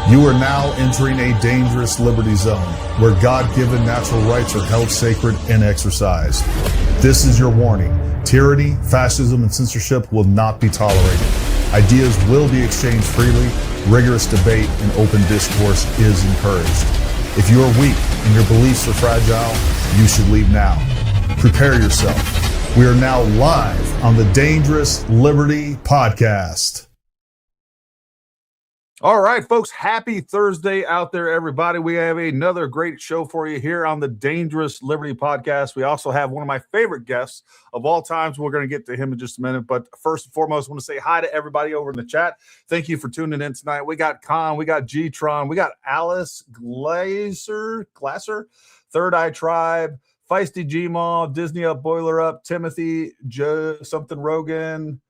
You are now entering a dangerous liberty zone where God-given natural rights are held sacred and exercised. This is your warning. Tyranny, fascism, and censorship will not be tolerated. Ideas will be exchanged freely. Rigorous debate and open discourse is encouraged. If you are weak and your beliefs are fragile, you should leave now. Prepare yourself. We are now live on the Dangerous Liberty Podcast. All right, folks, happy Thursday out there, everybody. We have another great show for you here on the Dangerous Liberty Podcast. We also have one of my favorite guests of all times. We're going to get to him in just a minute. But first and foremost, I want to say hi to everybody over in the chat. Thank you for tuning in tonight. We got Con, we got G-Tron, we got Alice Glasser, Third Eye Tribe, Feisty G-Maw, Disney Up, Boiler Up, Timothy, Joe, something Rogan,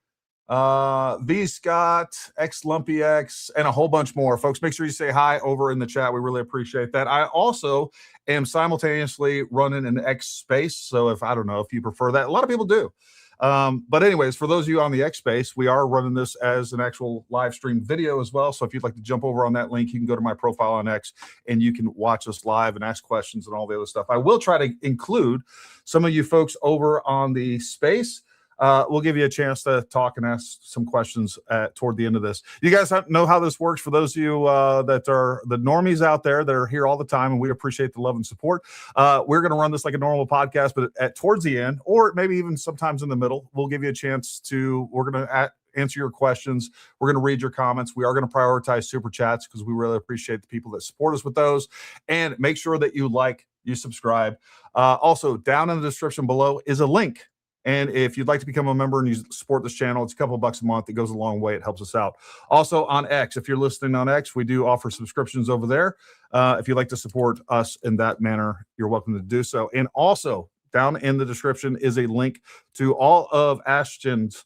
V Scott, X Lumpy X, and a whole bunch more. Folks, make sure you say hi over in the chat. We really appreciate that. I also am simultaneously running an X space. So if you prefer that, a lot of people do. But anyways, for those of you on the X space, we are running this as an actual live stream video as well. So if you'd like to jump over on that link, you can go to my profile on X and you can watch us live and ask questions and all the other stuff. I will try to include some of you folks over on the space. We'll give you a chance to talk and ask some questions toward the end of this. You guys know how this works. For those of you that are the normies out there that are here all the time, and we appreciate the love and support. We're going to run this like a normal podcast, but towards the end, or maybe even sometimes in the middle, we'll give you a chance to, we're going to answer your questions. We're going to read your comments. We are going to prioritize super chats because we really appreciate the people that support us with those. And make sure that you like, you subscribe. Also, down in the description below is a link. And if you'd like to become a member and you support this channel, it's a couple of bucks a month. It goes a long way. It helps us out. Also on X, if you're listening on X, we do offer subscriptions over there. If you'd like to support us in that manner, you're welcome to do so. And also down in the description is a link to all of Ashton's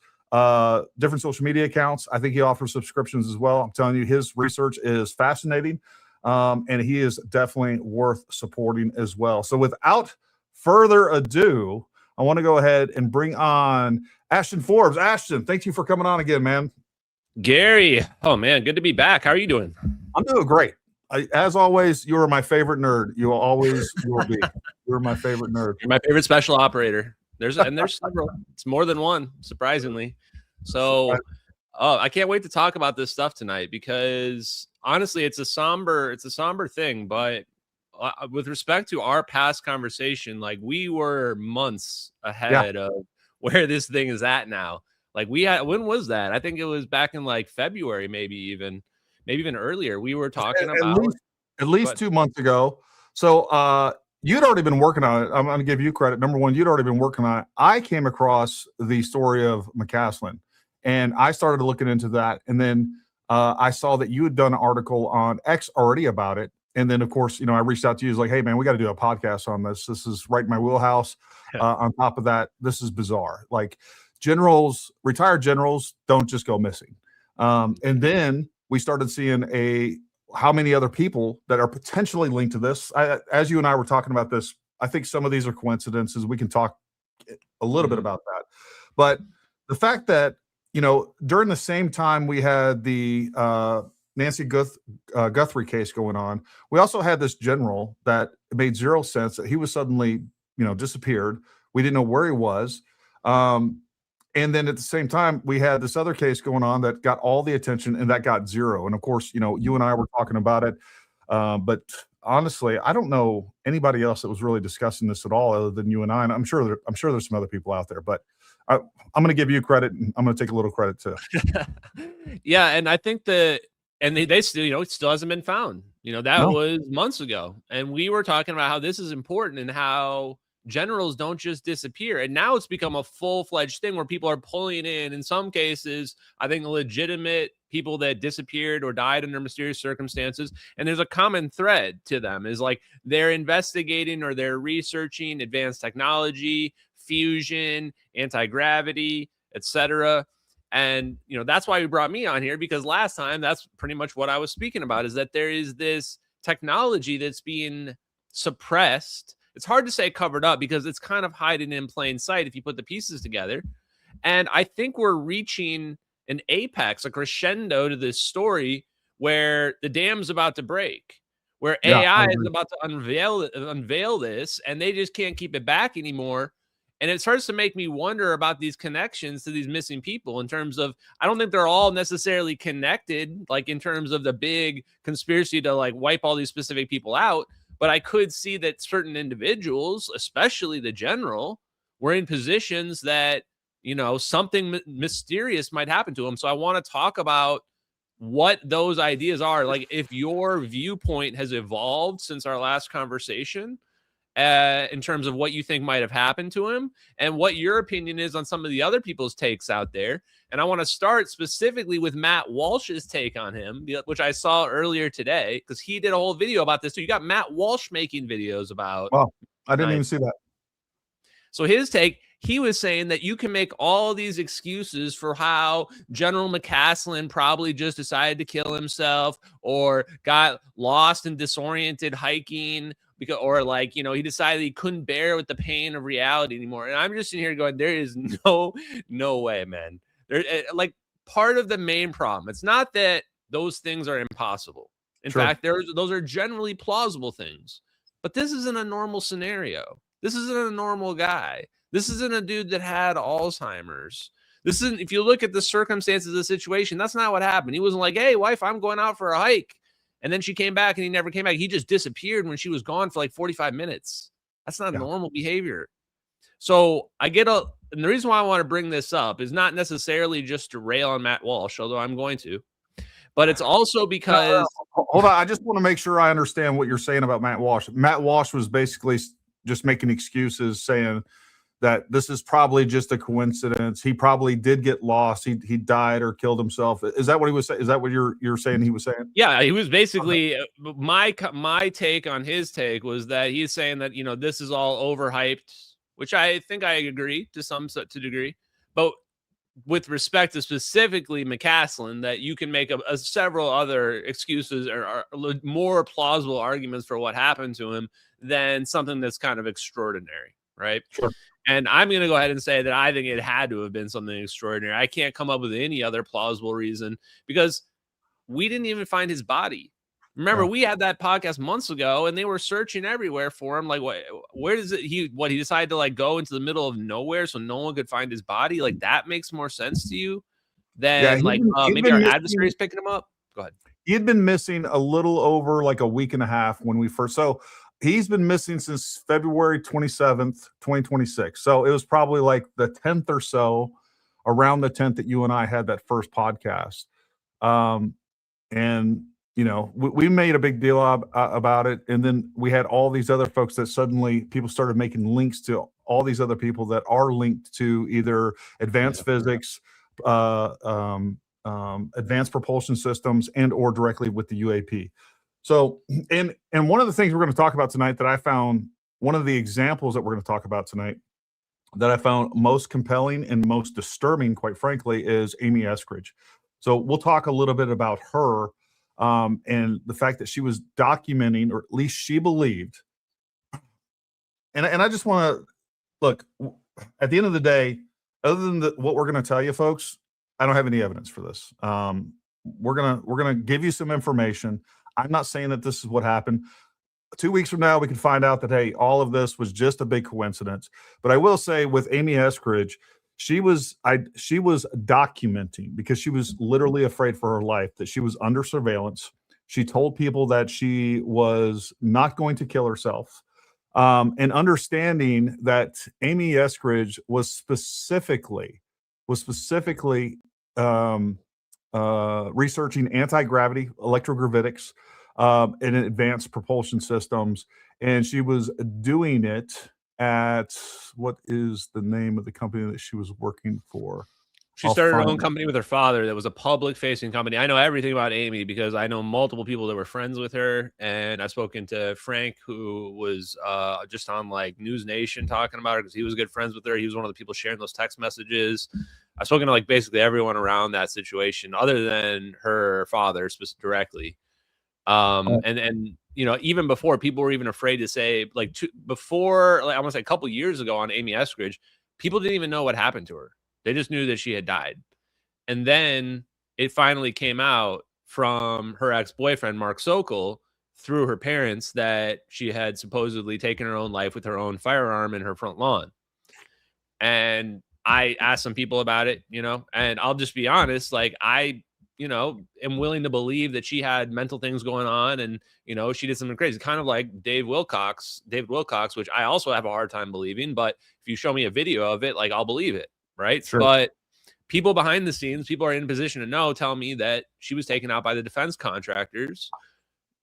different social media accounts. I think he offers subscriptions as well. I'm telling you, his research is fascinating. And he is definitely worth supporting as well. So without further ado, I want to go ahead and bring on Ashton Forbes. Ashton, thank you for coming on again, man. Gary, oh man, good to be back. How are you doing? I'm doing great. As always, you are my favorite nerd. You always will be. You're my favorite nerd. You're my favorite special operator. There's several. It's more than one, surprisingly. So, I can't wait to talk about this stuff tonight because honestly, it's a somber thing, but with respect to our past conversation, like we were months ahead of where this thing is at now. Like when was that? I think it was back in like February, maybe even earlier. We were talking about at least 2 months ago. So you'd already been working on it. I'm going to give you credit. Number one, you'd already been working on it. I came across the story of McCasland and I started looking into that. And then I saw that you had done an article on X already about it. And then, of course, I reached out to you. It's like, hey, man, we got to do a podcast on this. This is right in my wheelhouse. On top of that, this is bizarre. Like retired generals don't just go missing. And then we started seeing how many other people that are potentially linked to this. As you and I were talking about this, I think some of these are coincidences. We can talk a little bit about that. But the fact that, during the same time we had the Nancy Guthrie case going on, we also had this general that made zero sense that he was suddenly, disappeared. We didn't know where he was. And then at the same time, we had this other case going on that got all the attention and that got zero. And of course, you and I were talking about it. But honestly, I don't know anybody else that was really discussing this at all other than you and I. And I'm sure there's some other people out there, but I'm going to give you credit and I'm going to take a little credit too. Yeah. And I think and they still, it still hasn't been found. That was months ago. And we were talking about how this is important and how generals don't just disappear. And now it's become a full-fledged thing where people are pulling in some cases, I think legitimate people that disappeared or died under mysterious circumstances. And there's a common thread to them is like they're investigating or they're researching advanced technology, fusion, anti-gravity, etc. And, that's why you brought me on here, because last time that's pretty much what I was speaking about, is that there is this technology that's being suppressed. It's hard to say covered up because it's kind of hiding in plain sight if you put the pieces together. And I think we're reaching an apex, a crescendo to this story where the dam's about to break, where Yeah, AI is about to unveil this, and they just can't keep it back anymore. And it starts to make me wonder about these connections to these missing people in terms of, I don't think they're all necessarily connected, like in terms of the big conspiracy to like wipe all these specific people out. But I could see that certain individuals, especially the general, were in positions that, you know, something mysterious might happen to them. So I want to talk about what those ideas are. Like if your viewpoint has evolved since our last conversation, in terms of what you think might have happened to him and what your opinion is on some of the other people's takes out there. And I want to start specifically with Matt Walsh's take on him, which I saw earlier today, because he did a whole video about this. So you got Matt Walsh making videos about. Well, I didn't even see that. So his take, he was saying that you can make all these excuses for how General McCasland probably just decided to kill himself or got lost and disoriented hiking, because, or like, you know, he decided he couldn't bear with the pain of reality anymore. And I'm just in here going, there is no way, man. There, like, part of the main problem, it's not that those things are impossible. In fact, those are generally plausible things. But this isn't a normal scenario. This isn't a normal guy. This isn't a dude that had Alzheimer's. This isn't, if you look at the circumstances of the situation, that's not what happened. He wasn't like, hey, wife, I'm going out for a hike. And then she came back and he never came back. He just disappeared when she was gone for like 45 minutes. That's not normal behavior. So and the reason why I want to bring this up is not necessarily just to rail on Matt Walsh, although I'm going to, but it's also because. Hold on. I just want to make sure I understand what you're saying about Matt Walsh. Matt Walsh was basically just making excuses, saying that this is probably just a coincidence. He probably did get lost. He died or killed himself. Is that what he was saying? Is that what you're saying he was saying? Yeah, he was basically my take on his take was that he's saying that, you know, this is all overhyped, which I think I agree to some degree. But with respect to specifically McCasland, that you can make several other excuses or more plausible arguments for what happened to him than something that's kind of extraordinary, right? Sure. And I'm going to go ahead and say that I think it had to have been something extraordinary. I can't come up with any other plausible reason because we didn't even find his body. Remember, we had that podcast months ago and they were searching everywhere for him. Like, where does it, he decided to like go into the middle of nowhere so no one could find his body? Like, that makes more sense to you than maybe our adversaries picking him up? Go ahead. He had been missing a little over like a week and a half when we first, so he's been missing since February 27th, 2026. So it was probably like the 10th or so, around the 10th that you and I had that first podcast. And, you know, we made a big deal about it. And then we had all these other folks that suddenly people started making links to all these other people that are linked to either advanced physics, advanced propulsion systems, and or directly with the UAP. So, and one of the things we're going to talk about tonight that I found, one of the examples that we're going to talk about tonight that I found most compelling and most disturbing, quite frankly, is Amy Eskridge. So we'll talk a little bit about her and the fact that she was documenting, or at least she believed. And I just want to look, at the end of the day, other than what we're going to tell you folks, I don't have any evidence for this. We're going to give you some information. I'm not saying that this is what happened. 2 weeks from now, we can find out that, hey, all of this was just a big coincidence. But I will say with Amy Eskridge, she was documenting because she was literally afraid for her life, that she was under surveillance. She told people that she was not going to kill herself. And understanding that Amy Eskridge was specifically researching anti-gravity, electrogravitics, and advanced propulsion systems. And she was doing it at, what is the name of the company that she was working for? She started her own company with her father that was a public-facing company. I know everything about Amy because I know multiple people that were friends with her, and I've spoken to Frank, who was just on like News Nation talking about her because he was good friends with her. He was one of the people sharing those text messages. I've spoken to like basically everyone around that situation, other than her father directly. And you know, even before, people were even afraid to say, like, before, like, I want to say a couple years ago on Amy Eskridge, people didn't even know what happened to her. They just knew that she had died. And then it finally came out from her ex-boyfriend, Mark Sokol, through her parents that she had supposedly taken her own life with her own firearm in her front lawn. And I asked some people about it, and I'll just be honest, like I am willing to believe that she had mental things going on and, she did something crazy, kind of like David Wilcox, which I also have a hard time believing. But if you show me a video of it, like I'll believe it. Right. Sure. But people behind the scenes, people are in position to know, tell me that she was taken out by the defense contractors.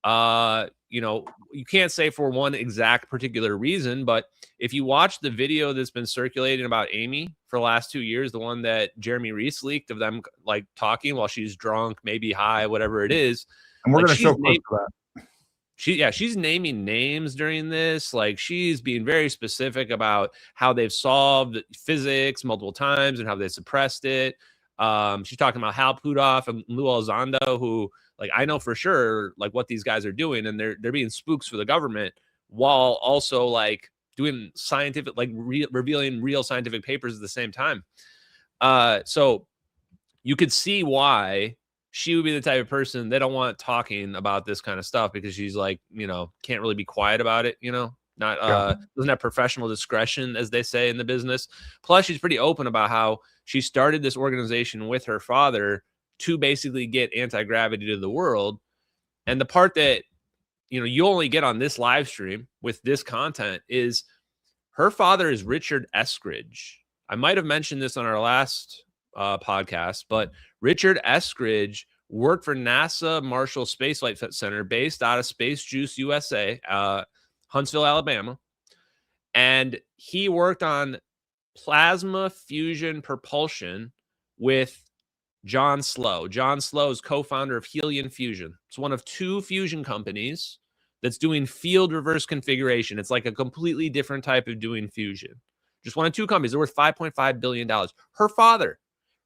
You can't say for one exact particular reason, but if you watch the video that's been circulating about Amy for the last 2 years, the one that Jeremy Reese leaked of them like talking while she's drunk, maybe high, whatever it is. And we're like, going to show clips of that. She's naming names during this. Like she's being very specific about how they've solved physics multiple times and how they suppressed it. She's talking about Hal Puthoff and Lou Elizondo, who like I know for sure like what these guys are doing, and they're being spooks for the government while also like doing scientific, like revealing real scientific papers at the same time. So you could see why she would be the type of person they don't want talking about this kind of stuff, because she's like, can't really be quiet about it, doesn't have professional discretion, as they say in the business. Plus, she's pretty open about how she started this organization with her father to basically get anti-gravity to the world. And the part that, you only get on this live stream with this content is her father is Richard Eskridge. I might have mentioned this on our last podcast, but Richard Eskridge worked for NASA Marshall Space Flight Center based out of Space Juice, USA, Huntsville, Alabama. And he worked on plasma fusion propulsion with John Slow. John Slow is co-founder of Helion Fusion. It's one of two fusion companies that's doing field reverse configuration. It's like a completely different type of doing fusion. Just one of two companies. They're worth $5.5 billion.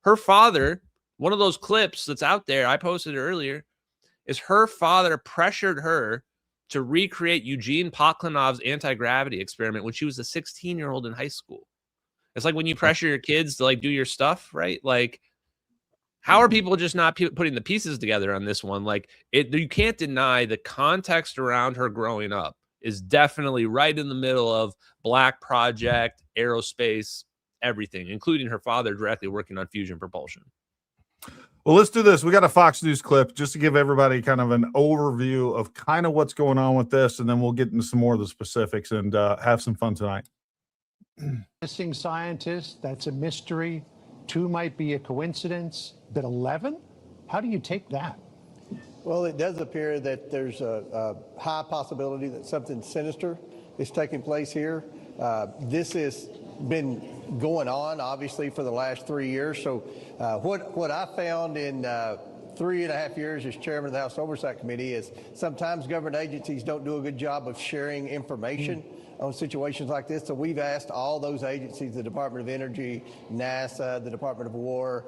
Her father, one of those clips that's out there, I posted it earlier, is her father pressured her to recreate Eugene Poklenov's anti-gravity experiment when she was a 16-year-old in high school. It's like when you pressure your kids to like do your stuff, right? Like, how are people just not putting the pieces together on this one? Like, you can't deny the context around her growing up is definitely right in the middle of Black Project, aerospace, everything, including her father directly working on fusion propulsion. Well, let's do this. We got a Fox News clip just to give everybody kind of an overview of kind of what's going on with this, and then we'll get into some more of the specifics and have some fun tonight. Missing scientists, that's a mystery. 2 might be a coincidence, but 11? How do you take that? Well, it does appear that there's a high possibility that something sinister is taking place here. This has been going on, obviously, for the last 3 years. So what I found in 3.5 years as chairman of the House Oversight Committee is sometimes government agencies don't do a good job of sharing information on situations like this. So we've asked all those agencies, the Department of Energy, NASA, the Department of War,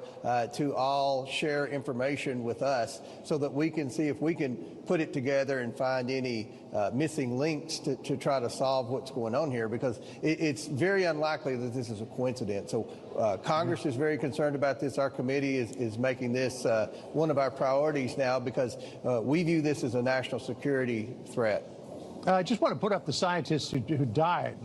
to all share information with us so that we can see if we can put it together and find any missing links to try to solve what's going on here, because it's very unlikely that this is a coincidence. So Congress is very concerned about this. Our committee is making this one of our priorities now, because we view this as a national security threat. I just want to put up the scientists who died.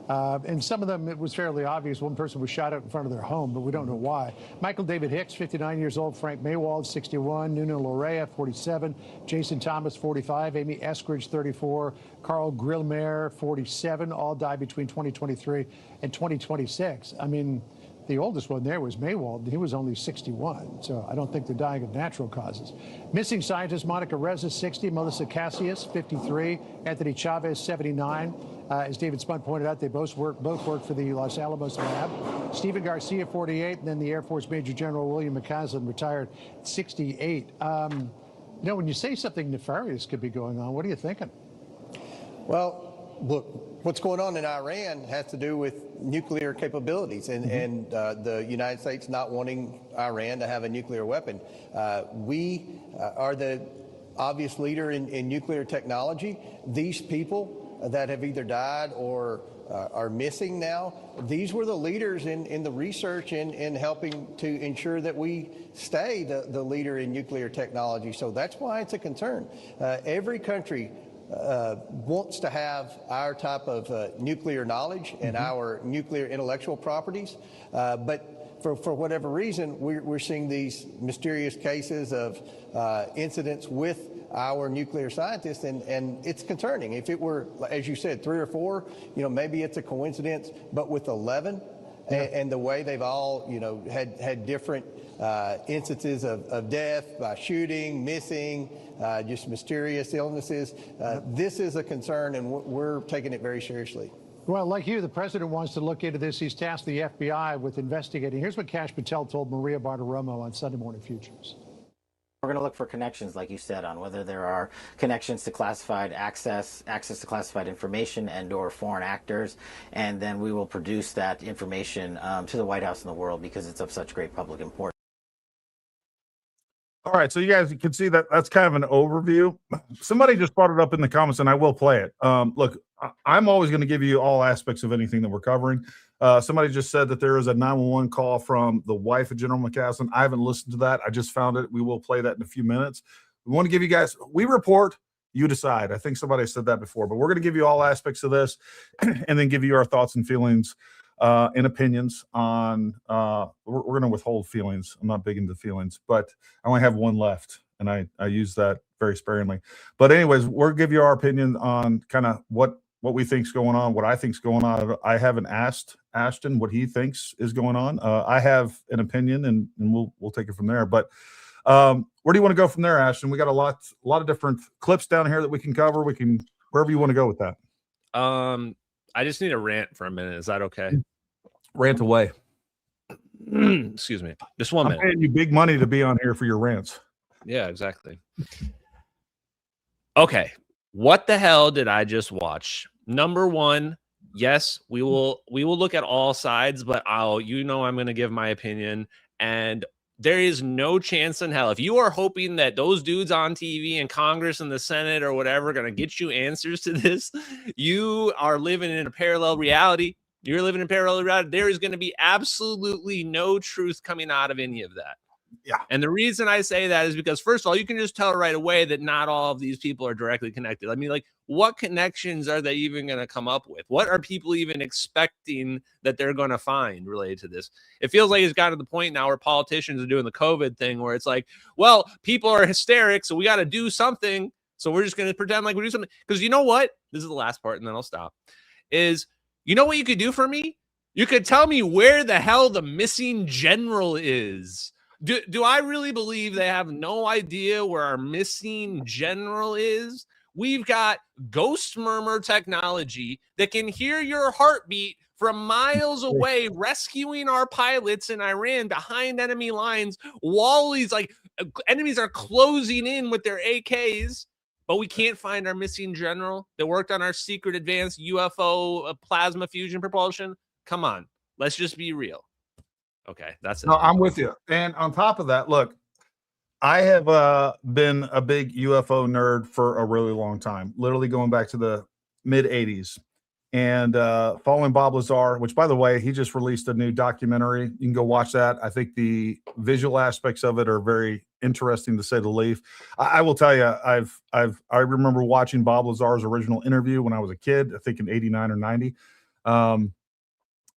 And some of them, it was fairly obvious. One person was shot out in front of their home, but we don't know why. Michael David Hicks, 59 years old. Frank Maywald, 61. Nuno Lorea, 47. Jason Thomas, 45. Amy Eskridge, 34. Carl Grillmere, 47. All died between 2023 and 2026. I mean, the oldest one there was Maywald. He was only 61, so I don't think they're dying of natural causes. Missing scientists: Monica Reza, 60, Melissa Cassius, 53, Anthony Chavez, 79. As David Spunt pointed out, they both work for the Los Alamos lab. Stephen Garcia, 48, and then the Air Force Major General William McCasland, retired at 68. When you say something nefarious could be going on, what are you thinking? Well, look, what's going on in Iran has to do with nuclear capabilities and the United States not wanting Iran to have a nuclear weapon. We are the obvious leader in nuclear technology. These people that have either died or are missing now. These were the leaders in the research and helping to ensure that we stay the leader in nuclear technology. So that's why it's a concern. Every country wants to have our type of nuclear knowledge and our nuclear intellectual properties, but for whatever reason, we're seeing these mysterious cases of incidents with our nuclear scientists, and it's concerning. If it were, as you said, 3 or 4, maybe it's a coincidence, but with 11, and the way they've all, had different instances of death by shooting, missing, just mysterious illnesses, this is a concern, and we're taking it very seriously. Well, like you, the president wants to look into this. He's tasked the FBI with investigating. Here's what Kash Patel told Maria Bartiromo on Sunday Morning Futures. We're going to look for connections, like you said, on whether there are connections to classified access to classified information and or foreign actors, and then we will produce that information to the White House and the world because it's of such great public importance. All right, so you guys can see that that's kind of an overview. Somebody just brought it up in the comments, and I will play it. Look, I'm always going to give you all aspects of anything that we're covering. Somebody just said that there is a 911 call from the wife of General McCasland. I haven't listened to that. I just found it. We will play that in a few minutes. We want to give you guys, we report, you decide. I think somebody said that before, but we're going to give you all aspects of this and then give you our thoughts and feelings and opinions on, we're going to withhold feelings. I'm not big into feelings, but I only have one left, and I use that very sparingly. But anyways, we'll give you our opinion on kind of what we think's going on, what I think's going on. I haven't asked Ashton what he thinks is going on. I have an opinion, and we'll take it from there. But where do you want to go from there, Ashton? We got a lot of different clips down here that we can cover. We can wherever you want to go with that. I just need a rant for a minute. Is that okay? Rant away. Excuse me. Just 1 minute. I'm paying you big money to be on here for your rants. Yeah, exactly. Okay. What the hell did I just watch? Number one, yes, we will look at all sides, but I'm going to give my opinion, and there is no chance in hell. If you are hoping that those dudes on TV and Congress and the Senate or whatever are going to get you answers to this, you are living in a parallel reality. You're living in parallel reality. There is going to be absolutely no truth coming out of any of that. Yeah. And the reason I say that is because, first of all, you can just tell right away that not all of these people are directly connected. I mean, like, what connections are they even going to come up with? What are people even expecting that they're going to find related to this? It feels like it's gotten to the point now where politicians are doing the COVID thing where it's like, well, people are hysteric, so we got to do something. So we're just going to pretend like we do something. Because you know what? This is the last part, and then I'll stop. You know what you could do for me? You could tell me where the hell the missing general is. Do I really believe they have no idea where our missing general is? We've got ghost murmur technology that can hear your heartbeat from miles away, rescuing our pilots in Iran behind enemy lines while these enemies are closing in with their AKs. But we can't find our missing general that worked on our secret advanced UFO plasma fusion propulsion. Come on, let's just be real. Okay, that's it. No, I'm with you. And on top of that, look, I have been a big UFO nerd for a really long time, literally going back to the mid 80s and following Bob Lazar, which, by the way, he just released a new documentary. You can go watch that. I think the visual aspects of it are very interesting, to say the least. I will tell you, I remember watching Bob Lazar's original interview when I was a kid, I think in 89 or 90.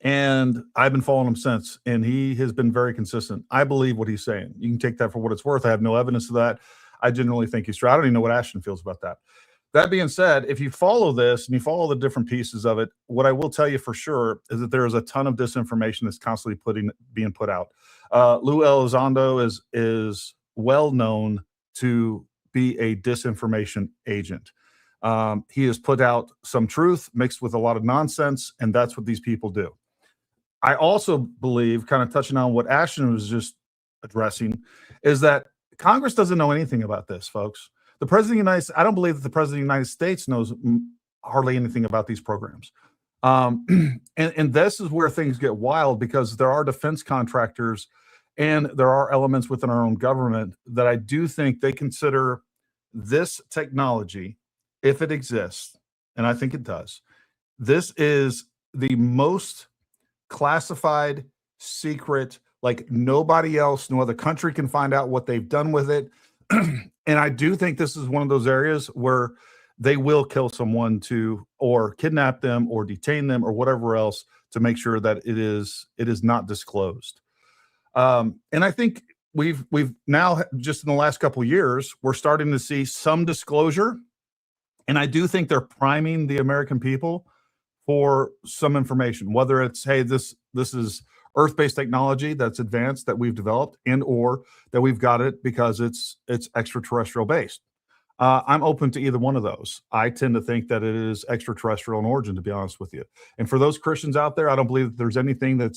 And I've been following him since, and he has been very consistent. I believe what he's saying. You can take that for what it's worth. I have no evidence of that. I genuinely think he's true. I don't even know what Ashton feels about that. That being said, if you follow this and you follow the different pieces of it, what I will tell you for sure is that there is a ton of disinformation that's constantly being put out. Lou Elizondo is well known to be a disinformation agent. He has put out some truth mixed with a lot of nonsense, and that's what these people do. I also believe, kind of touching on what Ashton was just addressing, is that Congress doesn't know anything about this, folks. The President of the United States, I don't believe that the President of the United States knows hardly anything about these programs. And this is where things get wild, because there are defense contractors and there are elements within our own government that I do think they consider this technology, if it exists, and I think it does, this is the most classified, secret, like nobody else, no other country can find out what they've done with it. And I do think this is one of those areas where they will kill someone or kidnap them or detain them or whatever else to make sure that it is not disclosed. And I think we've now, just in the last couple of years, we're starting to see some disclosure. And I do think they're priming the American people for some information, whether it's, hey, this is Earth-based technology that's advanced that we've developed, and or that we've got it because it's extraterrestrial based. I'm open to either one of those. I tend to think that it is extraterrestrial in origin, to be honest with you. And for those Christians out there, I don't believe that there's anything I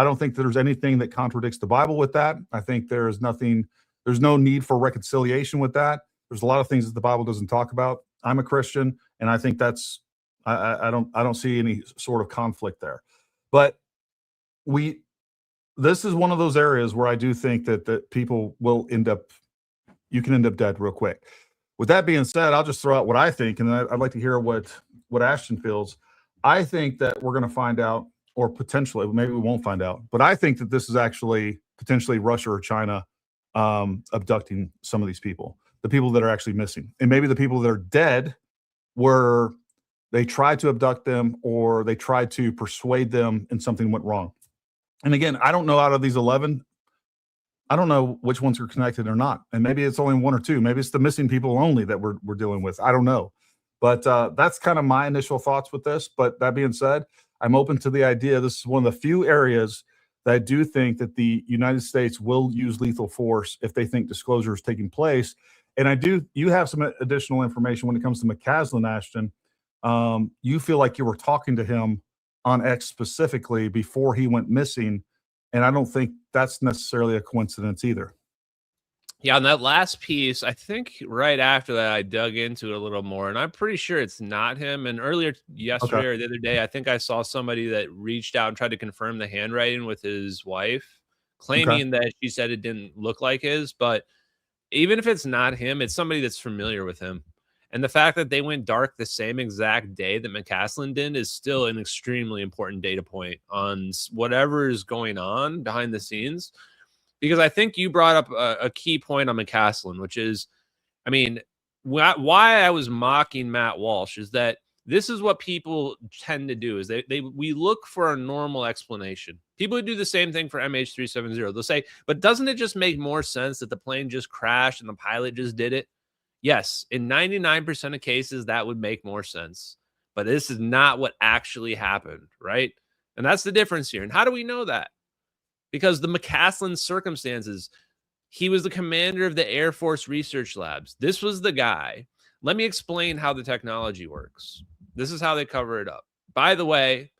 don't think there's anything that contradicts the Bible with that. I think there's no need for reconciliation with that. There's a lot of things that the Bible doesn't talk about. I'm a Christian, and I think that's I don't see any sort of conflict there. But this is one of those areas where I do think that people will you can end up dead real quick. With that being said, I'll just throw out what I think, and I'd like to hear what Ashton feels. I think that we're going to find out, or potentially, maybe we won't find out, but I think that this is actually potentially Russia or China abducting some of these people, the people that are actually missing. And maybe the people that are dead were, they tried to abduct them or they tried to persuade them and something went wrong. And again, I don't know, out of these 11, I don't know which ones are connected or not. And maybe it's only one or two. Maybe it's the missing people only that we're dealing with. I don't know. But that's kind of my initial thoughts with this. But that being said, I'm open to the idea. This is one of the few areas that I do think that the United States will use lethal force if they think disclosure is taking place. And you have some additional information when it comes to McCasland, Ashton. You feel like you were talking to him on X specifically before he went missing. And I don't think that's necessarily a coincidence either. Yeah, on that last piece, I think right after that, I dug into it a little more, and I'm pretty sure it's not him. And earlier yesterday or the other day, I think I saw somebody that reached out and tried to confirm the handwriting with his wife, claiming that she said it didn't look like his. But even if it's not him, it's somebody that's familiar with him. And the fact that they went dark the same exact day that McCasland did is still an extremely important data point on whatever is going on behind the scenes. Because I think you brought up a key point on McCasland, which is, I mean, why I was mocking Matt Walsh is that this is what people tend to do, is we look for a normal explanation. People who do the same thing for MH370, they'll say, but doesn't it just make more sense that the plane just crashed and the pilot just did it? Yes, in 99% of cases, that would make more sense. But this is not what actually happened, right? And that's the difference here. And how do we know that? Because the McCasland circumstances, he was the commander of the Air Force Research Labs. This was the guy. Let me explain how the technology works. This is how they cover it up. By the way,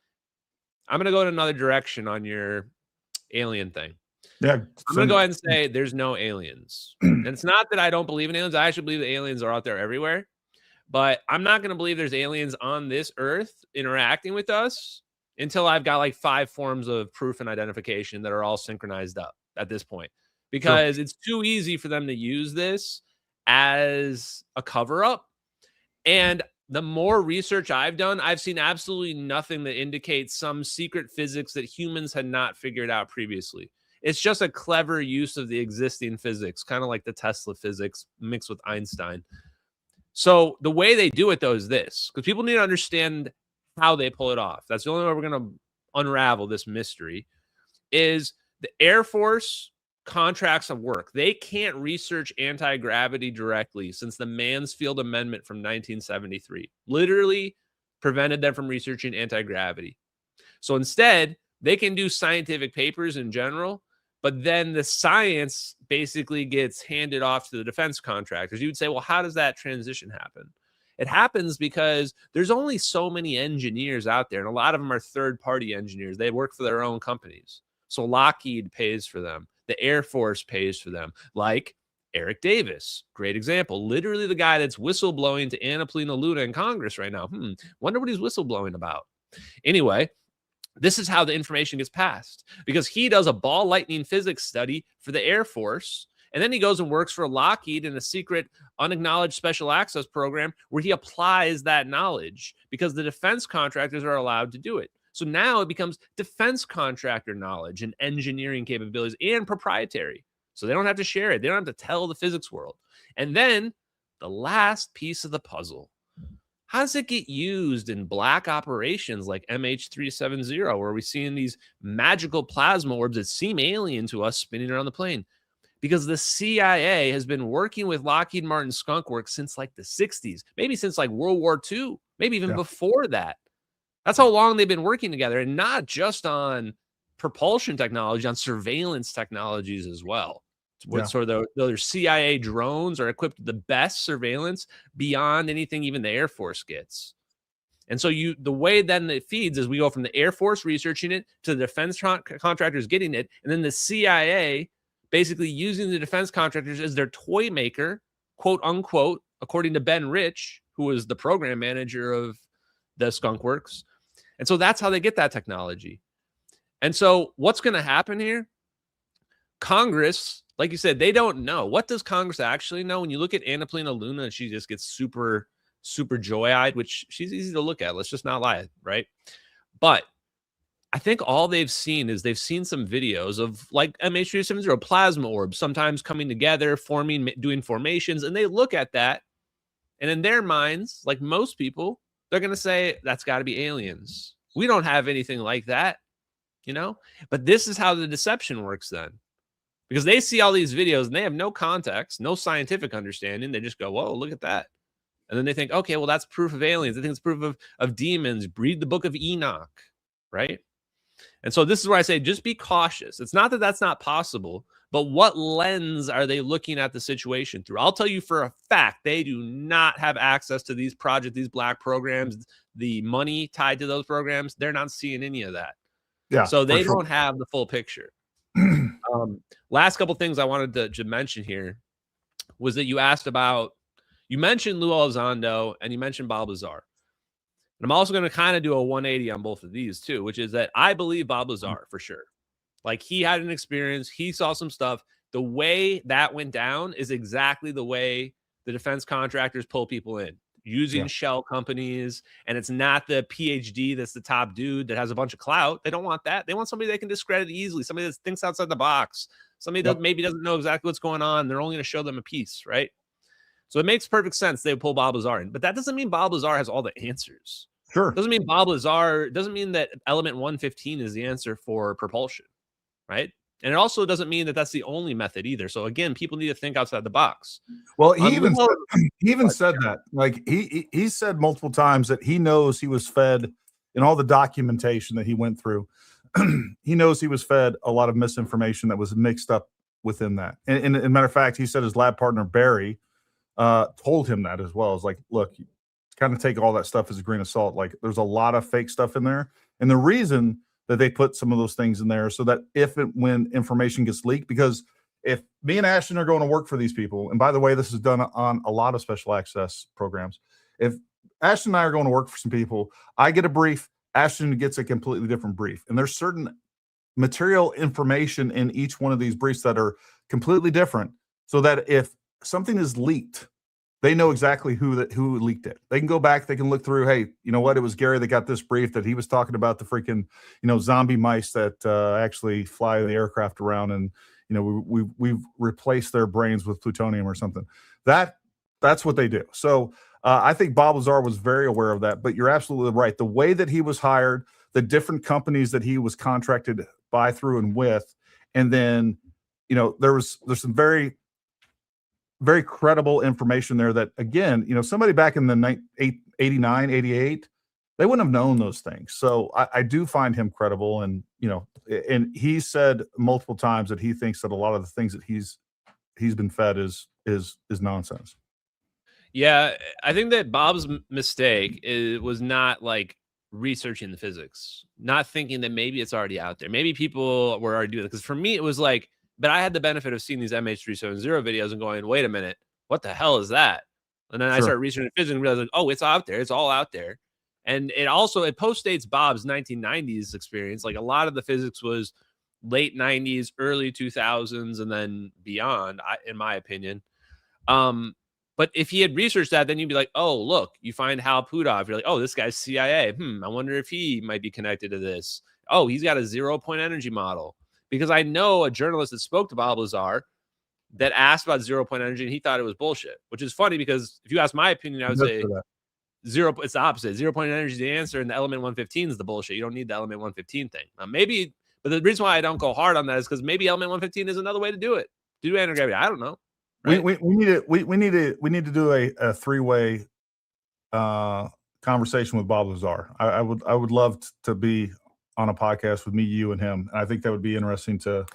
I'm going to go in another direction on your alien thing. Yeah, I'm going to go ahead and say there's no aliens. And it's not that I don't believe in aliens. I actually believe the aliens are out there everywhere. But I'm not going to believe there's aliens on this earth interacting with us until I've got like 5 forms of proof and identification that are all synchronized up at this point. Because it's too easy for them to use this as a cover-up. And the more research I've done, I've seen absolutely nothing that indicates some secret physics that humans had not figured out previously. It's just a clever use of the existing physics, kind of like the Tesla physics mixed with Einstein. So the way they do it, though, is this, because people need to understand how they pull it off. That's the only way we're going to unravel this mystery. Is the Air Force contracts of work. They can't research anti-gravity directly since the Mansfield Amendment from 1973 literally prevented them from researching anti-gravity. So instead, they can do scientific papers in general, but then the science basically gets handed off to the defense contractors. You would say, well, how does that transition happen? It happens because there's only so many engineers out there, and a lot of them are third-party engineers. They work for their own companies. So Lockheed pays for them. The Air Force pays for them, like Eric Davis. Great example. Literally the guy that's whistleblowing to Anna Paulina Luna in Congress right now. Wonder what he's whistleblowing about. Anyway, this is how the information gets passed, because he does a ball lightning physics study for the Air Force, And then he goes and works for Lockheed in a secret, unacknowledged special access program where he applies that knowledge because the defense contractors are allowed to do it. So now it becomes defense contractor knowledge and engineering capabilities and proprietary. So they don't have to share it. They don't have to tell the physics world. And then the last piece of the puzzle. How does it get used in black operations like MH370, where we're seeing these magical plasma orbs that seem alien to us spinning around the plane? Because the CIA has been working with Lockheed Martin Skunk Works since like the 60s, maybe since like World War II, maybe even before that. That's how long they've been working together, and not just on propulsion technology, on surveillance technologies as well. Sort of the other CIA drones are equipped with the best surveillance beyond anything even the Air Force gets. And so the way then it feeds is we go from the Air Force researching it to the defense contractors getting it, and then the CIA basically using the defense contractors as their toy maker, quote unquote, according to Ben Rich, who was the program manager of the Skunk Works. And so that's how they get that technology. And so what's going to happen here? Congress, like you said, they don't know. What does Congress actually know? When you look at Annapolina Luna, she just gets super, super joy-eyed, which she's easy to look at. Let's just not lie, right? But I think all they've seen is they've seen some videos of like MH370 plasma orbs, sometimes coming together, forming, doing formations, and they look at that, and in their minds, like most people, they're going to say, that's got to be aliens. We don't have anything like that, you know? But this is how the deception works then. Because they see all these videos and they have no context, no scientific understanding. They just go, whoa, look at that. And then they think, okay, well, that's proof of aliens. They think it's proof of demons. Read the book of Enoch, right? And so this is where I say, just be cautious. It's not that that's not possible, but what lens are they looking at the situation through? I'll tell you for a fact, they do not have access to these projects, these black programs, the money tied to those programs. They're not seeing any of that. Yeah. So they don't have the full picture. Last couple things I wanted to mention here was that you asked about, you mentioned Lou Elizondo and you mentioned Bob Lazar. And I'm also going to kind of do a 180 on both of these too, which is that I believe Bob Lazar for sure. Like he had an experience, he saw some stuff. The way that went down is exactly the way the defense contractors pull people in, using shell companies. And it's not the PhD that's the top dude that has a bunch of clout. They don't want that. They want somebody they can discredit easily, somebody that thinks outside the box, somebody that maybe doesn't know exactly what's going on. They're only going to show them a piece, right? So it makes perfect sense they would pull Bob Lazar in. But that doesn't mean Bob Lazar has all the answers. Sure. Doesn't mean Bob Lazar, doesn't mean that element 115 is the answer for propulsion, right? And it also doesn't mean that that's the only method either. So again, people need to think outside the box. Well, he even said that. Like he said multiple times that he knows he was fed in all the documentation that he went through. He knows he was fed a lot of misinformation that was mixed up within that. And as a matter of fact, he said his lab partner Barry told him that as well. It's like, look, you kind of take all that stuff as a grain of salt. Like there's a lot of fake stuff in there. And the reason that they put some of those things in there so that when information gets leaked, because if me and Ashton are going to work for these people, and by the way, this is done on a lot of special access programs. If Ashton and I are going to work for some people, I get a brief, Ashton gets a completely different brief. And there's certain material information in each one of these briefs that are completely different, so that if something is leaked, they know exactly who leaked it. They can go back, they can look through, hey, you know what? It was Gary that got this brief that he was talking about the freaking, zombie mice that actually fly the aircraft around, and we've replaced their brains with plutonium or something. That's what they do. So I think Bob Lazar was very aware of that, but you're absolutely right. The way that he was hired, the different companies that he was contracted by, through, and with, and then there's some very, very credible information there that, again, somebody back in the 89, 88, they wouldn't have known those things. So I do find him credible. And, and he said multiple times that he thinks that a lot of the things that he's been fed is nonsense. Yeah, I think that Bob's mistake was not like researching the physics, not thinking that maybe it's already out there. Maybe people were already doing it. Because for me, it was like, but I had the benefit of seeing these MH370 videos and going, wait a minute, what the hell is that? And then I started researching physics and realized, oh, it's out there. It's all out there. And it postdates Bob's 1990s experience. Like a lot of the physics was late 90s, early 2000s, and then beyond, in my opinion. But if he had researched that, then you'd be like, oh, look, you find Hal Puthoff. You're like, oh, this guy's CIA. I wonder if he might be connected to this. Oh, he's got a 0-point energy model. Because I know a journalist that spoke to Bob Lazar that asked about 0-point energy, and he thought it was bullshit, which is funny because if you ask my opinion, I would say it's the opposite. 0-point energy is the answer, and the element 115 is the bullshit. You don't need the element 115 thing. Maybe, but the reason why I don't go hard on that is because maybe element 115 is another way to do it. To do anti-gravity. I don't know. Right? We need to do a three-way conversation with Bob Lazar. I would love to be on a podcast with me, you, and him. And I think that would be interesting to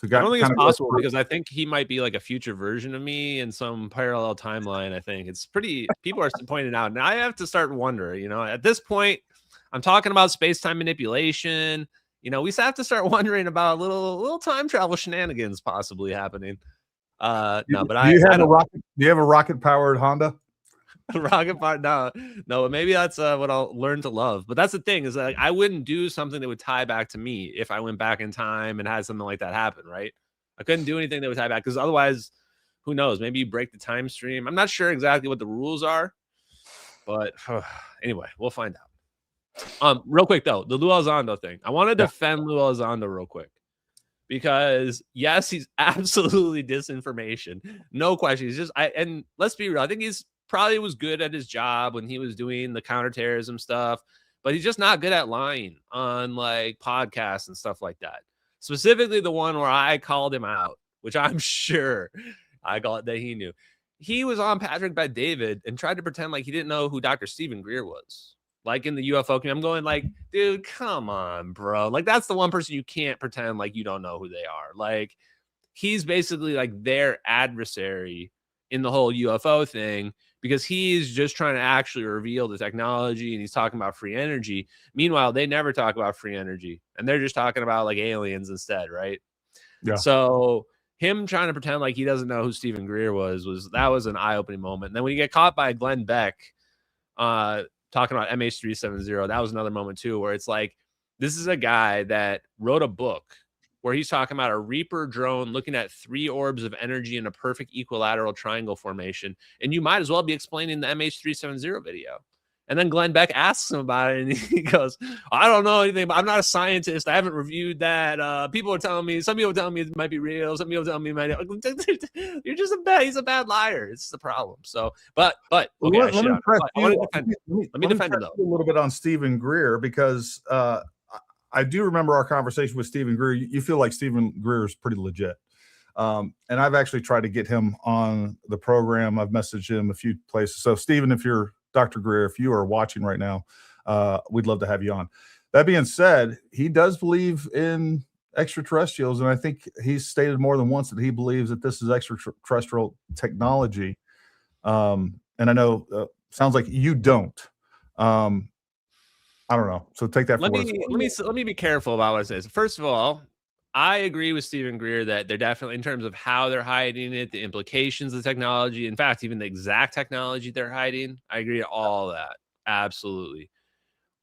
I don't think it's possible because I think he might be like a future version of me in some parallel timeline. I think it's pretty. People are pointing out, and I have to start wondering. At this point, I'm talking about space-time manipulation. We have to start wondering about little time travel shenanigans possibly happening. No, but do you have a rocket powered Honda? Rocket powered? No, but maybe that's what I'll learn to love. But that's the thing is that I wouldn't do something that would tie back to me if I went back in time and had something like that happen. Right? I couldn't do anything that would tie back because otherwise, who knows? Maybe you break the time stream. I'm not sure exactly what the rules are, but anyway, we'll find out. Real quick though, the Lou Elizondo thing. I want to defend Lou Elizondo real quick. Because yes, he's absolutely disinformation, no question. He's just and let's be real. I think he's probably was good at his job when he was doing the counterterrorism stuff, but he's just not good at lying on like podcasts and stuff like that. Specifically, the one where I called him out, which I'm sure I called that he knew. He was on Patrick Bet David and tried to pretend like he didn't know who Dr. Stephen Greer was. Like in the UFO community, I'm going like, dude, come on, bro. Like that's the one person you can't pretend like you don't know who they are. Like he's basically like their adversary in the whole UFO thing because he's just trying to actually reveal the technology and he's talking about free energy. Meanwhile, they never talk about free energy and they're just talking about like aliens instead, right? Yeah. So him trying to pretend like he doesn't know who Stephen Greer was an eye-opening moment. And then when you get caught by Glenn Beck, talking about MH370, that was another moment too, where it's like, this is a guy that wrote a book where he's talking about a Reaper drone looking at 3 orbs of energy in a perfect equilateral triangle formation. And you might as well be explaining the MH370 video. And then Glenn Beck asks him about it, and he goes, I don't know anything, but I'm not a scientist. I haven't reviewed that. Some people are telling me it might be real. Some people are telling me it might not. You're just he's a bad liar. It's the problem. So, but okay, let me defend him though. A little bit on Stephen Greer because I do remember our conversation with Stephen Greer. You feel like Stephen Greer is pretty legit. And I've actually tried to get him on the program. I've messaged him a few places. So Stephen, if you're Dr. Greer, if you are watching right now, we'd love to have you on. That being said, he does believe in extraterrestrials, and I think he's stated more than once that he believes that this is extraterrestrial technology. And I know sounds like you don't. I don't know. So take that. Let me be careful about what I say. First of all, I agree with Stephen Greer that they're definitely, in terms of how they're hiding it, the implications of the technology, in fact, even the exact technology they're hiding, I agree to all that. Absolutely.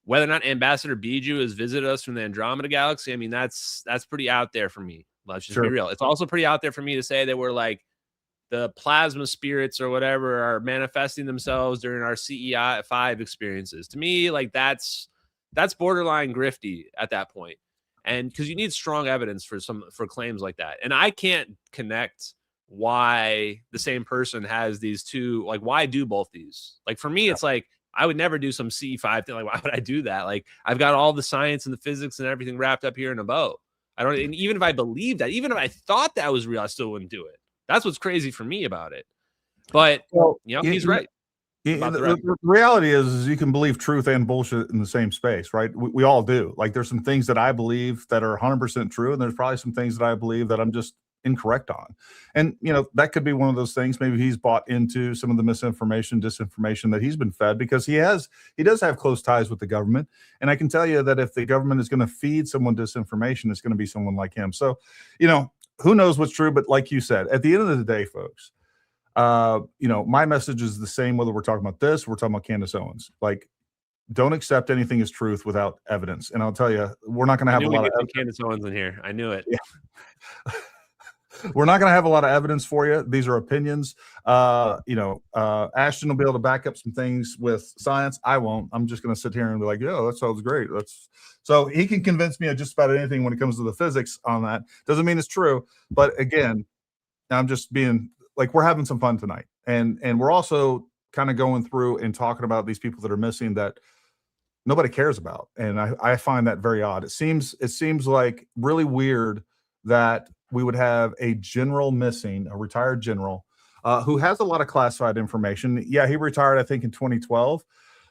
Whether or not Ambassador Bijou has visited us from the Andromeda Galaxy, I mean, that's pretty out there for me. Let's just be real. It's also pretty out there for me to say that we're like the plasma spirits or whatever are manifesting themselves during our CEI 5 experiences. To me, like that's borderline grifty at that point. And because you need strong evidence for claims like that. And I can't connect why the same person has these two, like why do both these? Like for me, it's like I would never do some C5 thing. Like, why would I do that? Like I've got all the science and the physics and everything wrapped up here in a bow. And even if I believed that, even if I thought that was real, I still wouldn't do it. That's what's crazy for me about it. But he's right. The reality is you can believe truth and bullshit in the same space, right? We all do. Like there's some things that I believe that are 100% true, and there's probably some things that I believe that I'm just incorrect on. And that could be one of those things. Maybe he's bought into some of the misinformation, disinformation that he's been fed because he does have close ties with the government. And I can tell you that if the government is going to feed someone disinformation, it's going to be someone like him. So, who knows what's true? But like you said, at the end of the day, folks, my message is the same whether we're talking about this or we're talking about Candace Owens. Like don't accept anything as truth without evidence. And I'll tell you, we're not going to have a lot of Candace Owens in here. I knew it. Yeah. We're not going to have a lot of evidence for you. These are opinions. Ashton will be able to back up some things with science. I won't. I'm just going to sit here and be like, yeah, that sounds great. So he can convince me of just about anything when it comes to the physics on that. Doesn't mean it's true. But again, I'm just being like, we're having some fun tonight. And we're also kind of going through and talking about these people that are missing that nobody cares about. And I find that very odd. It seems like really weird that we would have a general missing, a retired general, who has a lot of classified information. Yeah, he retired, I think, in 2012.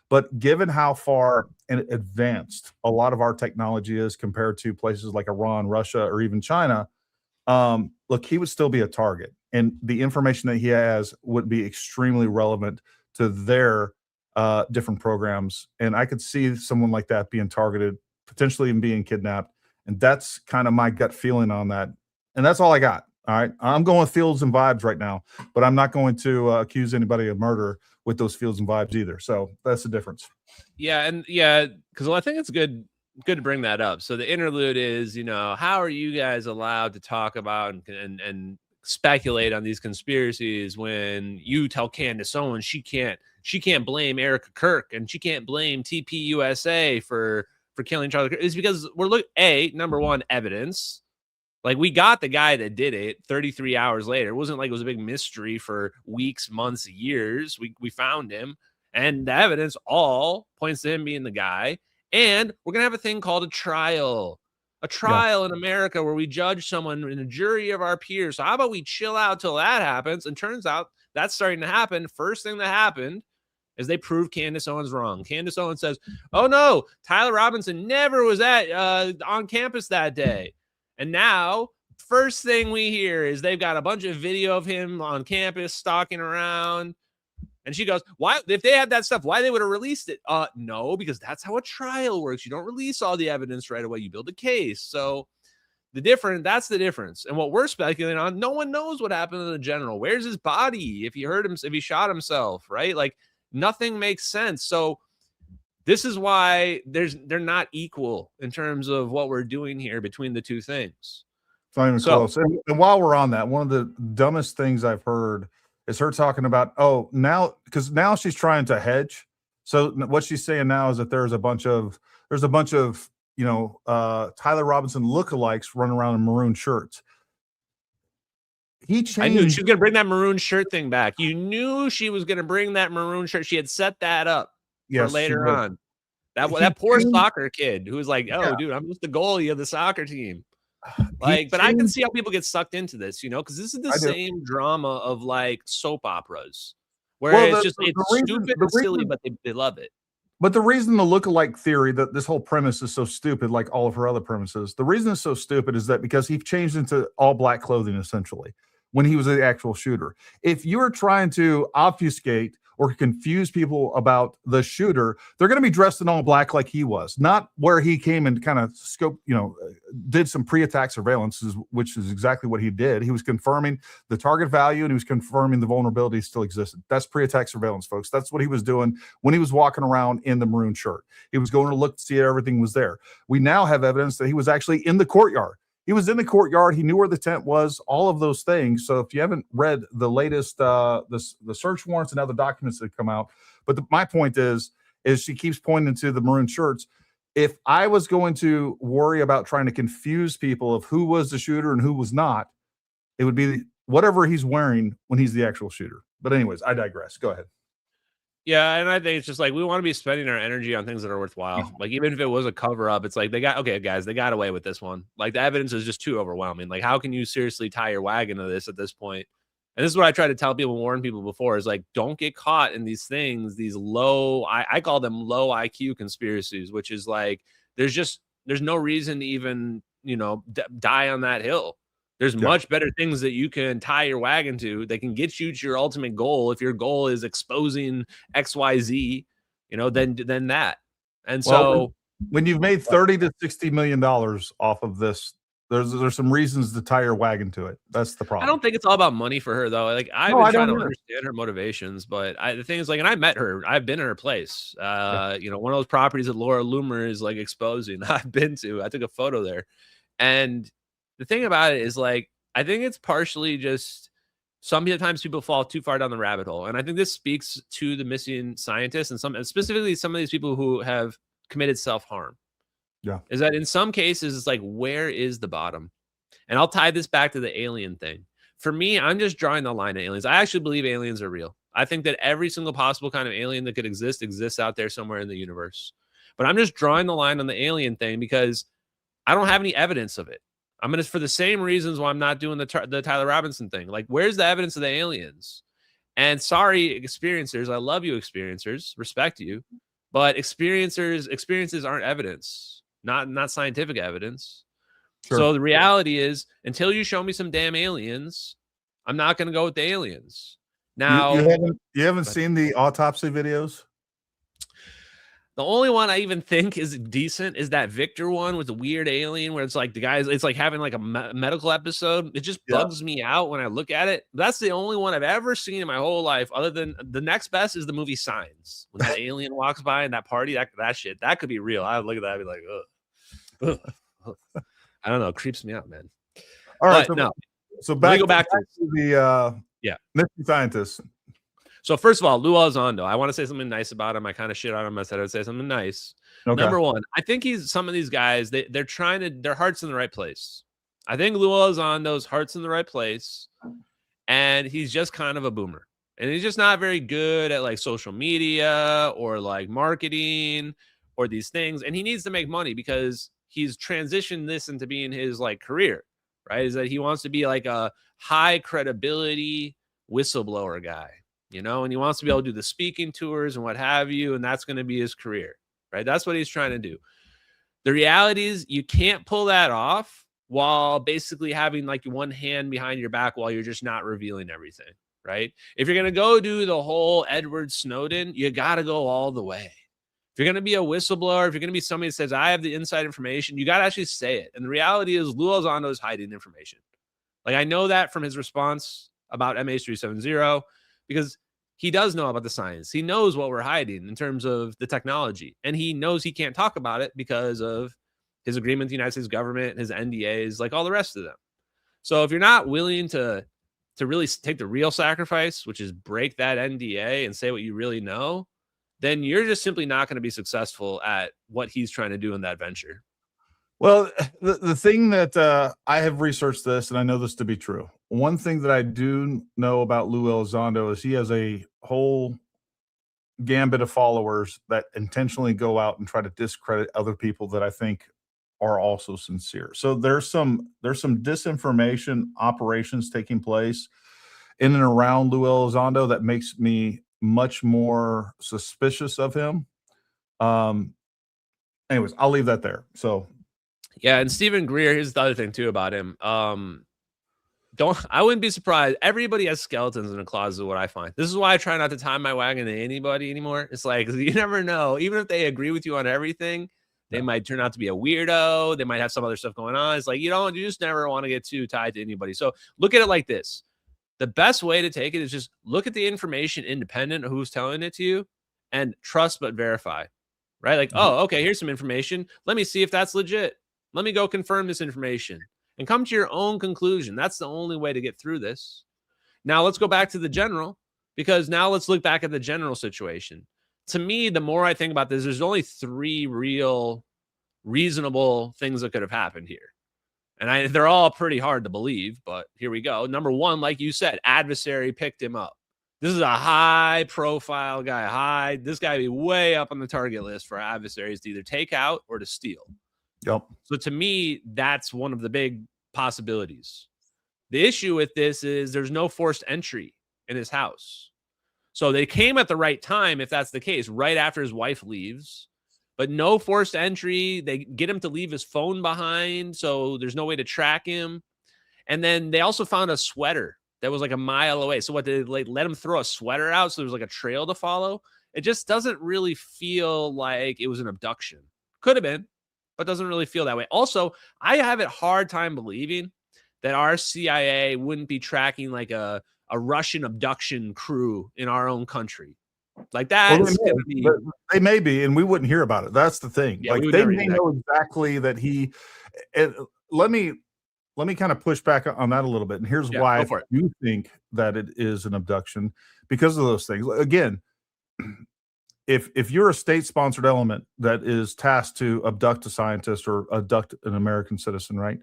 But given how far advanced a lot of our technology is compared to places like Iran, Russia, or even China, look, he would still be a target. And the information that he has would be extremely relevant to their different programs. And I could see someone like that being targeted, potentially even being kidnapped. And that's kind of my gut feeling on that. And that's all I got. All right. I'm going with feels and vibes right now, but I'm not going to accuse anybody of murder with those feels and vibes either. So that's the difference. Yeah. And yeah, because I think it's good to bring that up. So the interlude is, how are you guys allowed to talk about and speculate on these conspiracies when you tell Candace Owens she can't blame Erica Kirk and she can't blame TPUSA for killing Charlie Kirk? It's because we're number one, evidence. Like, we got the guy that did it 33 hours later. It wasn't like it was a big mystery for weeks, months, years. We found him, and the evidence all points to him being the guy. And we're going to have a thing called a trial in America where we judge someone in a jury of our peers. So how about we chill out till that happens? And turns out that's starting to happen. First thing that happened is they proved Candace Owens wrong. Candace Owens says, oh no, Tyler Robinson never was on campus that day. And now, first thing we hear is they've got a bunch of video of him on campus stalking around. And she goes, why? If they had that stuff, why they would have released it? No, because that's how a trial works. You don't release all the evidence right away. You build a case. So that's the difference. And what we're speculating on, no one knows what happened to the general. Where's his body? If he shot himself, right? Like, nothing makes sense. So this is why they're not equal in terms of what we're doing here between the two things. It's not even close. And while we're on that, one of the dumbest things I've heard is her talking about, now she's trying to hedge. So what she's saying now is that there's a bunch of Tyler Robinson lookalikes running around in maroon shirts. I knew she was going to bring that maroon shirt thing back. You knew she was going to bring that maroon shirt. She had set that up. For later on. That poor soccer kid who was like, dude, I'm just the goalie of the soccer team. But I can see how people get sucked into this, because this is the same drama of like soap operas where it's stupid and silly, but they love it. But the reason the lookalike theory, that this whole premise is so stupid, like all of her other premises, the reason it's so stupid is that because he changed into all black clothing essentially when he was the actual shooter. If you're trying to obfuscate or confuse people about the shooter, they're going to be dressed in all black like he was, not where he came and kind of did some pre-attack surveillance, which is exactly what he did. He was confirming the target value and he was confirming the vulnerability still existed. That's pre-attack surveillance, folks. That's what he was doing when he was walking around in the maroon shirt. He was going to look to see if everything was there. We now have evidence that he was actually in the courtyard. He was in the courtyard. He knew where the tent was, all of those things. So if you haven't read the latest, the search warrants and other documents that come out, but my point is she keeps pointing to the maroon shirts. If I was going to worry about trying to confuse people of who was the shooter and who was not, it would be whatever he's wearing when he's the actual shooter. But anyways, I digress. Go ahead. Yeah, and I think it's just like we want to be spending our energy on things that are worthwhile. Like, even if it was a cover up, it's like they got away with this one. Like, the evidence is just too overwhelming. Like, how can you seriously tie your wagon to this at this point? And this is what I try to tell people, warn people before, is like, don't get caught in these things, these low, I call them low IQ conspiracies, which is like, there's no reason to even, die on that hill. There's much better things that you can tie your wagon to that can get you to your ultimate goal. If your goal is exposing XYZ, then that. And so when you've made $30 to $60 million off of this There's some reasons to tie your wagon to it. That's the problem. I don't think it's all about money for her though. Like I've been trying to understand her motivations, but the thing is, like, and I met her. I've been in her place. You know, one of those properties that Laura Loomer is like exposing. I've been to. I took a photo there, and the thing about it is, like, I think it's partially just sometimes people fall too far down the rabbit hole, and I think this speaks to the missing scientists and specifically some of these people who have committed self-harm. Yeah, is that in some cases it's like, where is the bottom? And I'll tie this back to the alien thing. For me, I'm just drawing the line at aliens. I actually believe aliens are real. I think that every single possible kind of alien that could exist exists out there somewhere in the universe. But I'm just drawing the line on the alien thing because I don't have any evidence of it. I'm gonna, for the same reasons why I'm not doing the Tyler Robinson thing. Like, where's the evidence of the aliens? And sorry, experiencers, I love you, experiencers, respect you, but experiences aren't evidence. Not scientific evidence. Sure. So the reality is, until you show me some damn aliens, I'm not going to go with the aliens. Now, you haven't seen the autopsy videos? The only one I even think is decent is that Victor one with the weird alien where it's like the guys, it's like having like a medical episode. It just bugs me out when I look at it. That's the only one I've ever seen in my whole life. Other than the next best is the movie Signs. When that alien walks by in that party, that shit, that could be real. I would look at that and be like, ugh. I don't know. It creeps me out, man. All right. So back to the nifty scientists. So first of all, Lou Elizondo, I want to say something nice about him. I kind of shit on him. I said I would say something nice. Okay. Number one, I think some of these guys, they're trying to, their heart's in the right place. I think Lou Elizondo's heart's in the right place, and he's just kind of a boomer. And he's just not very good at like social media or like marketing or these things. And he needs to make money because he's transitioned this into being his like career, right? Is that he wants to be like a high credibility whistleblower guy, you know, and he wants to be able to do the speaking tours and what have you. And that's going to be his career, right? That's what he's trying to do. The reality is you can't pull that off while basically having like one hand behind your back while you're just not revealing everything, right? If you're going to go do the whole Edward Snowden, you got to go all the way. If you're going to be a whistleblower, if you're going to be somebody that says, I have the inside information, you got to actually say it. And the reality is Lou Elizondo is hiding information. Like, I know that from his response about MH370, because he does know about the science. He knows what we're hiding in terms of the technology. And he knows he can't talk about it because of his agreement with the United States government, his NDAs, like all the rest of them. So if you're not willing to really take the real sacrifice, which is break that NDA and say what you really know, then you're just simply not going to be successful at what he's trying to do in that venture. Well, the thing that I have researched this, and I know this to be true. One thing that I do know about Lou Elizondo is he has a whole gambit of followers that intentionally go out and try to discredit other people that I think are also sincere. So there's some disinformation operations taking place in and around Lou Elizondo that makes me much more suspicious of him. Anyways, I'll leave that there. So yeah, and Stephen Greer, here's the other thing too about him. I wouldn't be surprised. Everybody has skeletons in the closet, what I find. This is why I try not to tie my wagon to anybody anymore. It's like, you never know. Even if they agree with you on everything, they might turn out to be a weirdo. They might have some other stuff going on. It's like, you just never want to get too tied to anybody. So look at it like this. The best way to take it is just look at the information independent of who's telling it to you and trust but verify, right? Like, oh, okay, here's some information. Let me see if that's legit. Let me go confirm this information and come to your own conclusion. That's the only way to get through this. Now let's go back to the general, because now let's look back at the general situation. To me, the more I think about this, there's only 3 real reasonable things that could have happened here. And they're all pretty hard to believe, but here we go. Number one, like you said, adversary picked him up. This is a high-profile guy. This guy would be way up on the target list for adversaries to either take out or to steal. Yep. So to me, that's one of the big possibilities. The issue with this is there's no forced entry in his house. So they came at the right time, if that's the case, right after his wife leaves. But no forced entry. They get him to leave his phone behind, so there's no way to track him. And then they also found a sweater that was like a mile away. So what, did they let him throw a sweater out so there was like a trail to follow? It just doesn't really feel like it was an abduction. Could have been, but doesn't really feel that way. Also, I have a hard time believing that our CIA wouldn't be tracking like a Russian abduction crew in our own country. Like that's going to be. They may be, and we wouldn't hear about it. That's the thing. Yeah, like they may know exactly that he. Let me kind of push back on that a little bit. And here's why I do think that it is an abduction, because of those things. Again, if you're a state-sponsored element that is tasked to abduct a scientist or abduct an American citizen, right?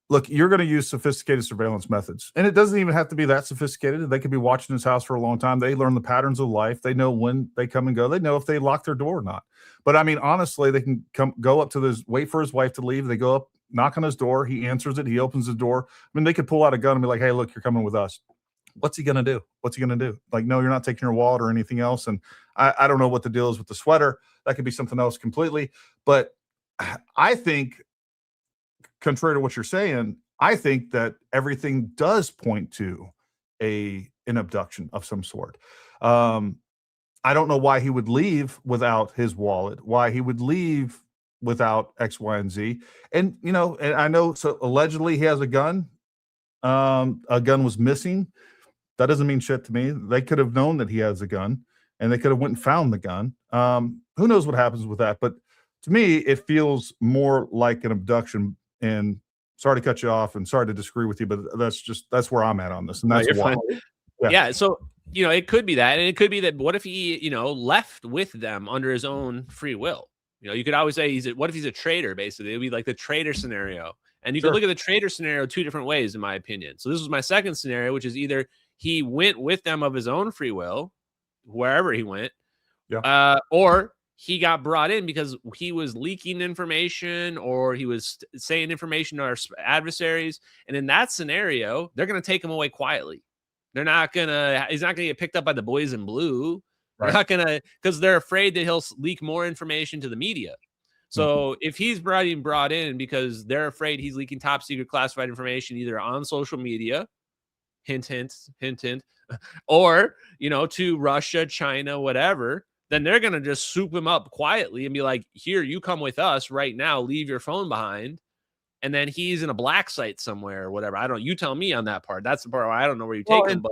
Look, you're going to use sophisticated surveillance methods, and it doesn't even have to be that sophisticated. They could be watching his house for a long time. They learn the patterns of life. They know when they come and go. They know if they lock their door or not. But I mean, honestly, they can go up to this, wait for his wife to leave. They go up, knock on his door. He answers it. He opens the door. I mean, they could pull out a gun and be like, "Hey, look, you're coming with us." What's he going to do? What's he going to do? Like, no, you're not taking your wallet or anything else. And I don't know what the deal is with the sweater. That could be something else completely. But I think, contrary to what you're saying, I think that everything does point to an abduction of some sort. I don't know why he would leave without his wallet, why he would leave without X, Y, and Z. And, and I know, so allegedly he has a gun. A gun was missing. That doesn't mean shit to me. They could have known that he has a gun, and they could have went and found the gun. Who knows what happens with that? But to me, it feels more like an abduction. And sorry to cut you off, and sorry to disagree with you, but that's where I'm at on this. And that's why. Yeah. So, it could be that. And it could be that what if he, left with them under his own free will? You could always say what if he's a traitor, basically? It would be like the traitor scenario. And you can look at the traitor scenario two different ways, in my opinion. So this was my second scenario, which is either he went with them of his own free will, wherever he went, or he got brought in because he was leaking information or he was saying information to our adversaries. And in that scenario, they're going to take him away quietly. He's not going to get picked up by the boys in blue. They're not going to, because they're afraid that he'll leak more information to the media. So if he's being brought in because they're afraid he's leaking top secret classified information, either on social media, hint, or, to Russia, China, whatever, then they're going to just swoop him up quietly and be like, here, you come with us right now, leave your phone behind. And then he's in a black site somewhere or whatever. You tell me on that part. That's the part where I don't know where you take him, but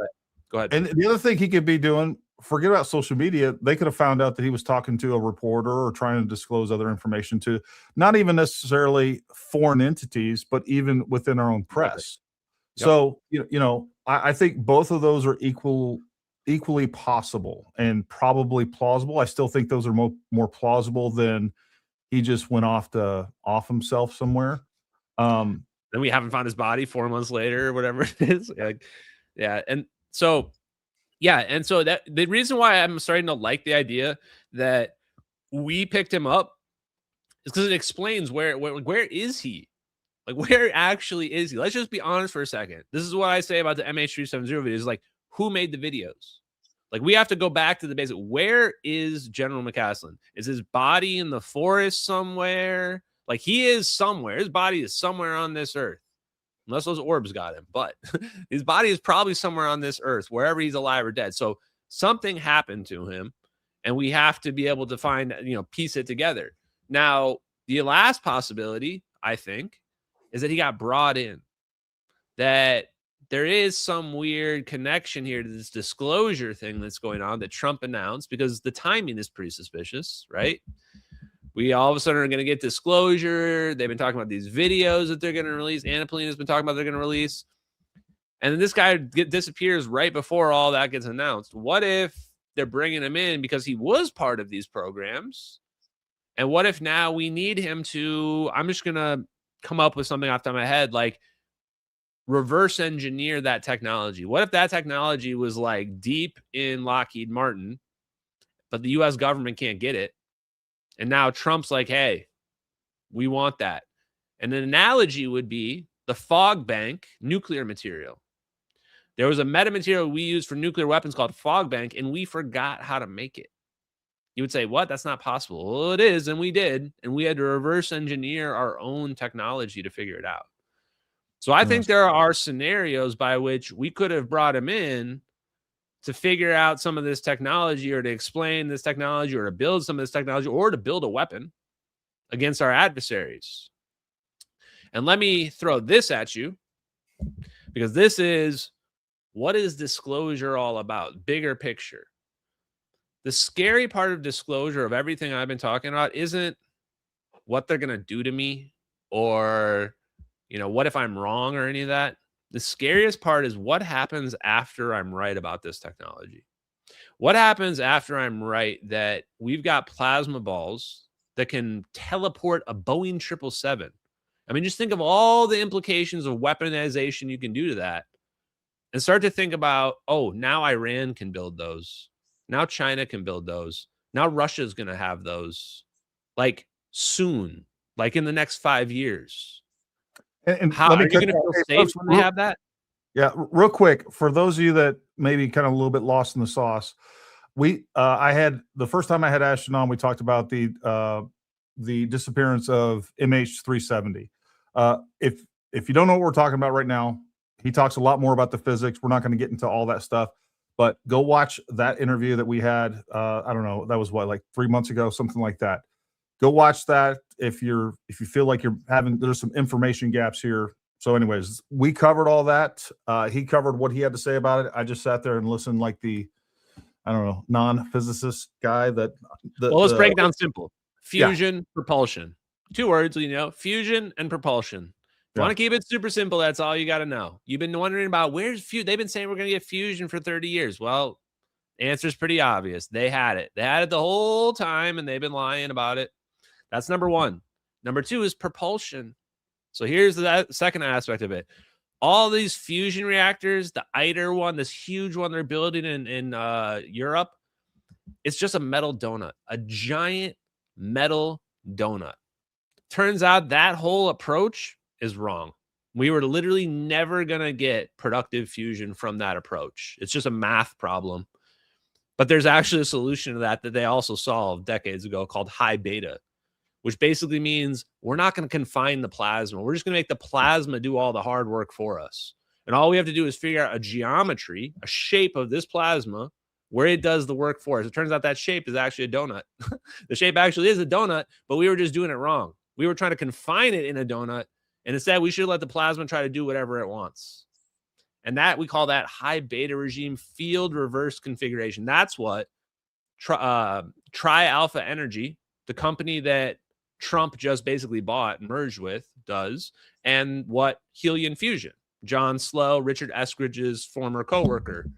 go ahead. And the other thing he could be doing, forget about social media. They could have found out that he was talking to a reporter or trying to disclose other information to not even necessarily foreign entities, but even within our own press. Yep. So, I think both of those are equally possible and probably plausible. I still think those are more plausible than he just went off himself somewhere. Then we haven't found his body 4 months later or whatever it is. And so that the reason why I'm starting to like the idea that we picked him up is because it explains where is he? Like, where actually is he? Let's just be honest for a second. This is what I say about the MH370 videos. Like, who made the videos? Like, we have to go back to the basic. Where is General McCasland? Is his body in the forest somewhere? Like, he is somewhere. His body is somewhere on this earth. Unless those orbs got him. But his body is probably somewhere on this earth, wherever he's alive or dead. So something happened to him, and we have to be able to find, piece it together. Now, the last possibility, I think, is that he got brought in. That there is some weird connection here to this disclosure thing that's going on that Trump announced, because the timing is pretty suspicious, right? We all of a sudden are going to get disclosure. They've been talking about these videos that they're going to release. Anna Polina has been talking about they're going to release. And then this guy disappears right before all that gets announced. What if they're bringing him in because he was part of these programs? And what if now we need him to, I'm just going to come up with something off the top of my head, like reverse engineer that technology. What if that technology was like deep in Lockheed Martin, but the U.S. government can't get it? And now Trump's like, hey, we want that. And an analogy would be the fog bank nuclear material. There was a metamaterial we used for nuclear weapons called fog bank, and we forgot how to make it. You would say, what? That's not possible. Well, it is, and we did. And we had to reverse engineer our own technology to figure it out. So I think there are scenarios by which we could have brought him in to figure out some of this technology, or to explain this technology, or to build some of this technology, or to build a weapon. against our adversaries. And let me throw this at you, because this is, what is disclosure all about? Bigger picture. The scary part of disclosure of everything I've been talking about isn't what they're going to do to me or, what if I'm wrong or any of that. The scariest part is what happens after I'm right about this technology. What happens after I'm right that we've got plasma balls that can teleport a Boeing 777? I mean, just think of all the implications of weaponization you can do to that, and start to think about, oh, now Iran can build those. Now China can build those. Now Russia's going to have those, like, soon, like in the next 5 years. And how let me are you going to feel safe when they have that? Yeah, real quick, for those of you that maybe kind of a little bit lost in the sauce, I had the first time I had Ashton on, we talked about the disappearance of MH370. If you don't know what we're talking about right now, he talks a lot more about the physics. We're not going to get into all that stuff, but go watch that interview that we had. I don't know, that was what, like 3 months ago, something like that. Go watch that if you feel like there's some information gaps here. So anyways, we covered all that. He covered what he had to say about it. I just sat there and listened like the, I don't know, non-physicist guy well, let's break it down simple. Fusion, propulsion. 2 words, fusion and propulsion. If you want to keep it super simple, that's all you got to know. You've been wondering about where's fusion. They've been saying we're going to get fusion for 30 years. Well, the answer is pretty obvious. They had it. They had it the whole time, and they've been lying about it. That's number 1. Number 2 is propulsion. So here's the second aspect of it. All these fusion reactors, the ITER one, this huge one they're building in Europe, it's just a metal donut, a giant metal donut. Turns out that whole approach is wrong. We were literally never going to get productive fusion from that approach. It's just a math problem. But there's actually a solution to that they also solved decades ago called high beta, which basically means we're not going to confine the plasma. We're just going to make the plasma do all the hard work for us. And all we have to do is figure out a geometry, a shape of this plasma where it does the work for us. It turns out that shape is actually a donut. The shape actually is a donut, but we were just doing it wrong. We were trying to confine it in a donut, and instead we should let the plasma try to do whatever it wants. And that, we call that high beta regime field reverse configuration. That's what Tri-Alpha Energy, the company that Trump just basically bought and merged with, does, and what helium fusion, John Slow, Richard Eskridge's former coworker,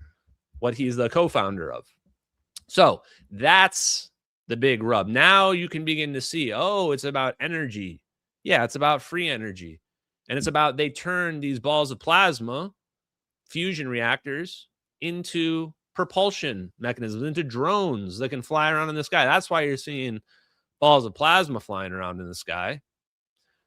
what he's the co-founder of. So that's the big rub. Now you can begin to see, oh, it's about energy. Yeah, it's about free energy. And it's about, they turn these balls of plasma, fusion reactors, into propulsion mechanisms, into drones that can fly around in the sky. That's why you're seeing balls of plasma flying around in the sky.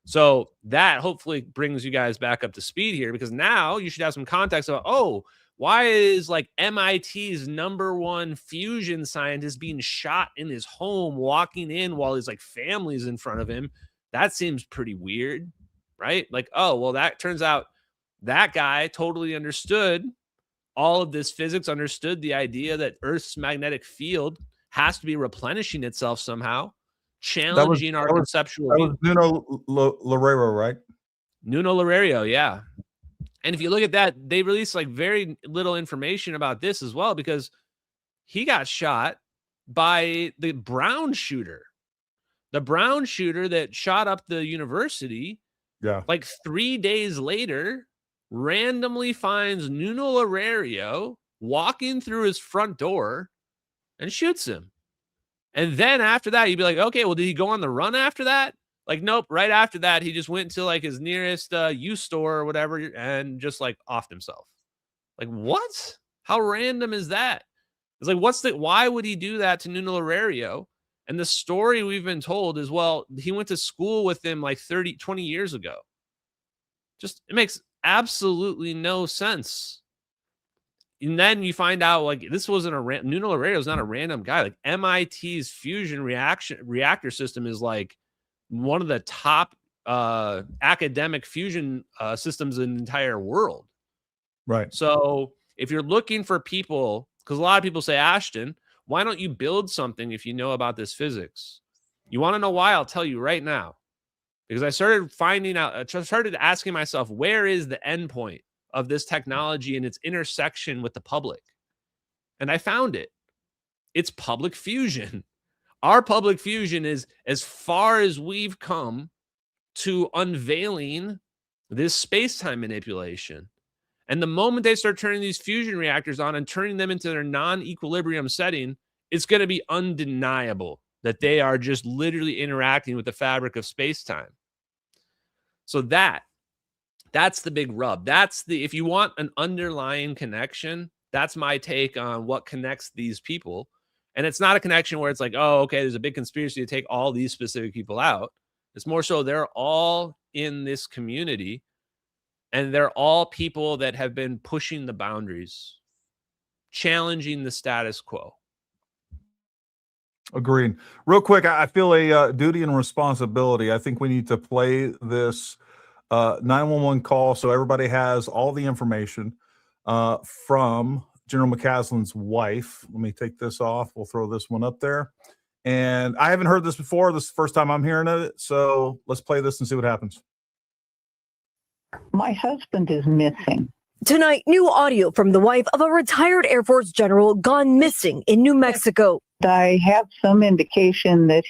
So that hopefully brings you guys back up to speed here, because now you should have some context about, oh, why is like MIT's #1 fusion scientist being shot in his home, walking in while his like family's in front of him? That seems pretty weird, right? Like, oh, well, that turns out that guy totally understood all of this physics, understood the idea that Earth's magnetic field has to be replenishing itself somehow, challenging our conceptual. That was Nuno Loureiro, right? Nuno Loureiro, yeah. And if you look at that, they released like very little information about this as well, because he got shot by the Brown shooter. The Brown shooter that shot up the university, like 3 days later, randomly finds Nuno Loureiro walking through his front door and shoots him. And then after that, you'd be like, okay, well, did he go on the run after that? Like, nope. Right after that, he just went to like his nearest used store or whatever and just like offed himself. Like, what? How random is that? It's like, why would he do that to Nuno Loureiro? And the story we've been told is, well, he went to school with him like 20 years ago. Just, it makes absolutely no sense. And then you find out like this wasn't Nuno Loureiro is not a random guy. Like MIT's fusion reactor system is like one of the top academic fusion systems in the entire world. Right. So if you're looking for people, because a lot of people say, Ashton, why don't you build something if you know about this physics? You want to know why? I'll tell you right now. Because I started finding out, I started asking myself, where is the end point of this technology and its intersection with the public? And I found it. It's public fusion. Our public fusion is as far as we've come to unveiling this space-time manipulation. And the moment they start turning these fusion reactors on and turning them into their non-equilibrium setting, it's going to be undeniable that they are just literally interacting with the fabric of space-time. So that's the big rub. If you want an underlying connection, that's my take on what connects these people. And it's not a connection where it's like, oh, okay, there's a big conspiracy to take all these specific people out. It's more so they're all in this community, and they're all people that have been pushing the boundaries, challenging the status quo. Agreed. Real quick, I feel a duty and responsibility. I think we need to play this 911 call so everybody has all the information from General McCasland's wife. Let me take this off. We'll throw this one up there. And I haven't heard this before. This is the first time I'm hearing it. So let's play this and see what happens. My husband is missing. Tonight, new audio from the wife of a retired Air Force general gone missing in New Mexico. I have some indication that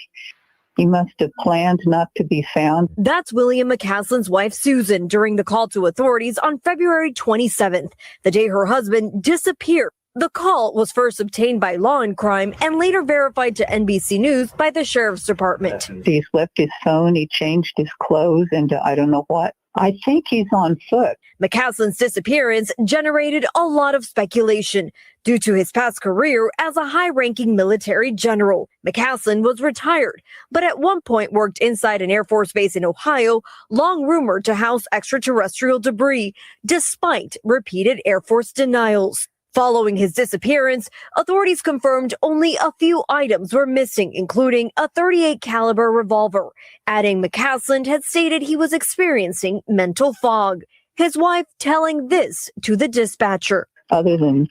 he must have planned not to be found. That's William McCasland's wife, Susan, during the call to authorities on February 27th, the day her husband disappeared. The call was first obtained by Law and Crime and later verified to NBC News by the Sheriff's Department. He's left his phone, he changed his clothes into I don't know what. I think he's on foot. McCasland's disappearance generated a lot of speculation due to his past career as a high-ranking military general. McCasland was retired, but at one point worked inside an Air Force base in Ohio, long rumored to house extraterrestrial debris, despite repeated Air Force denials. Following his disappearance, authorities confirmed only a few items were missing, including a .38 caliber revolver, adding McCasland had stated he was experiencing mental fog. His wife telling this to the dispatcher. Other than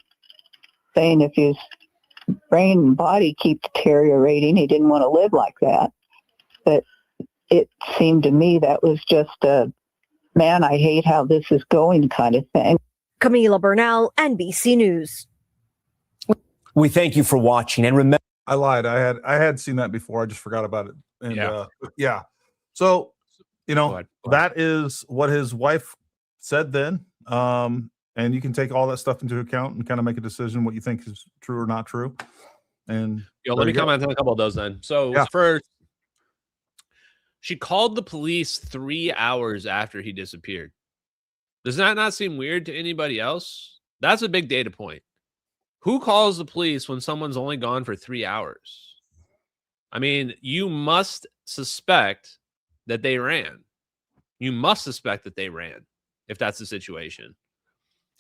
saying if his brain and body keep deteriorating, he didn't want to live like that. But it seemed to me that was just a, man, I hate how this is going kind of thing. Camila Bernal, NBC News. We thank you for watching, and remember, I lied. I had seen that before. I just forgot about it. And yeah. So, that is what his wife said then. And you can take all that stuff into account and kind of make a decision what you think is true or not true. And let me comment on a couple of those then. So first, she called the police 3 hours after he disappeared. Does that not seem weird to anybody else? That's a big data point. Who calls the police when someone's only gone for 3 hours? I mean, you must suspect that they ran. You must suspect that they ran if that's the situation.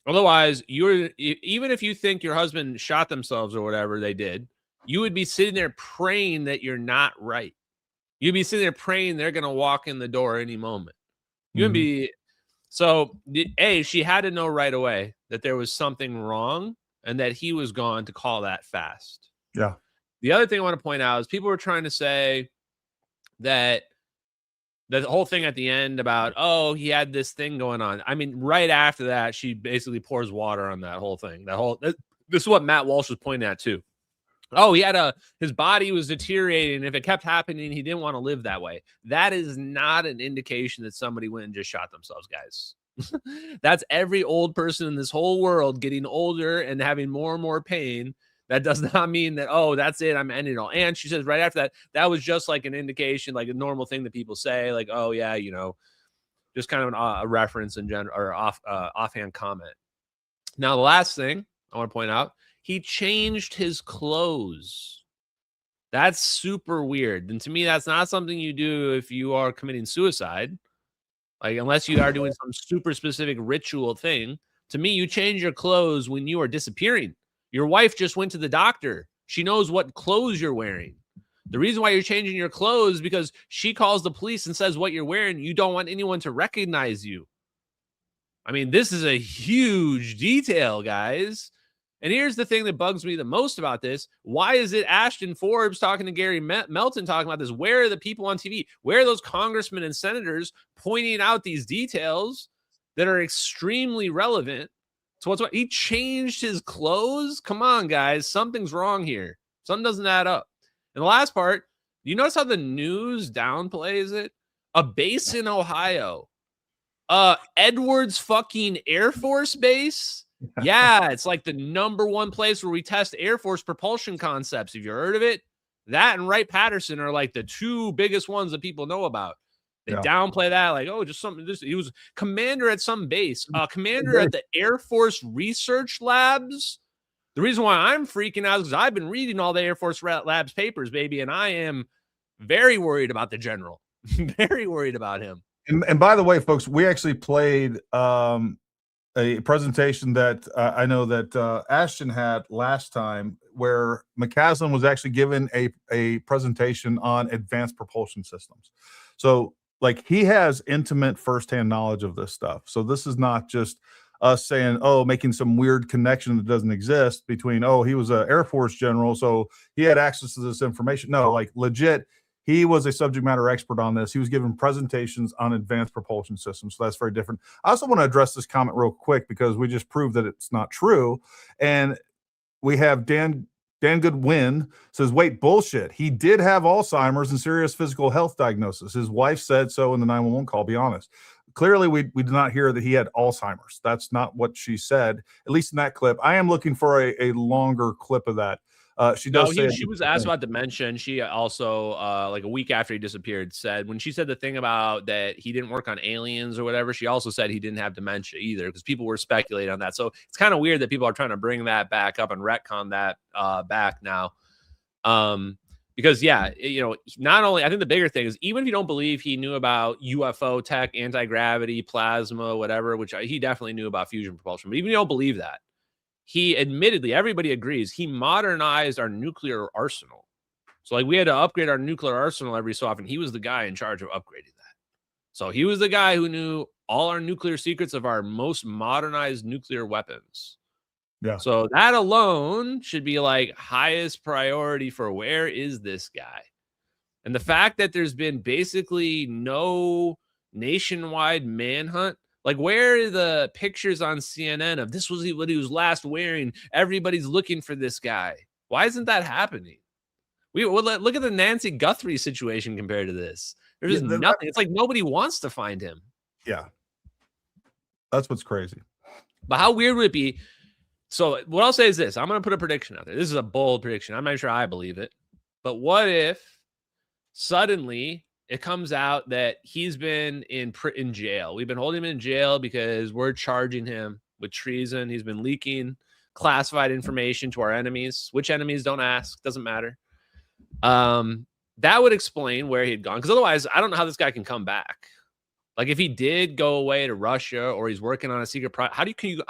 Otherwise, even if you think your husband shot themselves or whatever they did, you would be sitting there praying that you're not right. You'd be sitting there praying they're going to walk in the door any moment. You would be... So, she had to know right away that there was something wrong and that he was gone to call that fast. Yeah. The other thing I want to point out is people were trying to say that the whole thing at the end about, oh, he had this thing going on. I mean, right after that, she basically pours water on that whole thing. This is what Matt Walsh was pointing at too. Oh, his body was deteriorating. If it kept happening, he didn't want to live that way. That is not an indication that somebody went and just shot themselves, guys. That's every old person in this whole world getting older and having more and more pain. That does not mean that, oh, that's it, I'm ending it all. And she says right after that, that was just like an indication, like a normal thing that people say, like, oh, yeah, just kind of a reference in general or offhand comment. Now, the last thing I want to point out, he changed his clothes. That's super weird. And to me, that's not something you do if you are committing suicide. Like, unless you are doing some super specific ritual thing. To me, you change your clothes when you are disappearing. Your wife just went to the doctor. She knows what clothes you're wearing. The reason why you're changing your clothes is because she calls the police and says what you're wearing. You don't want anyone to recognize you. I mean, this is a huge detail, guys. And here's the thing that bugs me the most about this. Why is it Ashton Forbes talking to Gary Melton talking about this? Where are the people on TV? Where are those congressmen and senators pointing out these details that are extremely relevant? So what's what he changed his clothes? Come on, guys. Something's wrong here. Something doesn't add up. And the last part, you notice how the news downplays it? A base in Ohio. Edwards fucking Air Force Base. Yeah, it's like the #1 place where we test Air Force propulsion concepts. Have you heard of it? That and Wright-Patterson are like the two biggest ones that people know about. They downplay that like, oh, just something. He was commander at some base, commander at the Air Force Research Labs. The reason why I'm freaking out is because I've been reading all the Air Force Labs papers, baby, and I am very worried about the general. Very worried about him. And by the way, folks, we actually played a presentation that I know that Ashton had last time, where McCasland was actually given a presentation on advanced propulsion systems. So, like, he has intimate firsthand knowledge of this stuff. So this is not just us saying, oh, making some weird connection that doesn't exist between, oh, he was an Air Force general, so he had access to this information. No, like, legit, he was a subject matter expert on this. He was given presentations on advanced propulsion systems. So that's very different. I also want to address this comment real quick because we just proved that it's not true. And we have Dan Goodwin says, wait, bullshit. He did have Alzheimer's and serious physical health diagnosis. His wife said so in the 911 call. Be honest. Clearly, we did not hear that he had Alzheimer's. That's not what she said, at least in that clip. I am looking for a longer clip of that. She does say she was asked about dementia, and she also, like a week after he disappeared, said when she said the thing about that he didn't work on aliens or whatever, she also said he didn't have dementia either, because people were speculating on that. So it's kind of weird that people are trying to bring that back up and retcon that back now. Because not only, I think the bigger thing is, even if you don't believe he knew about UFO tech, anti-gravity, plasma, whatever, which he definitely knew about fusion propulsion, but even if you don't believe that, he admittedly, everybody agrees, he modernized our nuclear arsenal. So like we had to upgrade our nuclear arsenal every so often. He was the guy in charge of upgrading that. So he was the guy who knew all our nuclear secrets of our most modernized nuclear weapons. Yeah. So that alone should be like highest priority for where is this guy? And the fact that there's been basically no nationwide manhunt. Like, where are the pictures on CNN of this was what he was last wearing? Everybody's looking for this guy. Why isn't that happening? Look at the Nancy Guthrie situation compared to this. There's nothing. It's like nobody wants to find him. Yeah. That's what's crazy. But how weird would it be? So what I'll say is this. I'm going to put a prediction out there. This is a bold prediction. I'm not sure I believe it. But what if suddenly it comes out that he's been in jail? We've been holding him in jail because we're charging him with treason. He's been leaking classified information to our enemies. Which enemies, don't ask. Doesn't matter. That would explain where he'd gone. Because otherwise, I don't know how this guy can come back. Like, if he did go away to Russia or he's working on a secret project, how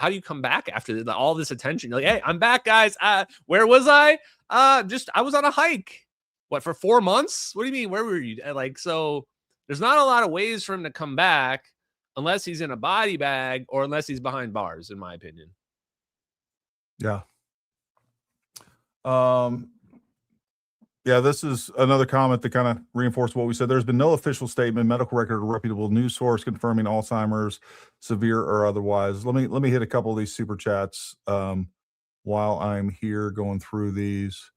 do you come back after all this attention? You're like, hey, I'm back, guys. Where was I? I was on a hike. What, for 4 months? What do you mean? Where were you? Like, so there's not a lot of ways for him to come back unless he's in a body bag or unless he's behind bars, in my opinion. Yeah. Yeah, this is another comment that kind of reinforced what we said. There's been no official statement, medical record, or reputable news source confirming Alzheimer's, severe or otherwise. Let me hit a couple of these super chats while I'm here going through these.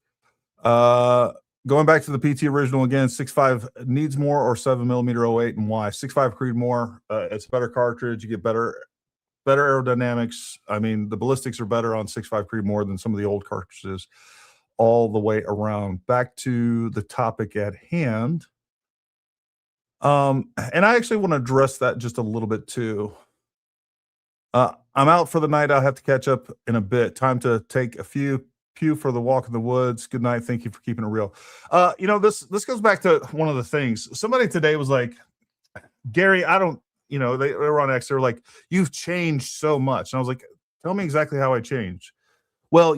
Going back to the PT original again, 6.5 needs more or 7mm 08 and why? 6.5 Creed more. It's a better cartridge. You get better aerodynamics. I mean, the ballistics are better on 6.5 Creed more than some of the old cartridges all the way around. Back to the topic at hand. And I actually want to address that just a little bit too. I'm out for the night. I'll have to catch up in a bit. Time to take a few for the walk in the woods. Good night. Thank you for keeping it real. This goes back to one of the things. Somebody today was like, Gary, they were on X. They were like, you've changed so much. And I was like, tell me exactly how I changed. Well,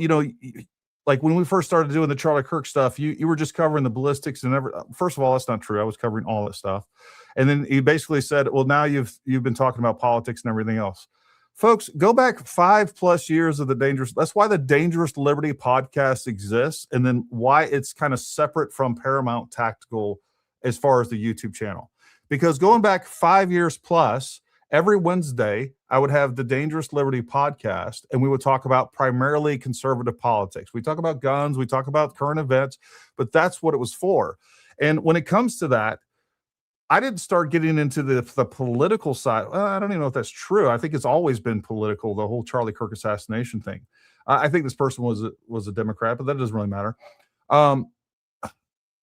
like when we first started doing the Charlie Kirk stuff, you were just covering the ballistics and first of all, that's not true. I was covering all that stuff. And then he basically said, well, now you've been talking about politics and everything else. Folks, go back 5+ years of the Dangerous. That's why the Dangerous Liberty podcast exists, and then why it's kind of separate from Paramount Tactical as far as the YouTube channel. Because going back 5 years plus, every Wednesday, I would have the Dangerous Liberty podcast, and we would talk about primarily conservative politics. We talk about guns, we talk about current events, but that's what it was for. And when it comes to that, I didn't start getting into the political side. Well, I don't even know if that's true. I think it's always been political, the whole Charlie Kirk assassination thing. I think this person was a Democrat, but that doesn't really matter.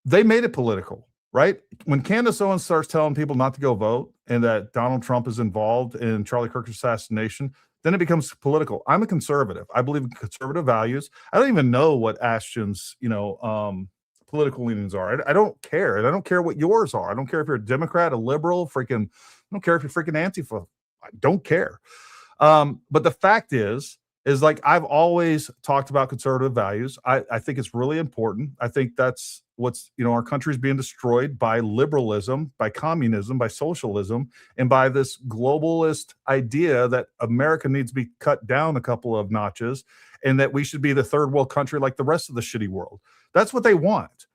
They made it political, right? When Candace Owens starts telling people not to go vote and that Donald Trump is involved in Charlie Kirk's assassination, then it becomes political. I'm a conservative. I believe in conservative values. I don't even know what Ashton's, political leanings are. I don't care. And I don't care what yours are. I don't care if you're a Democrat, a liberal, I don't care if you're freaking Antifa. I don't care. But the fact is like I've always talked about conservative values. I think it's really important. I think that's what's, our country's being destroyed by liberalism, by communism, by socialism, and by this globalist idea that America needs to be cut down a couple of notches and that we should be the third world country like the rest of the shitty world. That's what they want.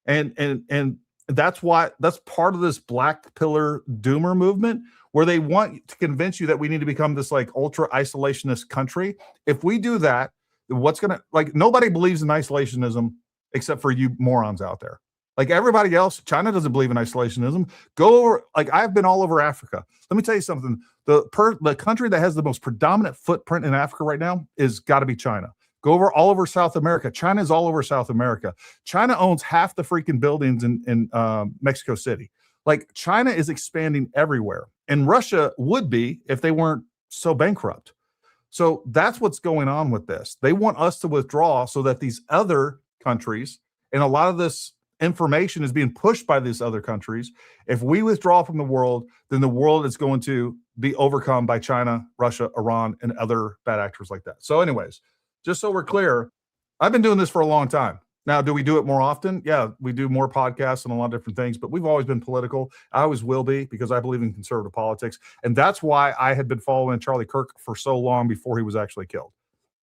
And that's part of this black pillar doomer movement, where they want to convince you that we need to become this like ultra isolationist country. If we do that, nobody believes in isolationism except for you morons out there. Like everybody else, China doesn't believe in isolationism. Go over, I've been all over Africa. Let me tell you something. The country that has the most predominant footprint in Africa right now is got to be China. Go over all over South America. China is all over South America. China owns half the freaking buildings in Mexico City. Like China is expanding everywhere. And Russia would be if they weren't so bankrupt. So that's what's going on with this. They want us to withdraw so that these other countries, and a lot of this information is being pushed by these other countries. If we withdraw from the world, then the world is going to be overcome by China, Russia, Iran, and other bad actors like that. So anyways, just so we're clear, I've been doing this for a long time. Now, do we do it more often? Yeah, we do more podcasts and a lot of different things, but we've always been political. I always will be, because I believe in conservative politics. And that's why I had been following Charlie Kirk for so long before he was actually killed.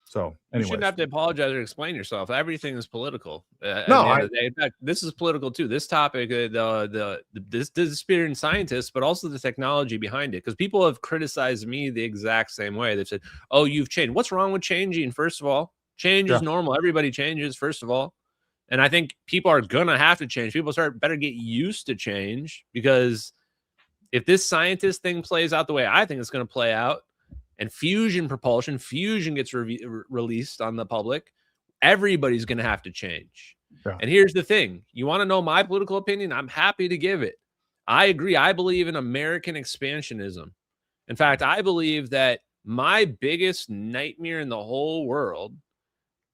So anyway, you shouldn't have to apologize or explain yourself. Everything is political. No, in fact, this is political too. This topic, this disappearing in scientists, but also the technology behind it. Because people have criticized me the exact same way. They've said, "Oh, you've changed. What's wrong with changing?" First of all, change is normal. Everybody changes. First of all, and I think people are gonna have to change. People better get used to change, because if this scientist thing plays out the way I think it's going to play out, and fusion gets released on the public, everybody's going to have to change. Yeah. And here's the thing. You want to know my political opinion? I'm happy to give it. I agree. I believe in American expansionism. In fact, I believe that my biggest nightmare in the whole world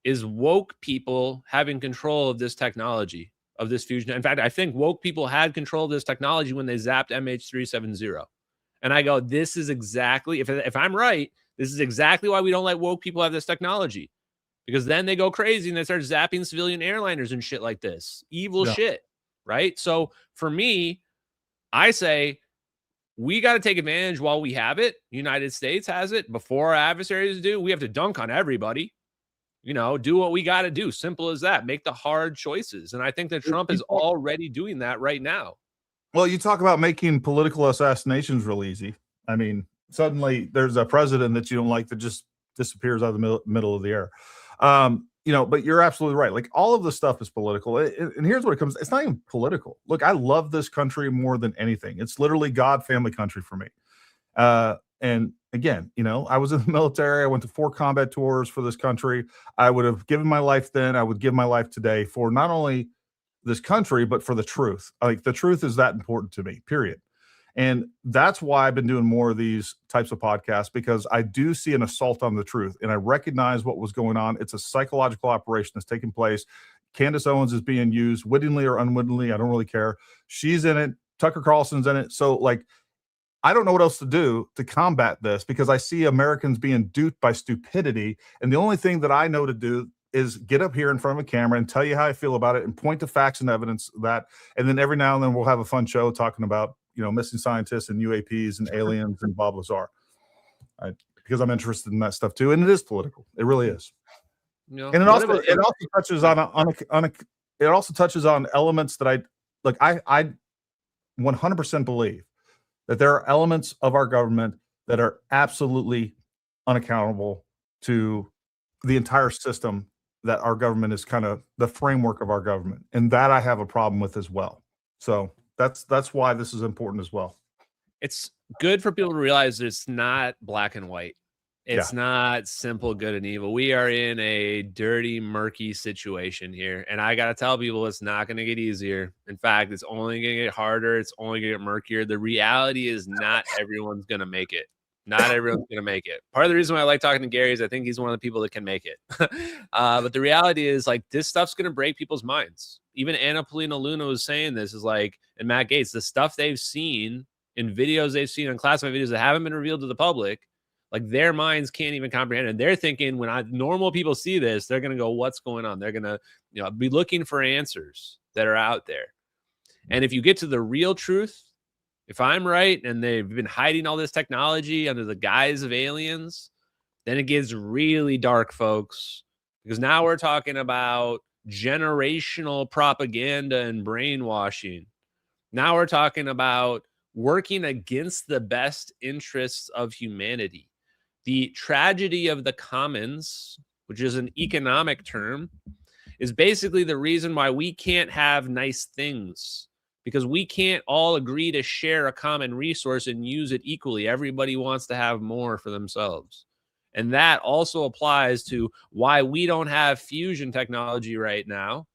is woke people having control of this technology, of this fusion. In fact, I think woke people had control of this technology when they zapped MH370. And I go, this is exactly, if I'm right, this is exactly why we don't let woke people have this technology. Because then they go crazy and they start zapping civilian airliners and shit like this. Evil shit, right? So for me, I say we got to take advantage while we have it. United States has it before our adversaries do. We have to dunk on everybody. Do what we got to do. Simple as that. Make the hard choices. And I think that Trump is already doing that right now. Well, you talk about making political assassinations real easy. I mean, suddenly there's a president that you don't like that just disappears out of the middle of the air. But you're absolutely right. Like all of this stuff is political. And here's what it comes. It's not even political. Look, I love this country more than anything. It's literally God family country for me. And again, I was in the military. I went to 4 combat tours for this country. I would have given my life then. I would give my life today for not only this country, but for the truth. Like the truth is that important to me, period. And that's why I've been doing more of these types of podcasts, because I do see an assault on the truth and I recognize what was going on. It's a psychological operation that's taking place. Candace Owens is being used wittingly or unwittingly. I don't really care. She's in it. Tucker Carlson's in it. So I don't know what else to do to combat this, because I see Americans being duped by stupidity. And the only thing that I know to do is get up here in front of a camera and tell you how I feel about it and point to facts and evidence of that. And then every now and then we'll have a fun show talking about, missing scientists and UAPs and aliens and Bob Lazar. because I'm interested in that stuff too, and it is political. It really is. You know, And it what also if it- touches it also touches on elements that I 100% believe that there are elements of our government that are absolutely unaccountable to the entire system that our government is kind of the framework of our government, and that I have a problem with as well. So that's why this is important as well. It's good for people to realize that it's not black and white. It's not simple good and evil. We are in a dirty, murky situation here. And I got to tell people it's not going to get easier. In fact, it's only going to get harder. It's only going to get murkier. The reality is not everyone's going to make it. Not everyone's going to make it. Part of the reason why I like talking to Gary is I think he's one of the people that can make it. But the reality is, like, this stuff's going to break people's minds. Even Anna Polina Luna was saying this, is like, and Matt Gaetz, the stuff they've seen in videos they've seen on classified videos that haven't been revealed to the public, like, their minds can't even comprehend it. And they're thinking, when normal people see this, they're going to go, what's going on? They're going to, be looking for answers that are out there. And if you get to the real truth, if I'm right and they've been hiding all this technology under the guise of aliens, then it gets really dark, folks, because now we're talking about generational propaganda and brainwashing. Now we're talking about working against the best interests of humanity. The tragedy of the commons, which is an economic term, is basically the reason why we can't have nice things, because we can't all agree to share a common resource and use it equally. Everybody wants to have more for themselves. And that also applies to why we don't have fusion technology right now,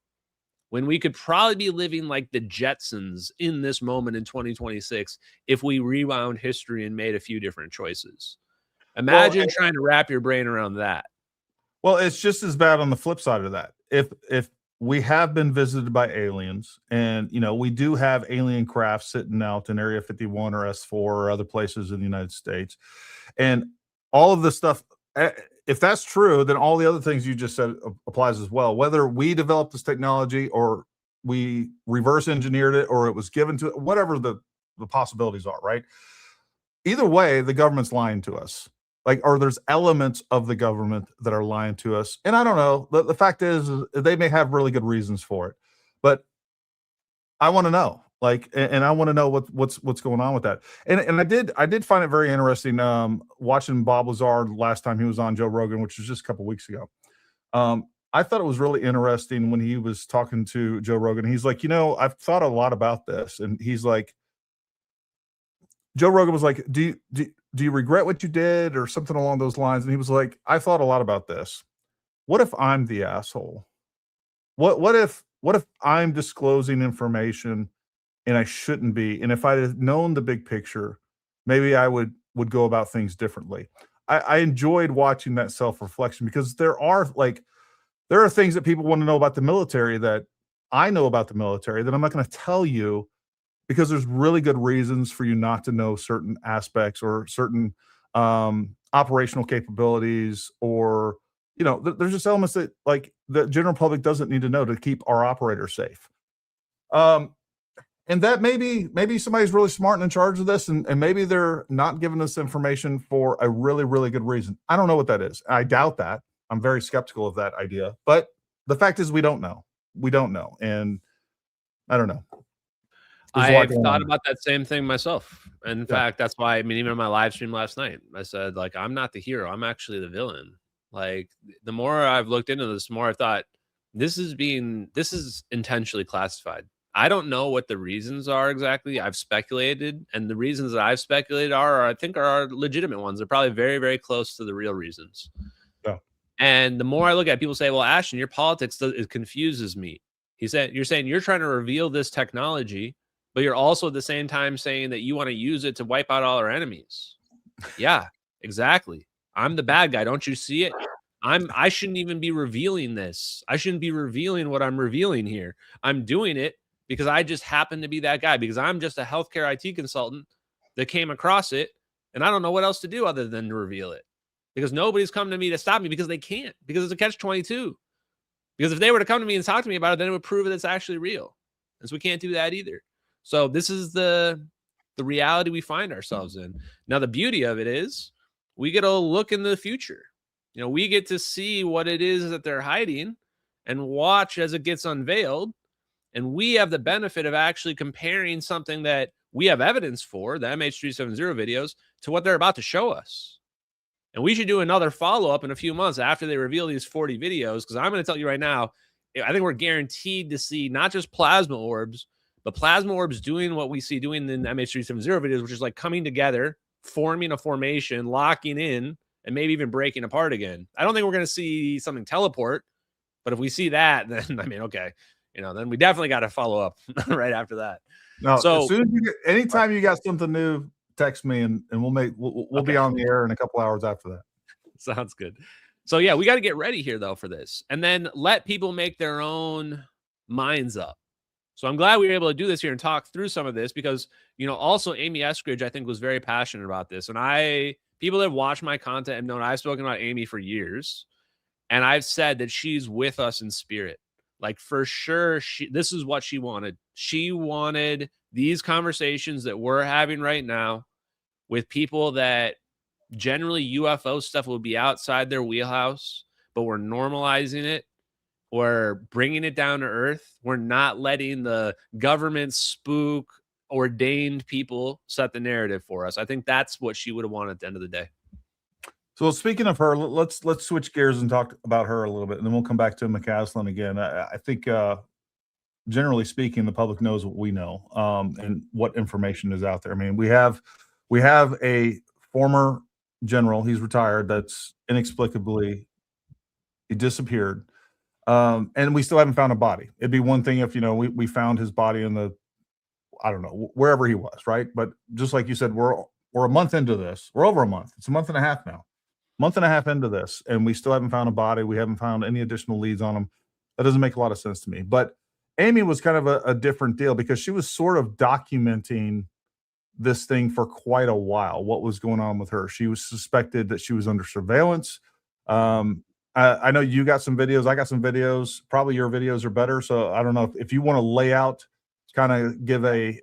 when we could probably be living like the Jetsons in this moment in 2026 if we rewound history and made a few different choices. Imagine trying to wrap your brain around that. Well, it's just as bad on the flip side of that. If we have been visited by aliens, and we do have alien craft sitting out in Area 51 or S4 or other places in the United States, and all of this stuff, if that's true, then all the other things you just said applies as well. Whether we developed this technology or we reverse engineered it or it was given to it, whatever the possibilities are, right? Either way, the government's lying to us. Or there's elements of the government that are lying to us. And I don't know. The fact is they may have really good reasons for it, but I want to know. And I want to know what's going on with that. And I did find it very interesting watching Bob Lazar last time he was on Joe Rogan, which was just a couple weeks ago. I thought it was really interesting when he was talking to Joe Rogan. He's like, I've thought a lot about this, and he's like, Joe Rogan was like, do you regret what you did, or something along those lines? And he was like, I thought a lot about this. What if I'm the asshole? What if I'm disclosing information and I shouldn't be? And if I had known the big picture, maybe I would go about things differently. I enjoyed watching that self-reflection, because there are things that people want to know about the military that I know about the military that I'm not going to tell you, because there's really good reasons for you not to know certain aspects or certain operational capabilities, or there's just elements that the general public doesn't need to know to keep our operators safe. And that maybe somebody's really smart and in charge of this, and maybe they're not giving us information for a really, really good reason. I don't know what that is. I doubt that. I'm very skeptical of that idea. But the fact is, we don't know. We don't know. And I don't know. I've thought about that same thing myself. And in fact, that's why, even in my live stream last night, I said, I'm not the hero. I'm actually the villain. The more I've looked into this, the more I thought, this is intentionally classified. I don't know what the reasons are exactly. I've speculated, and the reasons that I've speculated I think are legitimate ones. They're probably very, very close to the real reasons. Yeah. And the more I look at it, people say, well, Ashton, your politics, it confuses me. He said, you're saying you're trying to reveal this technology, but you're also at the same time saying that you want to use it to wipe out all our enemies. Yeah, exactly. I'm the bad guy. Don't you see it? I shouldn't even be revealing this. I shouldn't be revealing what I'm revealing here. I'm doing it because I just happen to be that guy, because I'm just a healthcare IT consultant that came across it, and I don't know what else to do other than to reveal it, because nobody's come to me to stop me, because they can't, because it's a catch-22. Because if they were to come to me and talk to me about it, then it would prove that it's actually real. And so we can't do that either. So this is the reality we find ourselves in. Now, the beauty of it is we get to look in the future. We get to see what it is that they're hiding and watch as it gets unveiled. And we have the benefit of actually comparing something that we have evidence for, the MH370 videos, to what they're about to show us. And we should do another follow-up in a few months after they reveal these 40 videos, because I'm going to tell you right now, I think we're guaranteed to see not just plasma orbs, but plasma orbs doing what we see doing in the MH370 videos, which is like coming together, forming a formation, locking in, and maybe even breaking apart again. I don't think we're going to see something teleport, but if we see that, then, I mean, okay, then we definitely got to follow up right after that. No, so as soon as anytime you got something new, text me and we'll be on the air in a couple hours after that. Sounds good. So yeah, we got to get ready here though for this, and then let people make their own minds up. So I'm glad we were able to do this here and talk through some of this, because also Amy Eskridge, I think, was very passionate about this, and people that watch my content have known I've spoken about Amy for years, and I've said that she's with us in spirit. Like, for sure, this is what she wanted. She wanted these conversations that we're having right now with people that generally UFO stuff will be outside their wheelhouse, but we're normalizing it. We're bringing it down to earth. We're not letting the government spook ordained people set the narrative for us. I think that's what she would have wanted at the end of the day. So speaking of her, let's switch gears and talk about her a little bit, and then we'll come back to McCasland again. I think generally speaking, the public knows what we know and what information is out there. I mean, we have a former general. He's retired. That's inexplicably he disappeared, and we still haven't found a body. It'd be one thing if we found his body in the, I don't know, wherever he was, right? But just like you said, we're a month into this. We're over a month. It's a month and a half now. Month and a half into this, and we still haven't found a body. We haven't found any additional leads on him. That doesn't make a lot of sense to me. But Amy was kind of a different deal, because she was sort of documenting this thing for quite a while, what was going on with her. She was suspected that she was under surveillance. I know you got some videos. I got some videos. Probably your videos are better. So I don't know if you want to lay out, kind of give a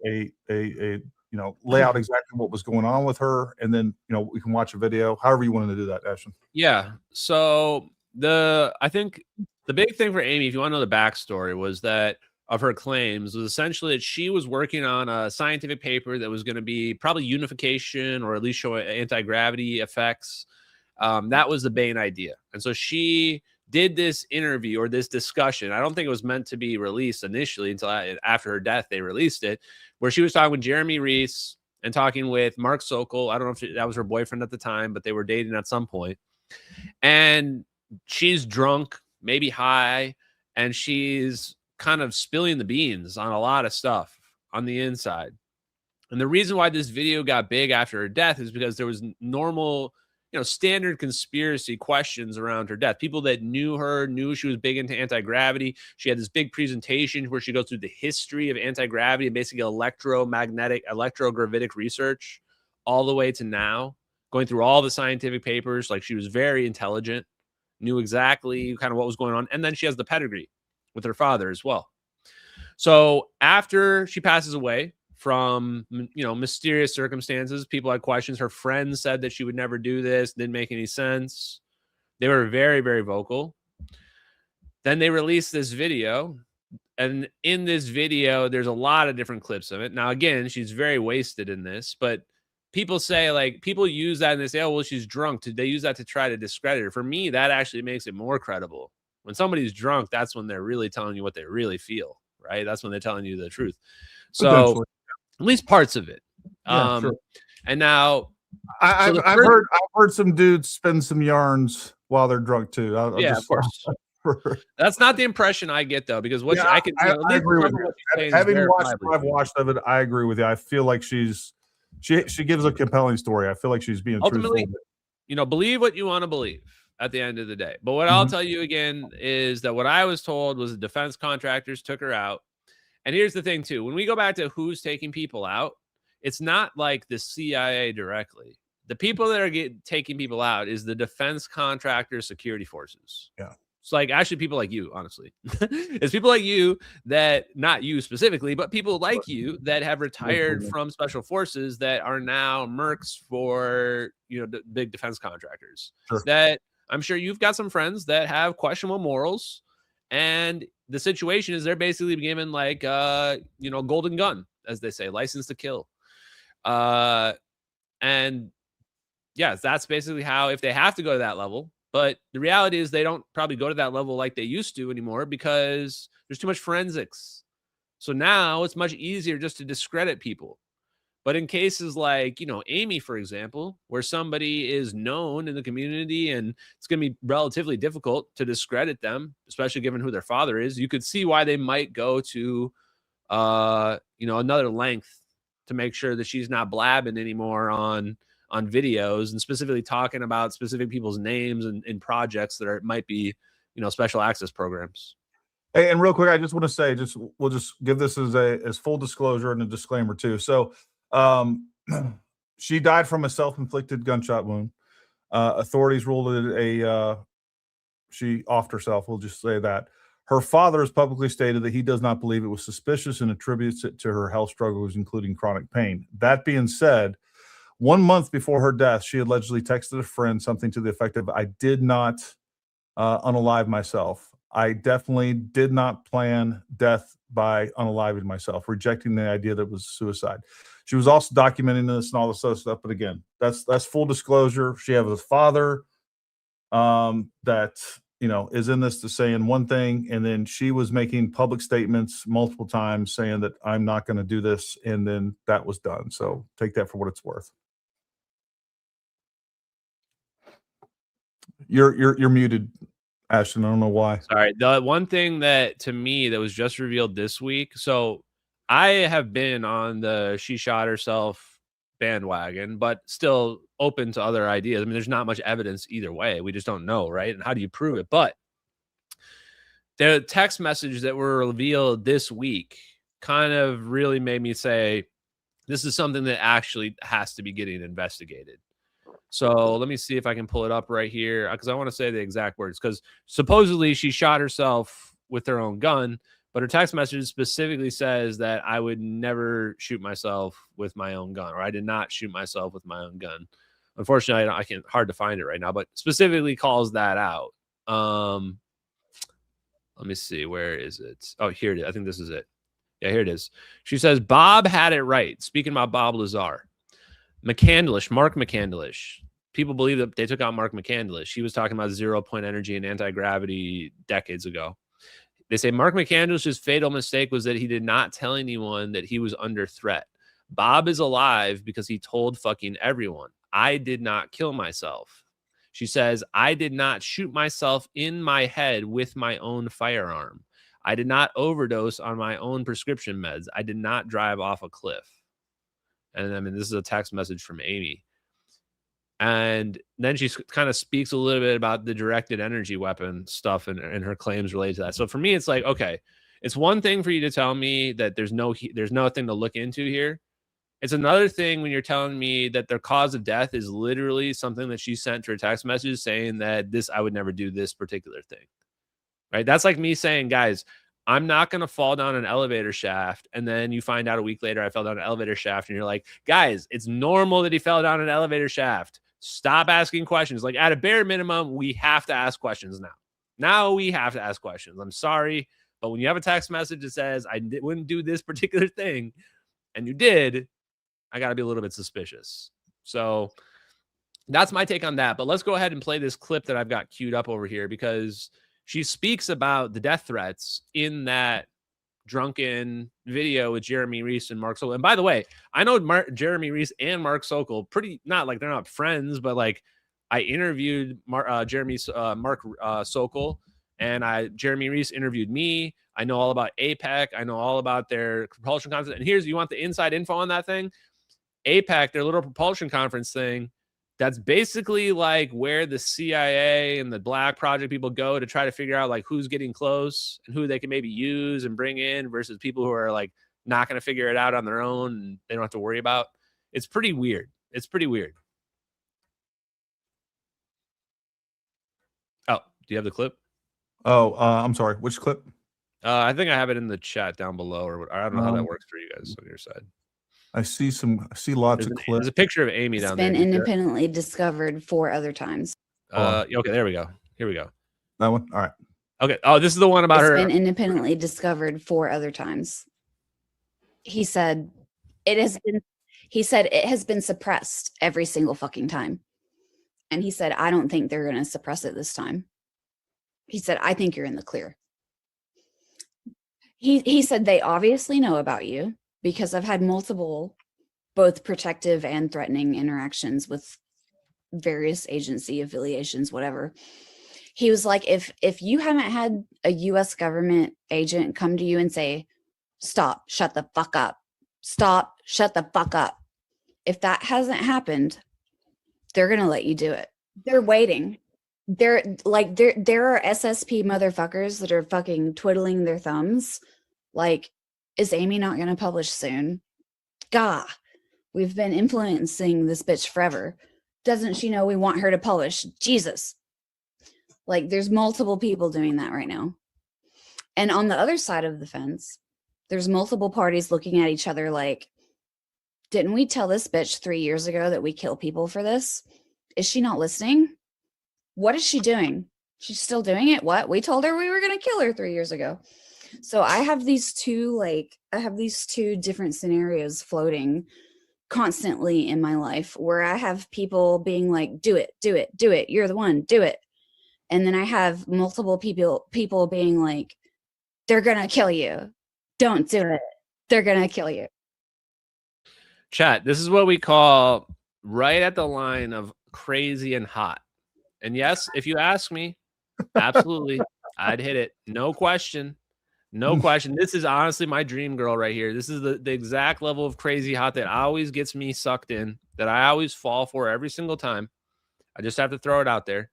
lay out exactly what was going on with her, and then we can watch a video, however you wanted to do that, Ashton. Yeah. So I think the big thing for Amy, if you want to know the backstory, was that of her claims was essentially that she was working on a scientific paper that was going to be probably unification, or at least show anti-gravity effects. That was the main idea. And so she did this interview, or this discussion. I don't think it was meant to be released initially until after her death, they released it, where she was talking with Jeremy Reese and talking with Mark Sokol. I don't know if that was her boyfriend at the time, but they were dating at some point. And she's drunk, maybe high, and she's kind of spilling the beans on a lot of stuff on the inside. And the reason why this video got big after her death is because there was normal, standard conspiracy questions around her death. People that knew her knew she was big into anti-gravity. She had this big presentation where she goes through the history of anti-gravity and basically electrogravitic research all the way to now, going through all the scientific papers. Like, she was very intelligent, knew exactly kind of what was going on. And then she has the pedigree with her father as well. So after she passes away from, mysterious circumstances, people had questions. Her friends said that she would never do this. Didn't make any sense. They were very, very vocal. Then they released this video. And in this video, there's a lot of different clips of it. Now, again, she's very wasted in this, but people say, people use that and they say, oh, well, she's drunk. They use that to try to discredit her. For me, that actually makes it more credible. When somebody's drunk, that's when they're really telling you what they really feel, right? That's when they're telling you the truth. So at least parts of it. Yeah, sure. And now I've heard some dudes spin some yarns while they're drunk too. Of course. That's not the impression I get, though, because I agree with you. Having watched what I've watched of it, I agree with you. I feel like she gives a compelling story. I feel like she's being ultimately truthful. Believe what you want to believe at the end of the day. But what I'll tell you again is that what I was told was the defense contractors took her out. And here's the thing, too. When we go back to who's taking people out, it's not like the CIA directly. The people that are taking people out is the defense contractor security forces. Yeah. It's like actually people like you, honestly. It's people like you that, not you specifically, but people like you that have retired from special forces that are now mercs for, big defense contractors. Sure. That I'm sure you've got some friends that have questionable morals, and the situation is they're basically given like, golden gun, as they say, license to kill. And yes, that's basically how, if they have to go to that level. But the reality is they don't probably go to that level like they used to anymore because there's too much forensics. So now it's much easier just to discredit people. But in cases like, Amy, for example, where somebody is known in the community and it's going to be relatively difficult to discredit them, especially given who their father is, you could see why they might go to, another length to make sure that she's not blabbing anymore on videos and specifically talking about specific people's names and projects that might be, special access programs. Hey, and real quick, I just want to say, we'll just give this as full disclosure and a disclaimer too. So, she died from a self-inflicted gunshot wound. Authorities ruled it she offed herself. We'll just say that. Her father has publicly stated that he does not believe it was suspicious and attributes it to her health struggles, including chronic pain. That being said, 1 month before her death, she allegedly texted a friend something to the effect of, "I did not unalive myself. I definitely did not plan death by unaliving myself," rejecting the idea that it was suicide. She was also documenting this and all this other stuff. But again, that's full disclosure. She has a father that, is in this to saying one thing, and then she was making public statements multiple times saying that I'm not going to do this, and then that was done. So take that for what it's worth. You're muted, Ashton. I don't know why. Sorry. The one thing that to me that was just revealed this week. So I have been on the she shot herself bandwagon, but still open to other ideas. I mean, there's not much evidence either way. We just don't know, right? And how do you prove it? But the text messages that were revealed this week kind of really made me say, this is something that actually has to be getting investigated. So let me see if I can pull it up right here, because I want to say the exact words, because supposedly she shot herself with her own gun, but her text message specifically says that I would never shoot myself with my own gun, or I did not shoot myself with my own gun. Unfortunately, I can't, hard to find it right now, but specifically calls that out. Let me see. Where is it? Oh, here it is. I think this is it. Yeah, here it is. She says, Bob had it right. Speaking about Bob Lazar. Mark McCandlish. People believe that they took out Mark McCandlish. He was talking about 0-point energy and anti-gravity decades ago. They say Mark McCandlish's fatal mistake was that he did not tell anyone that he was under threat. Bob is alive because he told fucking everyone. I did not kill myself. She says, I did not shoot myself in my head with my own firearm. I did not overdose on my own prescription meds. I did not drive off a cliff. And I mean, this is a text message from Amy. And then she kind of speaks a little bit about the directed energy weapon stuff and her claims related to that. So for me, it's like, okay, it's one thing for you to tell me that there's nothing to look into here. It's another thing when you're telling me that their cause of death is literally something that she sent to her text message saying that I would never do this particular thing. Right? That's like me saying, guys, I'm not going to fall down an elevator shaft. And then you find out a week later I fell down an elevator shaft. And you're like, guys, it's normal that he fell down an elevator shaft. Stop asking questions. Like, at a bare minimum, we have to ask questions now. Now we have to ask questions. I'm sorry. But when you have a text message that says I wouldn't do this particular thing, and you did, I got to be a little bit suspicious. So that's my take on that. But let's go ahead and play this clip that I've got queued up over here, because she speaks about the death threats in that drunken video with Jeremy Reese and Mark Sokol. And by the way, I know Jeremy Reese and Mark Sokol pretty, not like they're not friends, but like I interviewed Mark Sokol, and Jeremy Reese interviewed me. I know all about APEC. I know all about their propulsion conference. And you want the inside info on that thing? APEC, their little propulsion conference thing, that's basically like where the CIA and the Black Project people go to try to figure out like who's getting close and who they can maybe use and bring in versus people who are like not going to figure it out on their own and they don't have to worry about. It's pretty weird. It's pretty weird. Oh, do you have the clip? Oh, I'm sorry. Which clip? I think I have it in the chat down below, or I don't know how that works for you guys on your side. I see lots of clips. There's a picture of Amy It's down there. been independently discovered 4 other times. Okay, there we go. Here we go. That one? All right. Okay. Oh, this is the one about her. It's been independently discovered 4 other times. He said it has been suppressed every single fucking time. And he said, I don't think they're going to suppress it this time. He said, I think you're in the clear. He said, they obviously know about you because I've had multiple, both protective and threatening interactions with various agency affiliations, whatever. He was like, if you haven't had a US government agent come to you and say, stop, shut the fuck up, stop, shut the fuck up. If that hasn't happened, they're going to let you do it. They're waiting. There are SSP motherfuckers that are fucking twiddling their thumbs. Like, is Amy not going to publish soon? Gah, we've been influencing this bitch forever. Doesn't she know we want her to publish? Jesus. Like, there's multiple people doing that right now. And on the other side of the fence, there's multiple parties looking at each other like, didn't we tell this bitch 3 years ago that we kill people for this? Is she not listening? What is she doing? She's still doing it? What? We told her we were going to kill her 3 years ago. So I have these two different scenarios floating constantly in my life where I have people being like, do it, do it, do it. You're the one, do it. And then I have multiple people being like, they're going to kill you. Don't do it. They're going to kill you. Chat, this is what we call right at the line of crazy and hot. And yes, if you ask me, absolutely, I'd hit it. No question. No question. This is honestly my dream girl right here. This is the exact level of crazy hot that always gets me sucked in, that I always fall for every single time. I just have to throw it out there.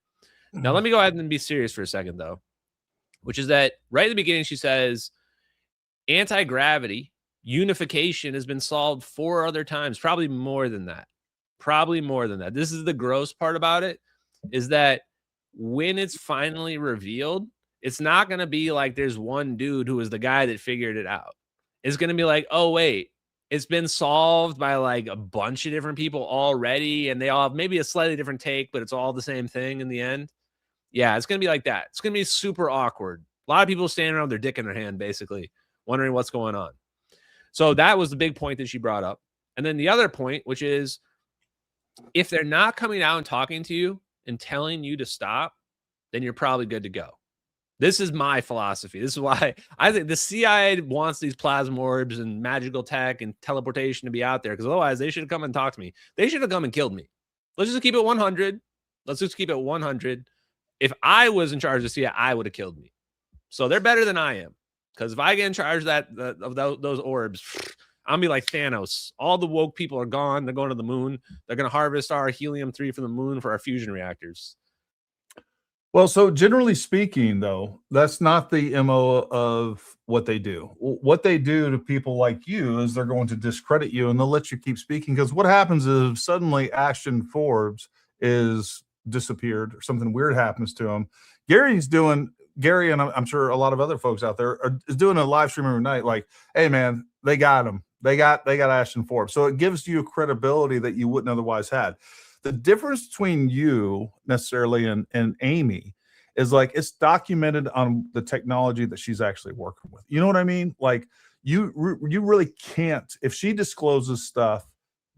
Now, let me go ahead and be serious for a second, though, which is that right at the beginning, she says anti-gravity unification has been solved 4 other times, probably more than that. Probably more than that. This is the gross part about it, is that when it's finally revealed, it's not going to be like there's one dude who was the guy that figured it out. It's going to be like, oh, wait, it's been solved by like a bunch of different people already, and they all have maybe a slightly different take, but it's all the same thing in the end. Yeah, it's going to be like that. It's going to be super awkward. A lot of people standing around with their dick in their hand, basically, wondering what's going on. So that was the big point that she brought up. And then the other point, which is if they're not coming out and talking to you and telling you to stop, then you're probably good to go. This is my philosophy. This is why I think the CIA wants these plasma orbs and magical tech and teleportation to be out there, because otherwise they should have come and talked to me. They should have come and killed me. Let's just keep it 100. Let's just keep it 100. If I was in charge of the CIA, I would have killed me. So they're better than I am, because if I get in charge of those orbs, I'm going to be like Thanos. All the woke people are gone. They're going to the moon. They're going to harvest our helium-3 from the moon for our fusion reactors. Well, so generally speaking, though, that's not the MO of what they do. What they do to people like you is they're going to discredit you, and they'll let you keep speaking, because what happens is suddenly Ashton Forbes is disappeared or something weird happens to him. Gary, and I'm sure a lot of other folks out there is doing a live stream every night like, hey, man, they got him. They got Ashton Forbes. So it gives you credibility that you wouldn't otherwise have. The difference between you necessarily and Amy is like it's documented on the technology that she's actually working with. You know what I mean? Like you really can't. If she discloses stuff,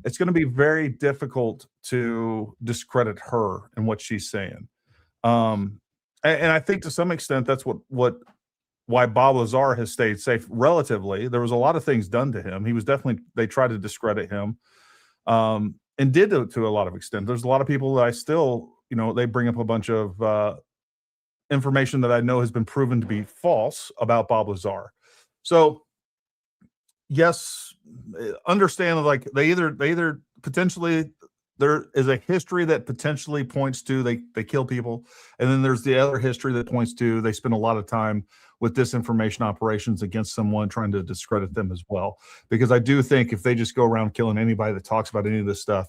it's going to be very difficult to discredit her and what she's saying. And I think to some extent that's why Bob Lazar has stayed safe relatively. There was a lot of things done to him. He was they tried to discredit him. And did to a lot of extent. There's a lot of people that I still, they bring up a bunch of information that I know has been proven to be false about Bob Lazar. So, yes, understand like they either potentially there is a history that potentially points to they kill people, and then there's the other history that points to they spend a lot of time with disinformation operations against someone, trying to discredit them as well. Because I do think if they just go around killing anybody that talks about any of this stuff,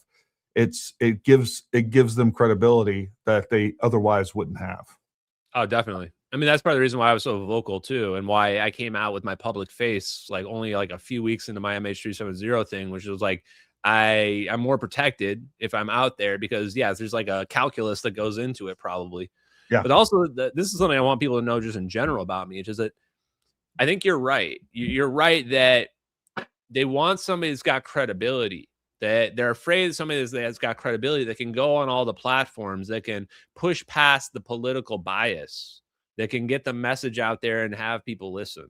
it gives them credibility that they otherwise wouldn't have. Oh, definitely. I mean, that's part of the reason why I was so vocal too, and why I came out with my public face like only like a few weeks into my MH370 thing, which was like I'm more protected if I'm out there because there's like a calculus that goes into it probably. Yeah. But also this is something I want people to know just in general about me, which is that I think you're right. You're right that they want somebody that's got credibility. That they're afraid of somebody that's got credibility that can go on all the platforms, that can push past the political bias, that can get the message out there and have people listen.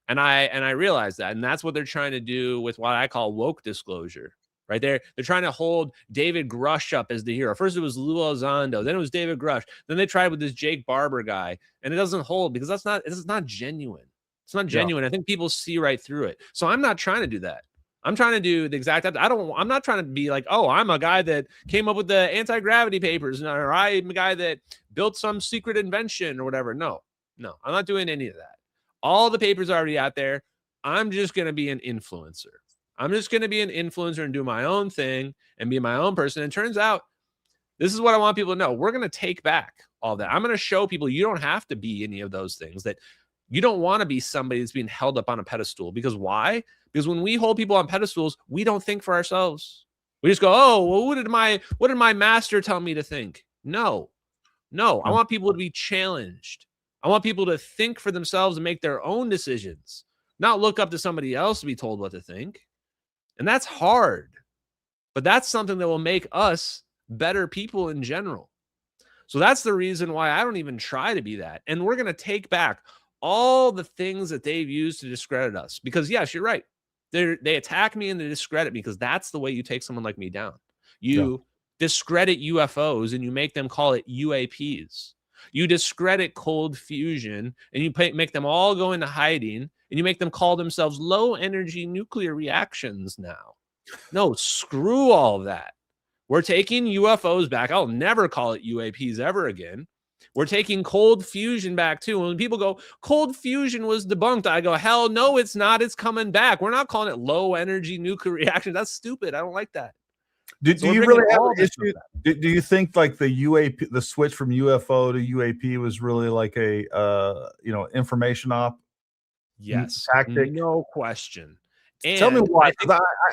And I realize that, and that's what they're trying to do with what I call woke disclosure. Right there, they're trying to hold David Grush up as the hero. First it was Lou Elizondo, then it was David Grush, then they tried with this Jake Barber guy, and it doesn't hold because it's not genuine. It's not genuine. I think people see right through it. So I'm not trying to do that. I'm trying to do the exact. I'm not trying to be like, oh, I'm a guy that came up with the anti-gravity papers, or I'm a guy that built some secret invention or whatever. No, I'm not doing any of that. All the papers are already out there. I'm just going to be an influencer. I'm just going to be an influencer and do my own thing and be my own person. And it turns out, this is what I want people to know. We're going to take back all that. I'm going to show people you don't have to be any of those things, that you don't want to be somebody that's being held up on a pedestal. Because why? Because when we hold people on pedestals, we don't think for ourselves. We just go, oh, well, what did my master tell me to think? No. I want people to be challenged. I want people to think for themselves and make their own decisions, not look up to somebody else to be told what to think. And that's hard, but that's something that will make us better people in general. So that's the reason why I don't even try to be that. And we're going to take back all the things that they've used to discredit us, because yes, you're right. They attack me and they discredit me, because that's the way you take someone like me down. You discredit UFOs and you make them call it UAPs. You discredit cold fusion and you make them all go into hiding, and you make them call themselves low energy nuclear reactions now. No, screw all that. We're taking UFOs back. I'll never call it UAPs ever again. We're taking cold fusion back too. When people go, cold fusion was debunked, I go, hell no, it's not. It's coming back. We're not calling it low energy nuclear reaction. That's stupid. I don't like that. Do you really have an issue? Do you think like the UAP, the switch from UFO to UAP was really like a information op? Yes, tactic, no question. And tell me why.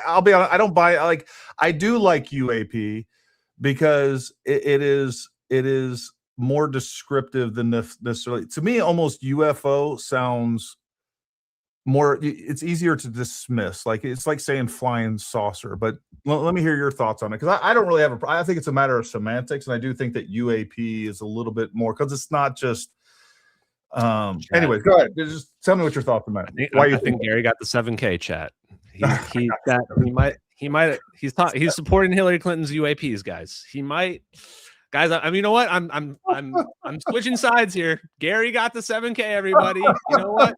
I'll be honest, I don't buy. Like, I do like UAP because it is more descriptive than necessarily. To me, almost UFO sounds more. It's easier to dismiss. Like, it's like saying flying saucer. But let me hear your thoughts on it, because I don't really have I think it's a matter of semantics, and I do think that UAP is a little bit more, because it's not just. Anyways, go ahead. Just tell me what your thoughts on that. I think Gary got the 7K chat. He's supporting Hillary Clinton's UAPs, guys. He might, guys. I mean, you know what? I'm switching sides here. Gary got the 7K. Everybody, you know what?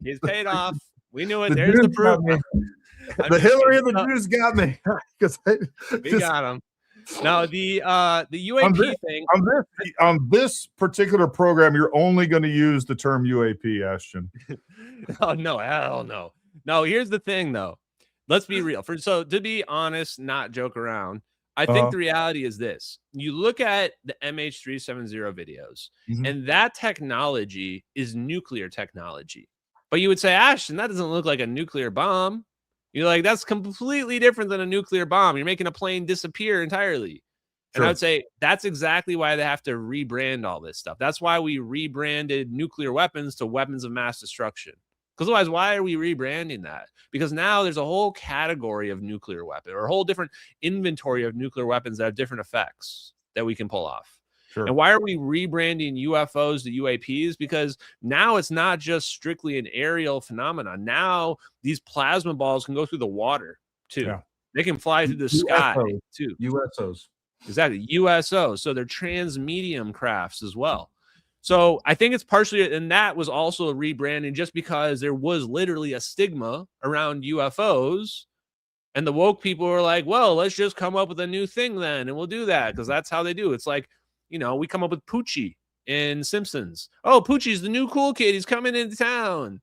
He's paid off. We knew it. There's the proof. The Hillary and the Jews got me, because we got him. Now the UAP thing on this particular program, you're only going to use the term UAP, Ashton. Oh no, hell no. No, here's the thing though. Let's be real. So to be honest, not joke around, I think the reality is this. You look at the MH370 videos, and that technology is nuclear technology. But you would say, Ashton, that doesn't look like a nuclear bomb. You're like, that's completely different than a nuclear bomb. You're making a plane disappear entirely. And I would say that's exactly why they have to rebrand all this stuff. That's why we rebranded nuclear weapons to weapons of mass destruction. Because otherwise, why are we rebranding that? Because now there's a whole category of nuclear weapon, or a whole different inventory of nuclear weapons that have different effects that we can pull off. And why are we rebranding UFOs to UAPs? Because now it's not just strictly an aerial phenomenon. Now these plasma balls can go through the water too. Yeah. They can fly through the sky too. USOs. Exactly. USOs. So they're transmedium crafts as well. So I think it's partially, and that was also a rebranding just because there was literally a stigma around UFOs. And the woke people were like, well, let's just come up with a new thing then, and we'll do that, because that's how they do. It's like, we come up with Poochie in Simpsons. Oh, Poochie's the new cool kid. He's coming into town.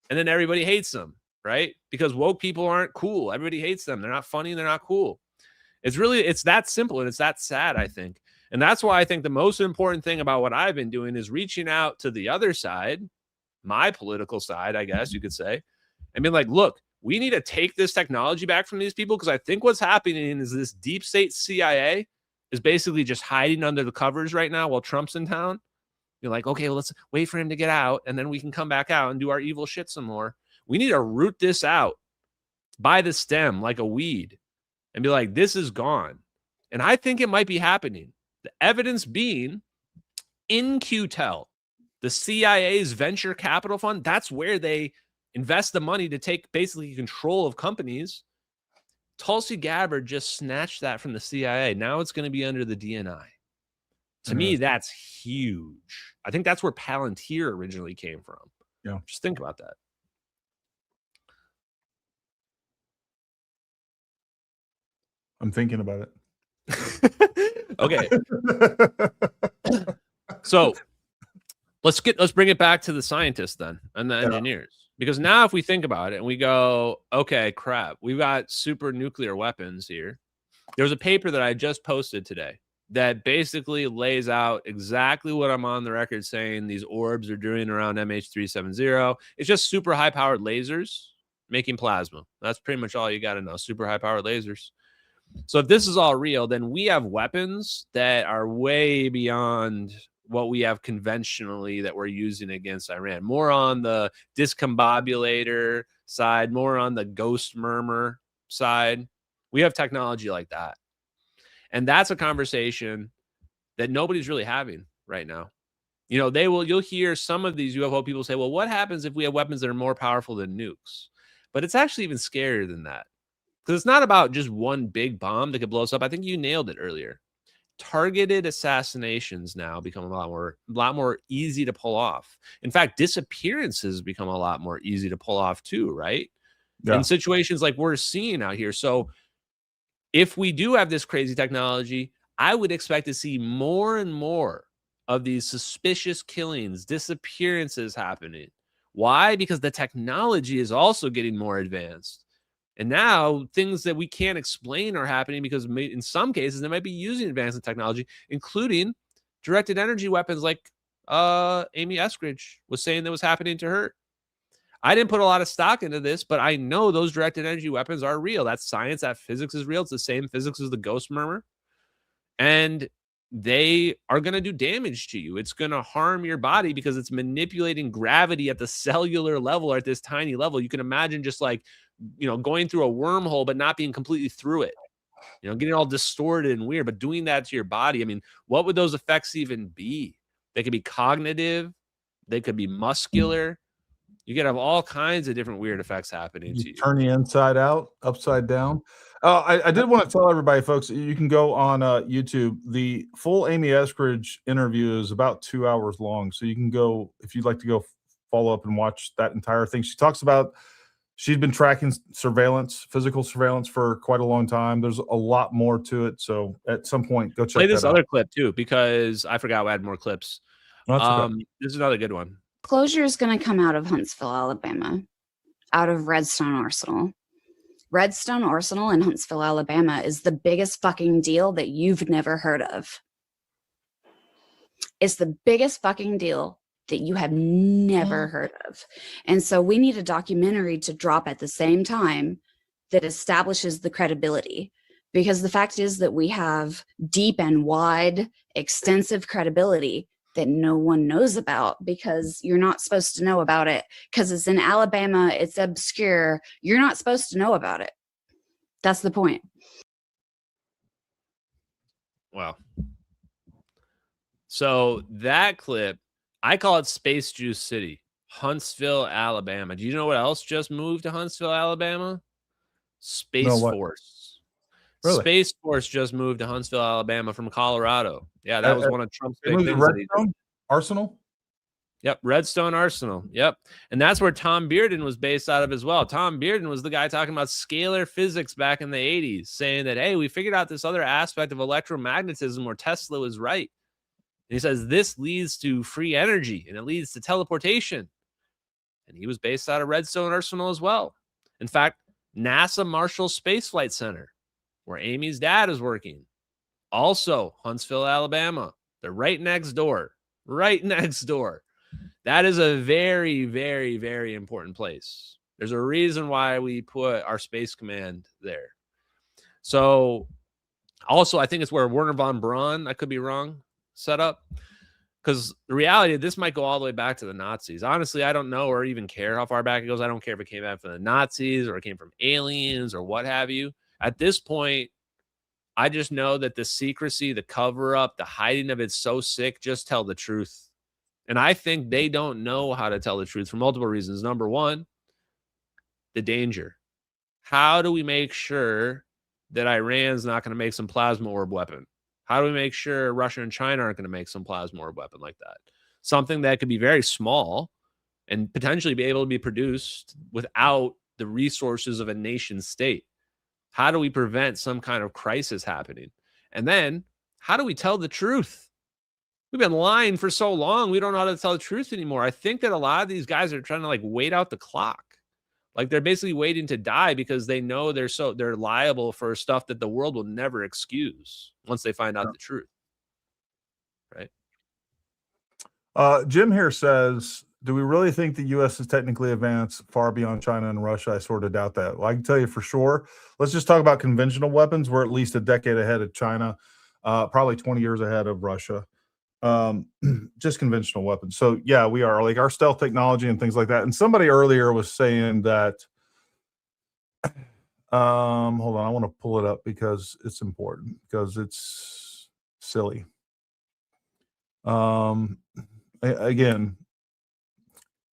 And then everybody hates him, right? Because woke people aren't cool. Everybody hates them. They're not funny. They're not cool. It's that simple, and it's that sad, I think. And that's why I think the most important thing about what I've been doing is reaching out to the other side, my political side, I guess you could say, and being like, look, we need to take this technology back from these people, because I think what's happening is this deep state CIA is basically just hiding under the covers right now while Trump's in town. You're like, okay, well, let's wait for him to get out, and then we can come back out and do our evil shit some more. We need to root this out by the stem like a weed and be like, this is gone. And I think it might be happening. The evidence being in QTEL, the CIA's venture capital fund, that's where they invest the money to take basically control of companies. Tulsi Gabbard just snatched that from the CIA. Now it's going to be under the DNI. To me, that's huge. I think that's where Palantir originally came from. Yeah. Just think about that. I'm thinking about it. Okay. So let's bring it back to the scientists then and the engineers. Because now if we think about it and we go, okay, crap, we've got super nuclear weapons here. There's a paper that I just posted today that basically lays out exactly what I'm on the record saying these orbs are doing around MH370. It's just super high-powered lasers making plasma. That's pretty much all you got to know, super high-powered lasers. So if this is all real, then we have weapons that are way beyond what we have conventionally that we're using against Iran. More on the discombobulator side, more on the ghost murmur side. We have technology like that. And that's a conversation that nobody's really having right now. You know, you'll hear some of these UFO people say, well, what happens if we have weapons that are more powerful than nukes? But it's actually even scarier than that. Because it's not about just one big bomb that could blow us up. I think you nailed it earlier. Targeted assassinations now become a lot more easy to pull off. In fact, disappearances become a lot more easy to pull off too, right? Yeah. In situations like we're seeing out here. So if we do have this crazy technology, I would expect to see more and more of these suspicious killings, disappearances happening. Why? Because the technology is also getting more advanced. And now things that we can't explain are happening because in some cases they might be using advanced technology, including directed energy weapons like Amy Eskridge was saying that was happening to her. I didn't put a lot of stock into this, but I know those directed energy weapons are real. That's science. That physics is real. It's the same physics as the ghost murmur. And they are going to do damage to you. It's going to harm your body because it's manipulating gravity at the cellular level or at this tiny level. You can imagine just like, you know, going through a wormhole, but not being completely through it, you know, getting all distorted and weird, but doing that to your body. I mean, what would those effects even be? They could be cognitive. They could be muscular. You could have all kinds of different weird effects happening to you. Turn the inside out, upside down. I did want to tell everybody, folks, you can go on YouTube. The full Amy Eskridge interview is about 2 hours long. So you can go, if you'd like to go follow up and watch that entire thing. She talks about she's been tracking surveillance, physical surveillance for quite a long time. There's a lot more to it. So at some point, go check Play this that other out. clip too, because I forgot we had more clips. Okay. This is another good one. Closure is going to come out of Huntsville, Alabama, out of Redstone Arsenal. Redstone Arsenal in Huntsville, Alabama is the biggest fucking deal that you've never heard of. It's the biggest fucking deal that you have never heard of. And so we need a documentary to drop at the same time that establishes the credibility. Because the fact is that we have deep and wide, extensive credibility that no one knows about because you're not supposed to know about it because it's in Alabama, it's obscure. You're not supposed to know about it. That's the point. Wow. So that clip, I call it Space Juice City, Huntsville, Alabama. Do you know what else just moved to Huntsville, Alabama? Space Force. Really? Space Force just moved to Huntsville, Alabama from Colorado. Yeah, that was one of Trump's big things. Redstone Arsenal? Yep, Redstone Arsenal. Yep. And that's where Tom Bearden was based out of as well. Tom Bearden was the guy talking about scalar physics back in the 80s, saying that, hey, we figured out this other aspect of electromagnetism where Tesla was right. And he says this leads to free energy and it leads to teleportation. And he was based out of Redstone Arsenal as well. In fact, NASA Marshall Space Flight Center, where Amy's dad is working, Also, Huntsville, Alabama. They're right next door. Right next door. That is a very, very, very important place. There's a reason why we put our space command there. So, also, I think it's where Werner von Braun, I could be wrong, set up. Because the reality, this might go all the way back to the Nazis. Honestly, I don't know or even care how far back it goes. I don't care if it came back from the Nazis or it came from aliens or what have you. At this point, I just know that the secrecy, the cover-up, the hiding of it's so sick. Just tell the truth. And I think they don't know how to tell the truth for multiple reasons. Number one, the danger. How do we make sure that Iran's not going to make some plasma orb weapon? How do we make sure Russia and China aren't going to make some plasma orb weapon like that? Something that could be very small and potentially be able to be produced without the resources of a nation state. How do we prevent some kind of crisis happening? And then how do we tell the truth? We've been lying for so long. We don't know how to tell the truth anymore. I think that a lot of these guys are trying to like wait out the clock. Like they're basically waiting to die because they know they're liable for stuff that the world will never excuse once they find out the truth. Right. Jim here says, do we really think the U.S. is technically advanced far beyond China and Russia? I sort of doubt that. Well, I can tell you for sure. Let's just talk about conventional weapons. We're at least a decade ahead of China, probably 20 years ahead of Russia. Just conventional weapons. So yeah, we are, like, our stealth technology and things like that. And somebody earlier was saying that, hold on, I want to pull it up because it's important, because it's silly. Again,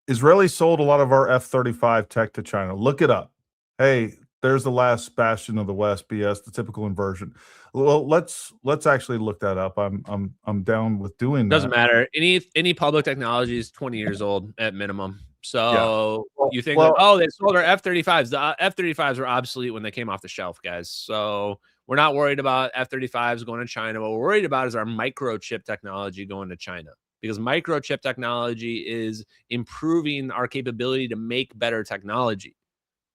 Israelis sold a lot of our F-35 tech to China. Look it up. Hey, there's the last bastion of the West BS, the typical inversion. Well, let's actually look that up. I'm down with doing that. Doesn't matter. Any public technology is 20 years old at minimum. So you think, they sold our F-35s. The F-35s were obsolete when they came off the shelf, guys. So we're not worried about F-35s going to China. What we're worried about is our microchip technology going to China, because microchip technology is improving our capability to make better technology.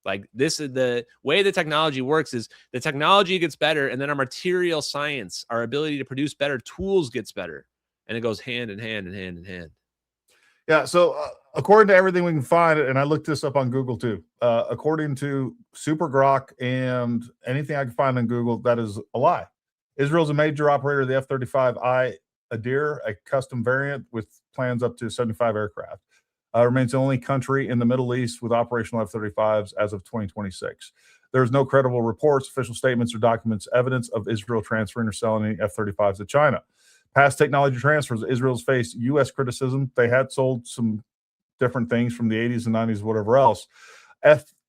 Like, this is the way the technology works, is the technology gets better, and then our material science, our ability to produce better tools gets better. And it goes hand in hand and hand in hand. Yeah. So according to everything we can find, and I looked this up on Google too, according to Super Grok and anything I can find on Google, that is a lie. Israel's a major operator of the F-35I Adir, a custom variant with plans up to 75 aircraft. Remains the only country in the Middle East with operational F-35s as of 2026. There's no credible reports, official statements, or documents evidence of Israel transferring or selling any F-35s to China. Past technology transfers, Israel's faced U.S. criticism. They had sold some different things from the 80s and 90s, whatever else.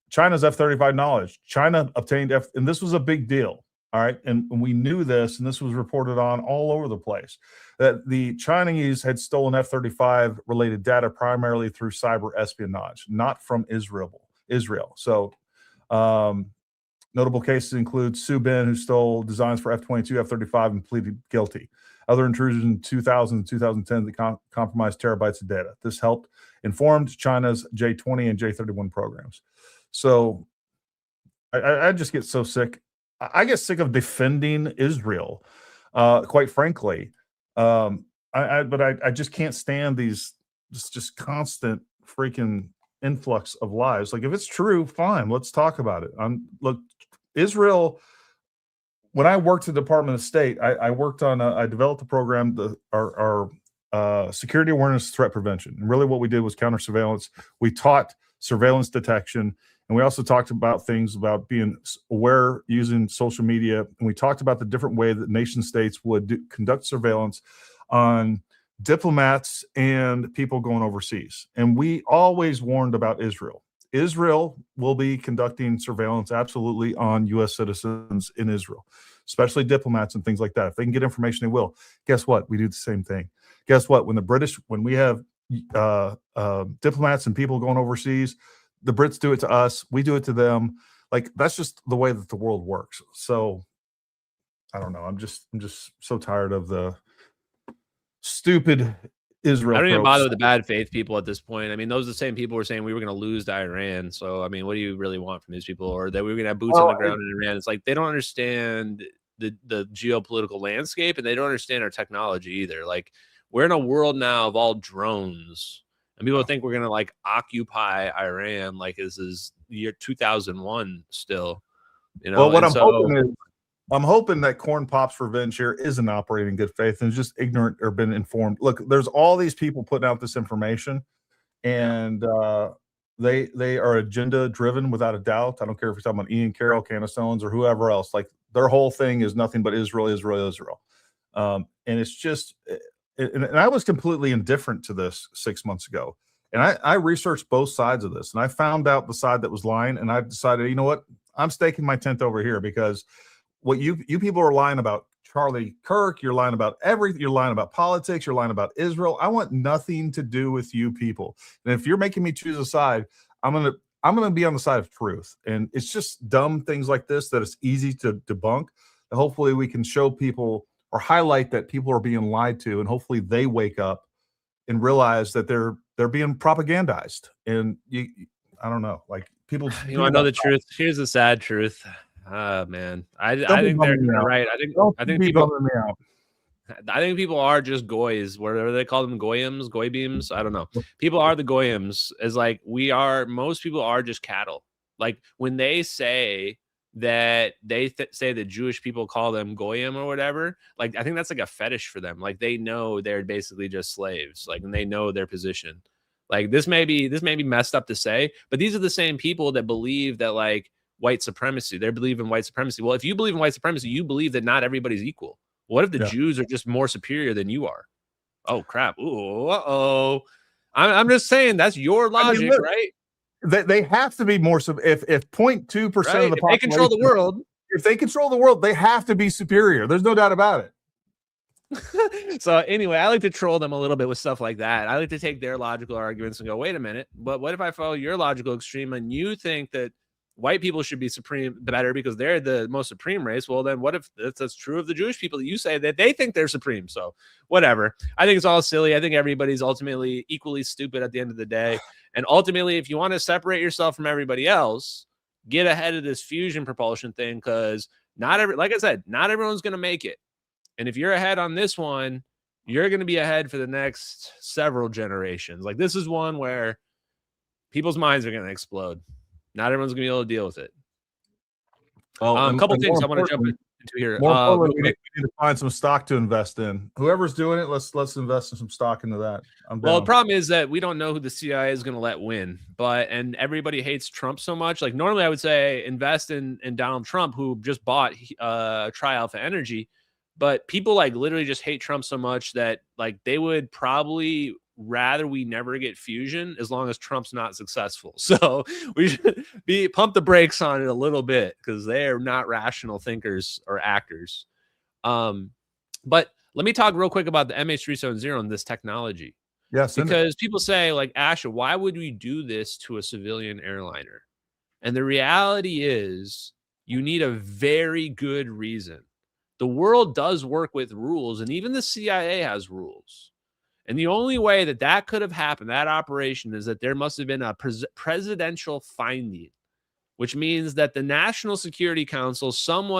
China's F-35 knowledge. China obtained and this was a big deal. All right. And we knew this, and this was reported on all over the place, that the Chinese had stolen F-35 related data primarily through cyber espionage, not from Israel. So notable cases include Su Bin, who stole designs for F-22, F-35, and pleaded guilty. Other intrusions in 2000 and 2010 that compromised terabytes of data. This helped informed China's J-20 and J-31 programs. So I just get so sick. I get sick of defending Israel, quite frankly. But I just can't stand these just constant freaking influx of lies. Like, if it's true, fine, let's talk about it. Look, Israel. When I worked at the Department of State, I worked on I developed a program, our security awareness threat prevention. And really what we did was counter surveillance. We taught surveillance detection. And we also talked about things about being aware using social media. And we talked about the different way that nation states would conduct surveillance on diplomats and people going overseas. And we always warned about Israel. Israel will be conducting surveillance absolutely on U.S. citizens in Israel, especially diplomats and things like that. If they can get information, they will. Guess what? We do the same thing. Guess what? When we have diplomats and people going overseas, the Brits do it to us. We do it to them. Like, that's just the way that the world works. So I don't know. I'm just so tired of the stupid Israel. I don't even bother with the bad faith people at this point. I mean, those are the same people who were saying we were going to lose to Iran. So, I mean, what do you really want from these people? Or that we were going to have boots on the ground in Iran? It's like, they don't understand the geopolitical landscape, and they don't understand our technology either. Like, we're in a world now of all drones, and people think we're gonna like occupy Iran like this is year 2001 still. You know, Well, what and I'm hoping that Corn Pop's revenge here isn't operating in good faith and is just ignorant or been informed. Look, there's all these people putting out this information, and they are agenda driven without a doubt. I don't care if you're talking about Ian Carroll, Candace Owens, or whoever else. Like, their whole thing is nothing but Israel, Israel, Israel. And it's just, and I was completely indifferent to this 6 months ago. And I researched both sides of this, and I found out the side that was lying, and I decided, you know what, I'm staking my tent over here, because what you people are lying about Charlie Kirk, you're lying about everything, you're lying about politics, you're lying about Israel. I want nothing to do with you people. And if you're making me choose a side, I'm gonna be on the side of truth. And it's just dumb things like this that it's easy to debunk. And hopefully we can show people or highlight that people are being lied to, and hopefully they wake up and realize that they're being propagandized. And I don't know, like, people, you want to know the truth? Here's the sad truth. Man, I think they're right. I think people are just goys. Whatever they call them, goyim beams. I don't know. People are the goyims. As like, most people are just cattle. Like, when they say that say that Jewish people call them goyim or whatever, like, I think that's like a fetish for them. Like, they know they're basically just slaves. Like, and they know their position. Like, this may be messed up to say, but these are the same people that believe that, like, white supremacy. They believe in white supremacy. Well, if you believe in white supremacy, you believe that not everybody's equal. What if the Jews are just more superior than you are? Oh, crap. Ooh, uh-oh. I'm just saying, that's your logic, look, right? They have to be more. If 0.2% of the population, they control the world. If they control the world, they have to be superior. There's no doubt about it. So anyway, I like to troll them a little bit with stuff like that. I like to take their logical arguments and go, wait a minute, but what if I follow your logical extreme and you think that white people should be better because they're the most supreme race? Well, then what if that's true of the Jewish people that you say that they think they're supreme? So whatever. I think it's all silly. I think everybody's ultimately equally stupid at the end of the day. And ultimately, if you want to separate yourself from everybody else, get ahead of this fusion propulsion thing, because like I said, not everyone's going to make it. And if you're ahead on this one, you're going to be ahead for the next several generations. Like, this is one where people's minds are going to explode. Not everyone's going to be able to deal with it. A couple things I want to jump into here. We need to find some stock to invest in. Whoever's doing it, let's invest in some stock into that. Well, the problem is that we don't know who the CIA is going to let win, and everybody hates Trump so much. Like, normally I would say invest in Donald Trump, who just bought Tri-Alpha Energy, but people like literally just hate Trump so much that like they would probably rather we never get fusion as long as Trump's not successful. So we should pump the brakes on it a little bit, because they are not rational thinkers or actors. But let me talk real quick about the MH370 and this technology. Yes, because people say, like, Asha, why would we do this to a civilian airliner? And the reality is, you need a very good reason. The world does work with rules, and even the CIA has rules. And the only way that could have happened, that operation, is that there must have been a presidential finding, which means that the National Security Council,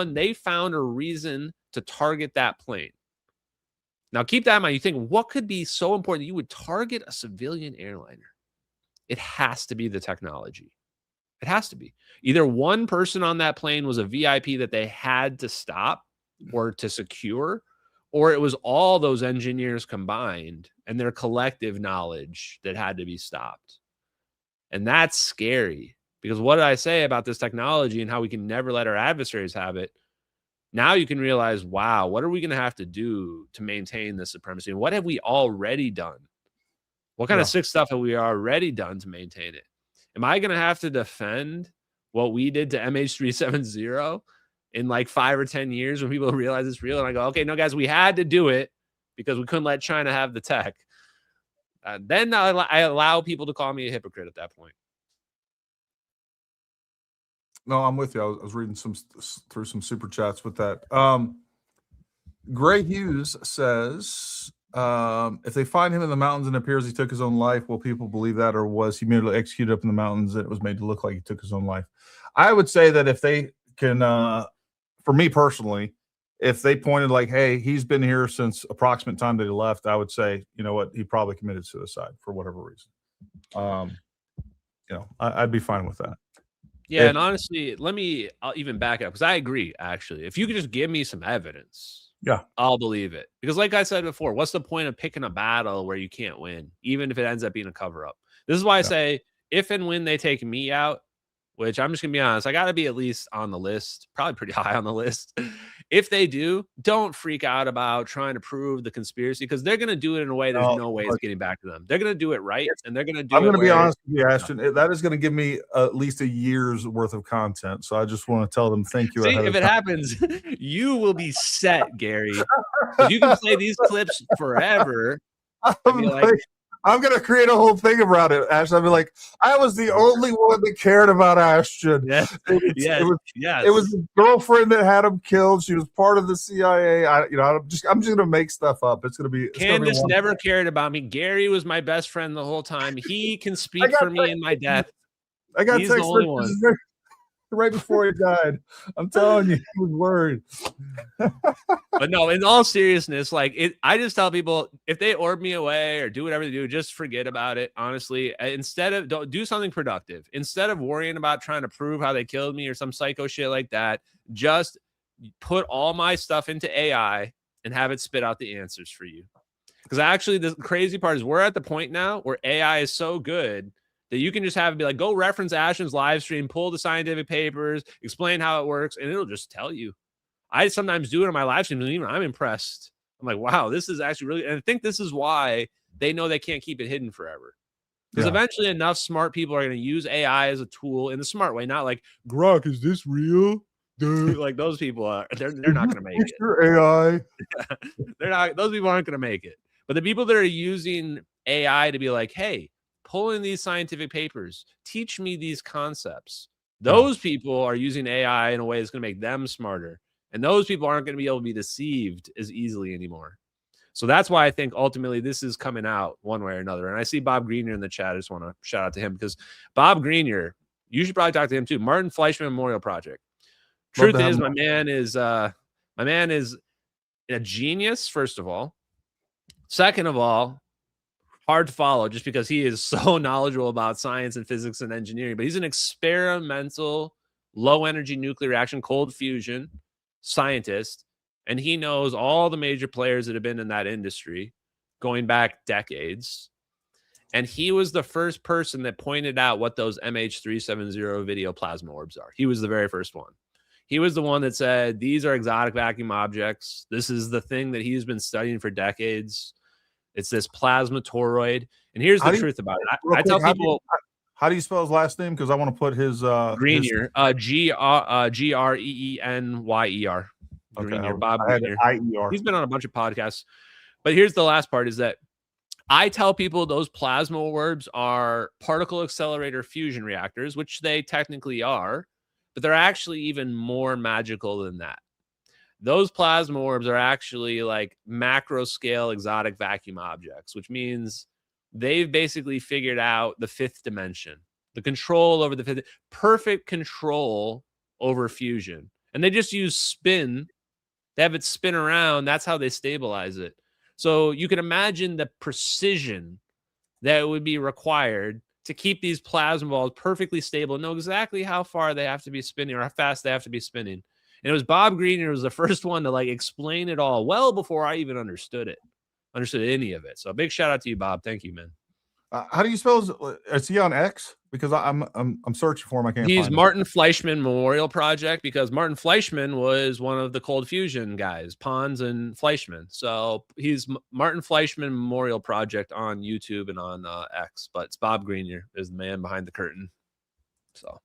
they found a reason to target that plane. Now, keep that in mind. You think, what could be so important that you would target a civilian airliner? It has to be the technology. It has to be. Either one person on that plane was a VIP that they had to stop or to secure, or it was all those engineers combined and their collective knowledge that had to be stopped. And that's scary, because what did I say about this technology and how we can never let our adversaries have it? Now you can realize, wow, what are we going to have to do to maintain this supremacy? And what have we already done? What kind of sick stuff have we already done to maintain it? Am I going to have to defend what we did to MH370 in like 5 or 10 years when people realize it's real? And I go, okay, no, guys, we had to do it because we couldn't let China have the tech. Then I allow people to call me a hypocrite at that point. No, I'm with you. I was reading through some super chats with that. Gray Hughes says, if they find him in the mountains and it appears he took his own life, will people believe that, or was he merely executed up in the mountains and it was made to look like he took his own life? I would say that if they can, for me personally, if they pointed like, hey, he's been here since approximate time that he left, I would say, you know what, he probably committed suicide for whatever reason. I'd be fine with that. Yeah, and honestly, I'll even back it up because I agree, actually. If you could just give me some evidence, yeah, I'll believe it. Because like I said before, what's the point of picking a battle where you can't win, even if it ends up being a cover-up? This is why I say if and when they take me out, which I'm just going to be honest, I got to be at least on the list, probably pretty high on the list. If they do, don't freak out about trying to prove the conspiracy because they're going to do it in a way there's no way it's getting back to them. They're going to do it right, and they're going to do it. I'm going to be honest with you, Ashton. That is going to give me at least a year's worth of content. So I just want to tell them thank you. See, if it happens, you will be set, Gary. You can play these clips forever. I'm going to create a whole thing about it, Ashton. I'll be like, I was the only one that cared about Ashton. Yes. It was his girlfriend that had him killed. She was part of the CIA. I'm just going to make stuff up. It's going to be. Candace never cared about me. Gary was my best friend the whole time. He can speak for me in my death. I got He's the only one. Right before he died. I'm telling you, he was worried. But no, in all seriousness, I just tell people if they orb me away or do whatever they do, just forget about it. Honestly, don't do something productive. Instead of worrying about trying to prove how they killed me or some psycho shit like that, just put all my stuff into AI and have it spit out the answers for you. Because actually, the crazy part is we're at the point now where AI is so good that you can just have it be like, go reference Ashton's live stream, pull the scientific papers, explain how it works, and it'll just tell you. I sometimes do it on my live stream, and even I'm impressed. I'm like, wow, this is actually really, and I think this is why they know they can't keep it hidden forever. Because eventually enough smart people are going to use AI as a tool in the smart way, not like, Grok, is this real? Dude, like those people are, they're not going to make it. AI. Those people aren't going to make it. But the people that are using AI to be like, hey, pull in these scientific papers, teach me these concepts. Those people are using AI in a way that's going to make them smarter. And those people aren't going to be able to be deceived as easily anymore. So that's why I think ultimately this is coming out one way or another. And I see Bob Greenyer in the chat. I just want to shout out to him because Bob Greenyer, you should probably talk to him too. Martin Fleischman Memorial Project. Truth is, my man is a genius, first of all. Second of all, hard to follow just because he is so knowledgeable about science and physics and engineering, but he's an experimental low energy nuclear reaction, cold fusion scientist. And he knows all the major players that have been in that industry going back decades. And he was the first person that pointed out what those MH370 video plasma orbs are. He was the very first one. He was the one that said, these are exotic vacuum objects. This is the thing that he's been studying for decades. It's this plasma toroid. And here's the truth about it. I tell people. How do you spell his last name? Because I want to put his Greenyer, Greenyer. Greenyer, Bob Greenyer. He's been on a bunch of podcasts. But here's the last part is that I tell people those plasma orbs are particle accelerator fusion reactors, which they technically are, but they're actually even more magical than that. Those plasma orbs are actually like macro scale exotic vacuum objects, which means they've basically figured out the fifth dimension, the control over the fifth, perfect control over fusion. And they just use spin. They have it spin around. That's how they stabilize it. So you can imagine the precision that would be required to keep these plasma balls perfectly stable, know exactly how far they have to be spinning or how fast they have to be spinning. And it was Bob Greenyer was the first one to like explain it all well before I even understood any of it. So a big shout out to you, Bob. Thank you, man. How do you spell? Is he on X? Because I'm searching for him. I can't. He's find Martin Fleischman Memorial Project because Martin Fleischman was one of the cold fusion guys, Pons and Fleischman. So he's Martin Fleischman Memorial Project on YouTube and on X. But it's Bob Greenyer is the man behind the curtain. So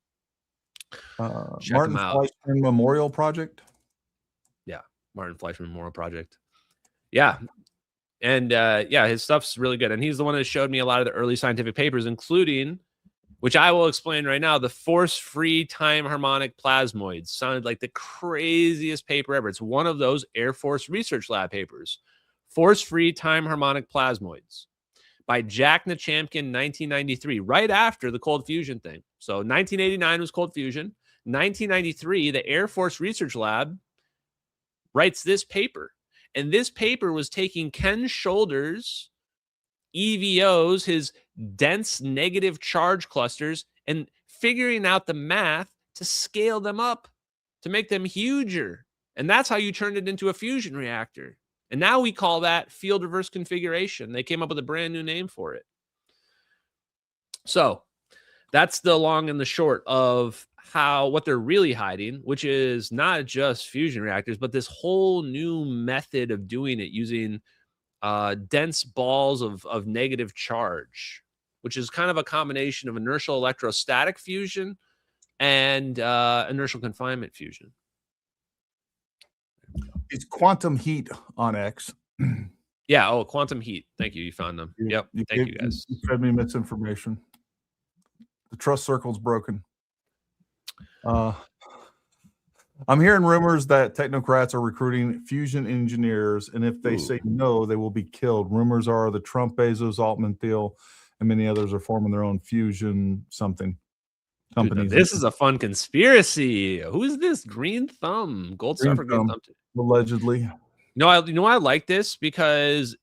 Martin Fleischman Memorial Project. Yeah, Martin Fleischman Memorial Project. Yeah. And his stuff's really good. And he's the one that showed me a lot of the early scientific papers, including, which I will explain right now, the force-free time harmonic plasmoids. Sounded like the craziest paper ever. It's one of those Air Force Research Lab papers. Force-free time harmonic plasmoids by Jack Nachampkin, 1993, right after the cold fusion thing. So 1989 was cold fusion. 1993, the Air Force Research Lab writes this paper. And this paper was taking Ken Shoulders' EVOs, his dense negative charge clusters, and figuring out the math to scale them up, to make them huger. And that's how you turned it into a fusion reactor. And now we call that field reverse configuration. They came up with a brand new name for it. So that's the long and the short of what they're really hiding, which is not just fusion reactors, but this whole new method of doing it using dense balls of negative charge, which is kind of a combination of inertial electrostatic fusion and inertial confinement fusion. It's quantum heat on X. Yeah. Oh, quantum heat. Thank you. You found them. Yep. Thank you, guys. You fed me misinformation. The trust circle's broken. I'm hearing rumors that technocrats are recruiting fusion engineers, and if they say no, they will be killed. Rumors are the Trump, Bezos, Altman, Thiel, and many others are forming their own fusion something companies. Dude, this is a fun conspiracy. Who is this? Green Thumb, Gold Star for Green Thumb. Allegedly. No, I like this because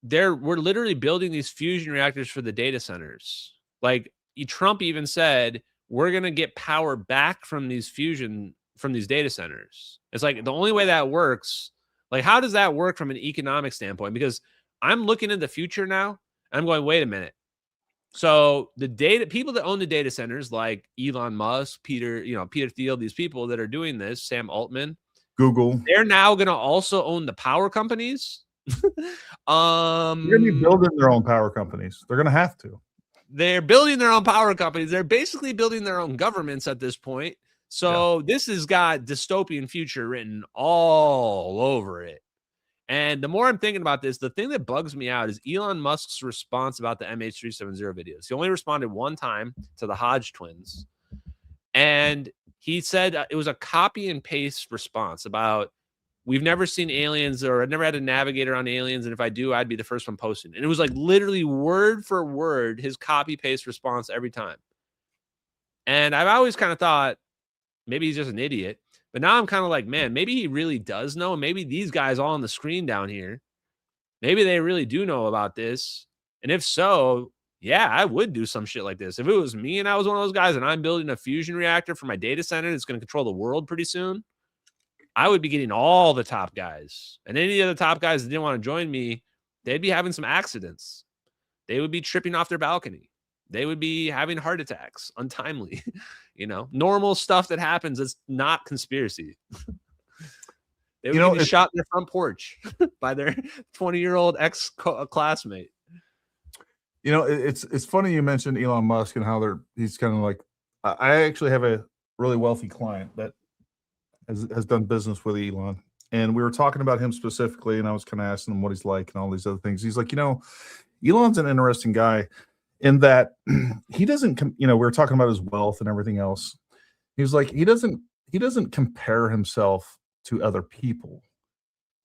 we're literally building these fusion reactors for the data centers. Like Trump even said, we're going to get power back from these data centers. It's like the only way that works. Like, how does that work from an economic standpoint? Because I'm looking in the future now and I'm going, wait a minute. So the people that own the data centers, like Elon Musk, Peter Thiel, these people that are doing this, Sam Altman, Google, they're now going to also own the power companies. They're going to be building their own power companies. They're going to have to. They're building their own power companies. They're basically building their own governments at this point. So this has got dystopian future written all over it. And the more I'm thinking about this, the thing that bugs me out is Elon Musk's response about the MH370 videos. He only responded one time to the Hodge twins. And he said it was a copy and paste response about, we've never seen aliens, or I've never had a navigator on aliens, and if I do, I'd be the first one posting. And it was like literally word for word his copy paste response every time. And I've always kind of thought maybe he's just an idiot, but now I'm kind of like, man, maybe he really does know. Maybe these guys all on the screen down here, maybe they really do know about this. And if so, yeah, I would do some shit like this. If it was me and I was one of those guys and I'm building a fusion reactor for my data center that's going to control the world pretty soon, I would be getting all the top guys. And any of the top guys that didn't want to join me, they'd be having some accidents. They would be tripping off their balcony. They would be having heart attacks, untimely, normal stuff that happens. It's not conspiracy. They would be shot in their front porch by their 20-year-old ex-classmate. It's funny you mentioned Elon Musk and how he's kind of like, I actually have a really wealthy client that has done business with Elon, and we were talking about him specifically, and I was kind of asking him what he's like and all these other things. He's like, Elon's an interesting guy in that he doesn't, we were talking about his wealth and everything else. He was like, he doesn't compare himself to other people.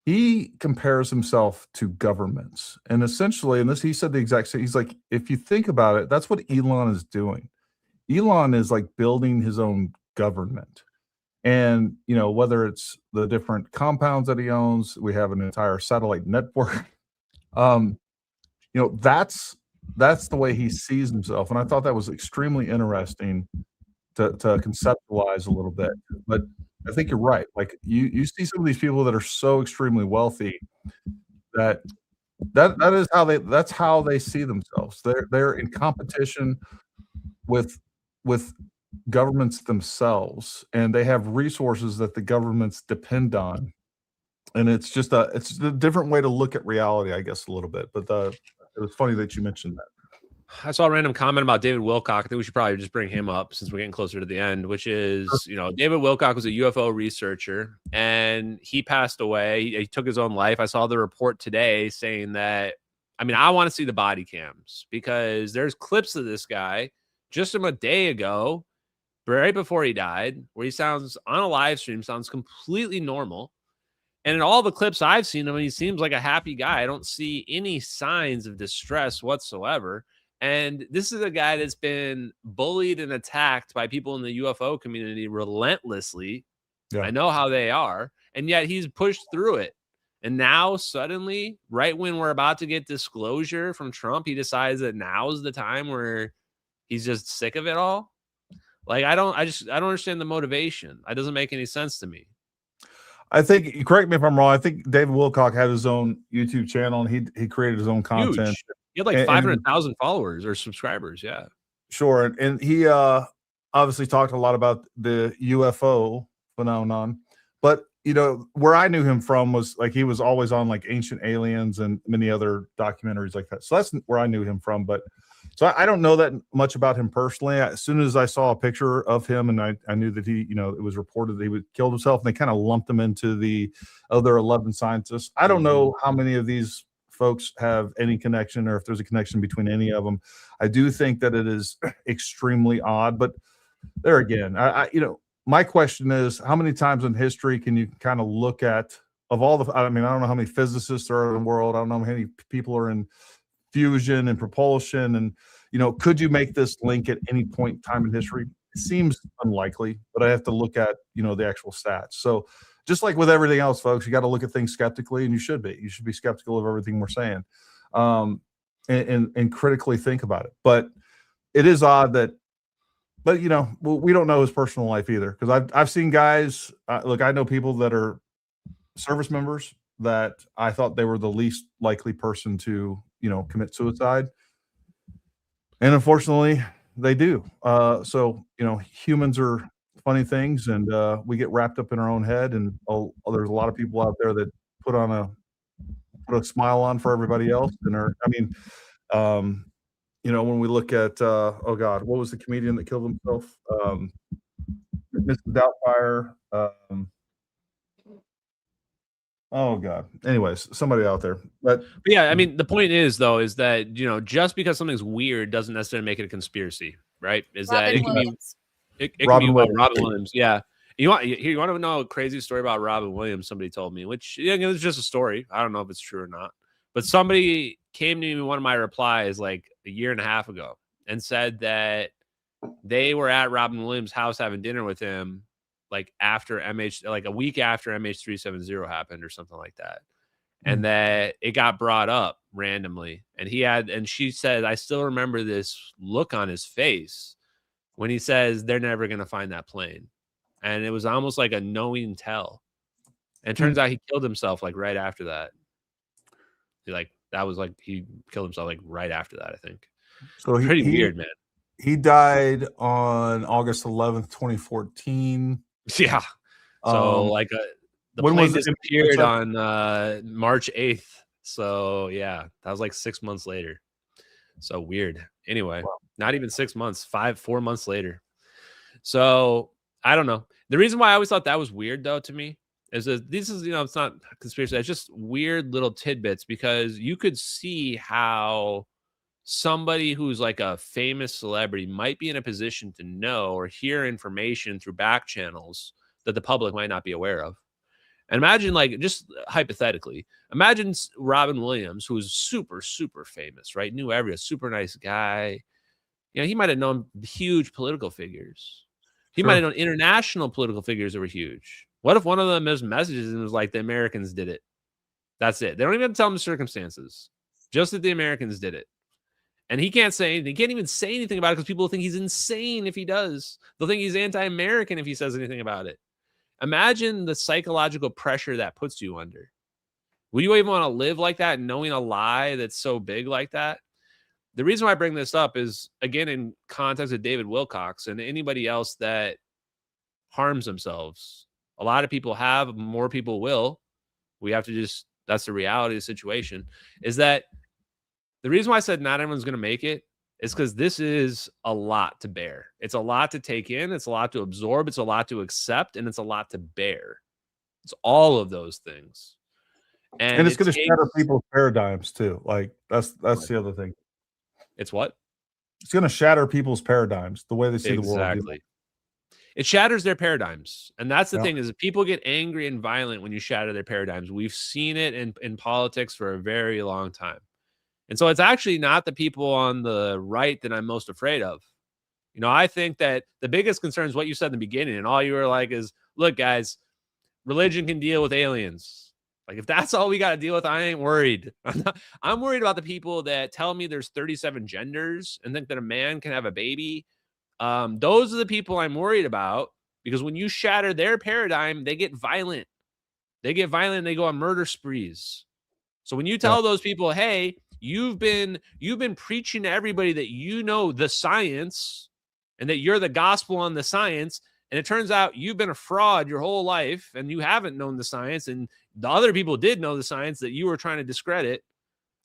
He compares himself to governments, and essentially, and this, he said the exact same. He's like, if you think about it, that's what Elon is doing. Elon is like building his own government. And, whether it's the different compounds that he owns, we have an entire satellite network. That's the way he sees himself. And I thought that was extremely interesting to conceptualize a little bit. But I think you're right. Like you see some of these people that are so extremely wealthy that is how they see themselves. They're in competition with governments themselves, and they have resources that the governments depend on, and it's a different way to look at reality, I guess, a little bit. But it was funny that you mentioned that. I saw a random comment about David Wilcock. I think we should probably just bring him up since we're getting closer to the end, which is, David Wilcock was a UFO researcher, and he passed away. He took his own life. I saw the report today saying that, I want to see the body cams, because there's clips of this guy just from a day ago, right before he died, where he sounds on a live stream, sounds completely normal. And in all the clips I've seen him, he seems like a happy guy. I don't see any signs of distress whatsoever. And this is a guy that's been bullied and attacked by people in the UFO community relentlessly. Yeah. I know how they are. and yet he's pushed through it. And now suddenly, right when we're about to get disclosure from Trump, he decides that now is the time where he's just sick of it all. Like, I don't understand the motivation. It doesn't make any sense to me. I think, correct me if I'm wrong, I think David Wilcock had his own YouTube channel and he created his own content. Huge. He had like 500,000 followers or subscribers. Yeah. Sure. And he obviously talked a lot about the UFO phenomenon. But, you know, where I knew him from was like he was always on like Ancient Aliens and many other documentaries like that. So that's where I knew him from. But so I don't know that much about him personally. As soon as I saw a picture of him and I knew that he, you know, it was reported that he would killed himself, and they kind of lumped him into the other 11 scientists. I don't know how many of these folks have any connection or if there's a connection between any of them. I do think that it is extremely odd, but there again, you know, my question is, how many times in history can you kind of look at of all the, I mean, I don't know how many physicists there are in the world. I don't know how many people are in fusion and propulsion. And, you know, could you make this link at any point in time in history? It seems unlikely, but I have to look at, you know, the actual stats. So just like with everything else, folks, you got to look at things skeptically, and you should be skeptical of everything we're saying, and critically think about it. But it is odd that, but, you know, we don't know his personal life either, because I've seen guys, look, I know people that are service members that I thought they were the least likely person to, you know, commit suicide. And unfortunately, they do. So, you know, humans are funny things, and we get wrapped up in our own head. And there's a lot of people out there that put a smile on for everybody else. And you know, when we look at, oh God, what was the comedian that killed himself? Mrs. Doubtfire. Oh God. Anyways, somebody out there. But yeah, I mean, the point is though, is that, you know, just because something's weird doesn't necessarily make it a conspiracy, right? Is Robin that it can Williams. be, it can be about Robin Williams. Yeah. You want to know a crazy story about Robin Williams? Somebody told me, which, yeah, it was just a story. I don't know if it's true or not, but somebody came to me in one of my replies like a year and a half ago and said that they were at Robin Williams' house having dinner with him, like after like a week after MH370 happened or something like that. And that it got brought up randomly. And she said, I still remember this look on his face when he says they're never going to find that plane. And it was almost like a knowing tell. And it turns out he killed himself like right after that. He killed himself like right after that, I think. So pretty weird, man. He died on August 11th, 2014. Yeah. So the plane disappeared on March 8th. So yeah, that was like 6 months later. So weird. Anyway, not even 6 months, 4 months later. So I don't know. The reason why I always thought that was weird though to me is that this is, you know, it's not conspiracy. It's just weird little tidbits, because you could see how somebody who's like a famous celebrity might be in a position to know or hear information through back channels that the public might not be aware of. And imagine, like, just hypothetically, imagine Robin Williams, who is super, super famous, right? Knew a super nice guy. You know, he might have known huge political figures. He might have known international political figures that were huge. What if one of them has messages and was like, the Americans did it? That's it. They don't even have to tell him the circumstances. Just that the Americans did it. And he can't say anything. He can't even say anything about it because people will think he's insane if he does. They'll think he's anti-American if he says anything about it. Imagine the psychological pressure that puts you under. Will you even want to live like that, knowing a lie that's so big like that? The reason why I bring this up is, again, in context of David Wilcox and anybody else that harms themselves. A lot of people have, more people will. We have to just, that's the reality of the situation, is that the reason why I said not everyone's going to make it is because this is a lot to bear. It's a lot to take in. It's a lot to absorb. It's a lot to accept. And it's a lot to bear. It's all of those things. And it's going to shatter people's paradigms too. Like that's the other thing. It's what? It's going to shatter people's paradigms, the way they see the world. Exactly. It shatters their paradigms. And that's the thing, is that people get angry and violent when you shatter their paradigms. We've seen it in politics for a very long time. And so it's actually not the people on the right that I'm most afraid of. You know, I think that the biggest concern is what you said in the beginning. And all you were like is, look, guys, religion can deal with aliens. Like, if that's all we got to deal with, I ain't worried. I'm worried about the people that tell me there's 37 genders and think that a man can have a baby. Those are the people I'm worried about, because when you shatter their paradigm, they get violent. They get violent and they go on murder sprees. So when you tell those people, hey, you've been preaching to everybody that you know the science and that you're the gospel on the science, and it turns out you've been a fraud your whole life and you haven't known the science, and the other people did know the science that you were trying to discredit.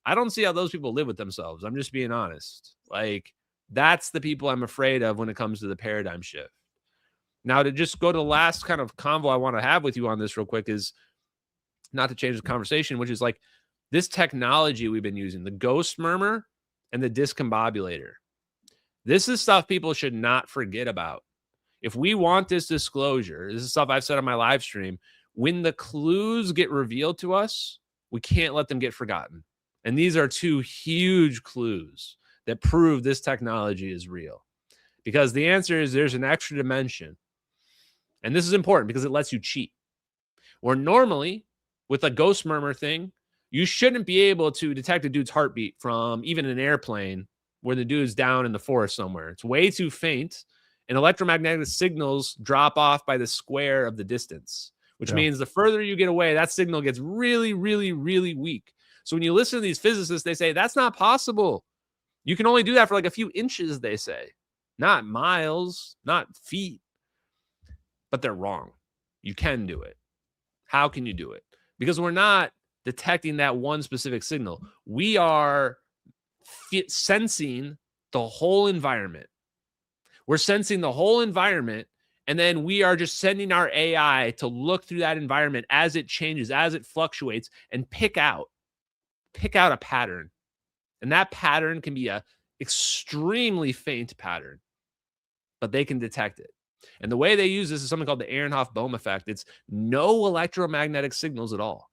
I don't see how those people live with themselves. I'm just being honest. Like, that's the people I'm afraid of when it comes to the paradigm shift. Now, to just go to the last kind of convo I want to have with you on this real quick is not to change the conversation, which is like this technology we've been using, the ghost murmur and the discombobulator. This is stuff people should not forget about. If we want this disclosure, this is stuff I've said on my live stream, when the clues get revealed to us, we can't let them get forgotten. And these are two huge clues that prove this technology is real. Because the answer is there's an extra dimension. And this is important because it lets you cheat. Where normally, with a ghost murmur thing, you shouldn't be able to detect a dude's heartbeat from even an airplane where the dude's down in the forest somewhere. It's way too faint, and electromagnetic signals drop off by the square of the distance, which means the further you get away, that signal gets really, really, really weak. So when you listen to these physicists, they say, that's not possible. You can only do that for like a few inches, they say, not miles, not feet. But they're wrong. You can do it. How can you do it? Because we're not detecting that one specific signal. We are sensing the whole environment. We're sensing the whole environment, and then we are just sending our AI to look through that environment as it changes, as it fluctuates, and pick out a pattern. And that pattern can be a extremely faint pattern, but they can detect it. And the way they use this is something called the Ehrenhoff-Bohm effect. It's no electromagnetic signals at all.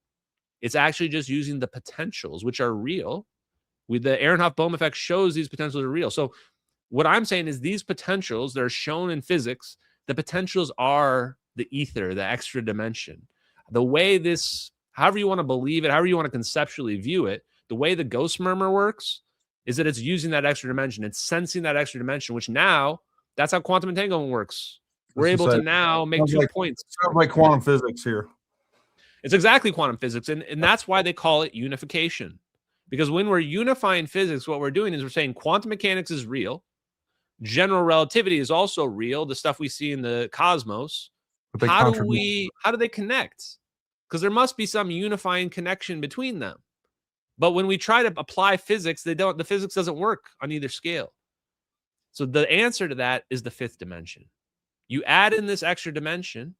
It's actually just using the potentials, which are real. With the Ehrenhoff-Bohm effect shows these potentials are real. So what I'm saying is these potentials that are shown in physics, the potentials are the ether, the extra dimension. The way this, however you want to believe it, however you want to conceptually view it, the way the ghost murmur works is that it's using that extra dimension. It's sensing that extra dimension, which now, that's how quantum entanglement works. We're able to now make 2 points. Sounds like quantum physics here. It's exactly quantum physics. And that's why they call it unification. Because when we're unifying physics, what we're doing is we're saying quantum mechanics is real. General relativity is also real, the stuff we see in the cosmos. How do they connect? Because there must be some unifying connection between them. But when we try to apply physics, the physics doesn't work on either scale. So the answer to that is the fifth dimension. You add in this extra dimension,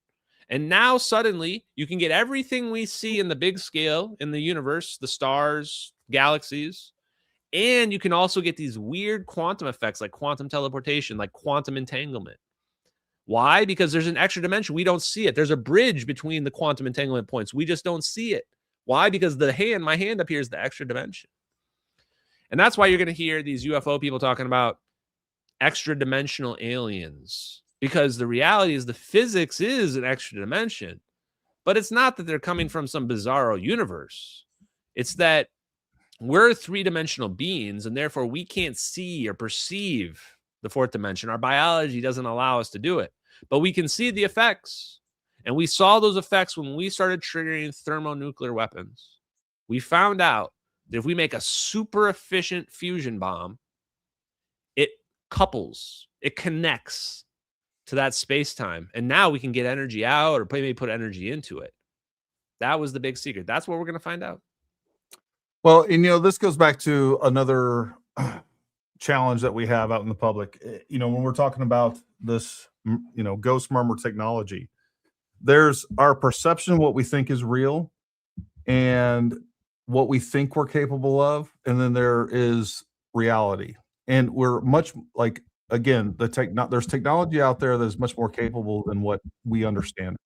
and now suddenly you can get everything we see in the big scale in the universe, the stars, galaxies, and you can also get these weird quantum effects like quantum teleportation, like quantum entanglement. Why? Because there's an extra dimension. We don't see it. There's a bridge between the quantum entanglement points. We just don't see it. Why? Because my hand up here is the extra dimension. And that's why you're going to hear these UFO people talking about extra dimensional aliens, because the reality is the physics is an extra dimension, but it's not that they're coming from some bizarro universe. It's that we're three-dimensional beings, and therefore we can't see or perceive the fourth dimension. Our biology doesn't allow us to do it, but we can see the effects. And we saw those effects when we started triggering thermonuclear weapons. We found out that if we make a super efficient fusion bomb, it couples, it connects to that space-time. And now we can get energy out or maybe put energy into it. That was the big secret. That's what we're going to find out. Well, and this goes back to another challenge that we have out in the public. When we're talking about this, ghost murmur technology, there's our perception of what we think is real and what we think we're capable of, and then there is reality. And we're much like, again, there's technology out there that is much more capable than what we understand.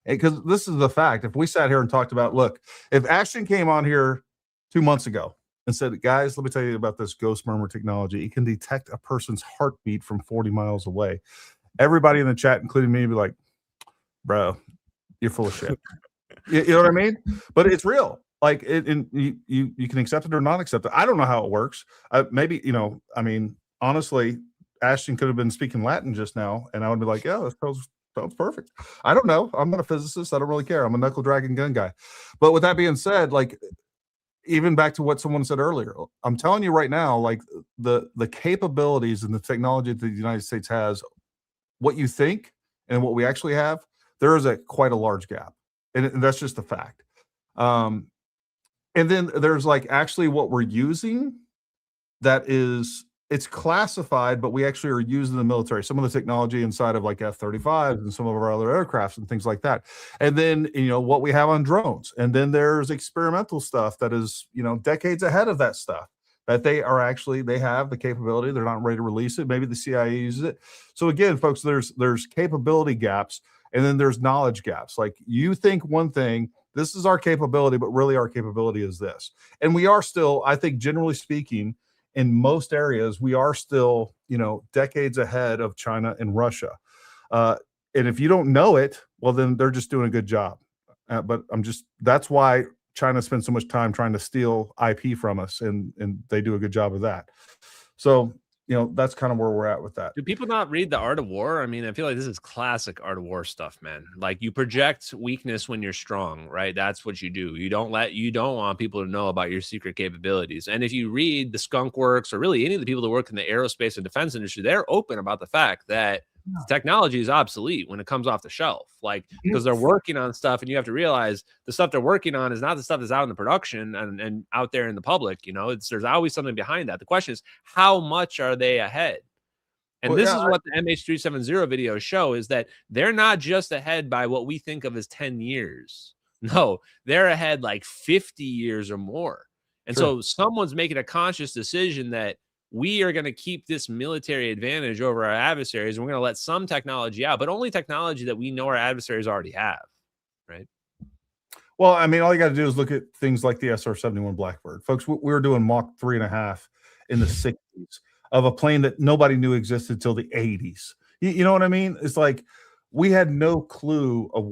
Because this is the fact. If we sat here and talked about, look, if Ashton came on here 2 months ago and said, guys, let me tell you about this ghost murmur technology. It can detect a person's heartbeat from 40 miles away. Everybody in the chat, including me, would be like, bro, you're full of shit. You know what I mean? But it's real. Like and you can accept it or not accept it. I don't know how it works. Maybe, I mean, honestly, Ashton could have been speaking Latin just now, and I would be like, yeah, that sounds perfect. I don't know. I'm not a physicist. I don't really care. I'm a knuckle dragging gun guy. But with that being said, like, even back to what someone said earlier, I'm telling you right now, like the capabilities and the technology that the United States has, what you think and what we actually have, there is quite a large gap. And that's just a fact. And then there's like actually what we're using it's classified, but we actually are using the military, some of the technology inside of like F-35s and some of our other aircrafts and things like that. And then, what we have on drones. And then there's experimental stuff that is, decades ahead of that stuff that they have the capability. They're not ready to release it. Maybe the CIA uses it. So again, folks, there's capability gaps, and then there's knowledge gaps. Like, you think one thing, this is our capability, but really our capability is this. And we are still, I think, generally speaking, in most areas, we are still, decades ahead of China and Russia. And if you don't know it, well, then they're just doing a good job. But that's why China spends so much time trying to steal IP from us, and they do a good job of that. So, that's kind of where we're at with that. Do people not read The Art of War? I mean, I feel like this is classic Art of War stuff, man. Like, you project weakness when you're strong, right? That's what you do. You don't want people to know about your secret capabilities. And if you read the Skunk Works, or really any of the people that work in the aerospace and defense industry, they're open about the fact that technology is obsolete when it comes off the shelf, like, because they're working on stuff, and you have to realize the stuff they're working on is not the stuff that's out in the production and out there in the public. There's always something behind that. The question is, how much are they ahead? And this is what the MH370 videos show, is that they're not just ahead by what we think of as 10 years. No, they're ahead like 50 years or more. And so someone's making a conscious decision that we are going to keep this military advantage over our adversaries, and we're going to let some technology out, but only technology that we know our adversaries already have, right? Well, I mean, all you got to do is look at things like the SR-71 Blackbird. Folks, we were doing Mach 3.5 in the 60s of a plane that nobody knew existed till the 80s. You know what I mean? It's like we had no clue of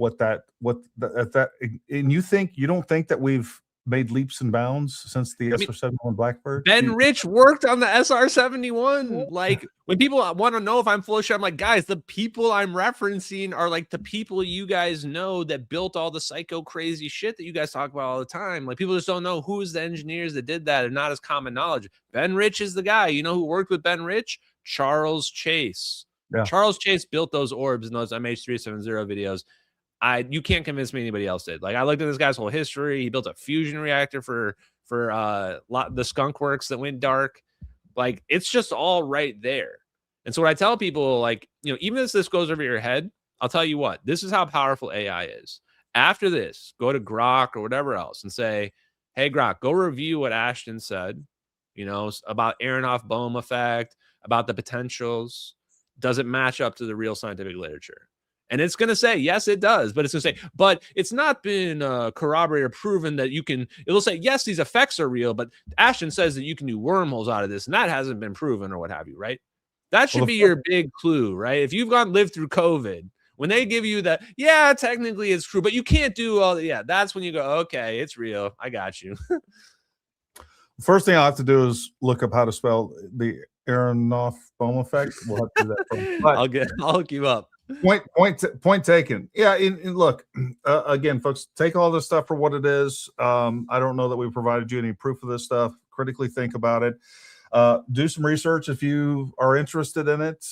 and you don't think that we've made leaps and bounds since the SR-71 Blackbird? Ben Rich worked on the SR-71. Like, when people want to know if I'm full of shit, I'm like, guys, the people I'm referencing are like the people you guys know that built all the psycho crazy shit that you guys talk about all the time. Like, people just don't know who's the engineers that did that, and not as common knowledge. Ben Rich is the guy. You know who worked with Ben Rich? Charles Chase. Yeah. Charles Chase built those orbs in those MH370 videos. You can't convince me anybody else did. Like, I looked at this guy's whole history. He built a fusion reactor for the Skunk Works that went dark. Like, it's just all right there. And so what I tell people, like, even if this goes over your head, I'll tell you what, this is how powerful AI is. After this, go to Grok or whatever else and say, hey, Grok, go review what Ashton said, about Aronoff-Bohm effect, about the potentials. Does it match up to the real scientific literature? And it's going to say, yes, it does. But it's going to say, but it's not been corroborated or proven that you can. It'll say, yes, these effects are real. But Ashton says that you can do wormholes out of this. And that hasn't been proven, or what have you, right? That should be your big clue, right? If you've lived through COVID, when they give you that, yeah, technically it's true, but you can't do all that. Yeah, that's when you go, okay, it's real. I got you. First thing I'll have to do is look up how to spell the Aronoff-Bohm effect. We'll have to do that. I'll hook you up. Point taken. Yeah, and look, again, folks, take all this stuff for what it is. I don't know that we provided you any proof of this stuff. Critically think about it. Do some research if you are interested in it.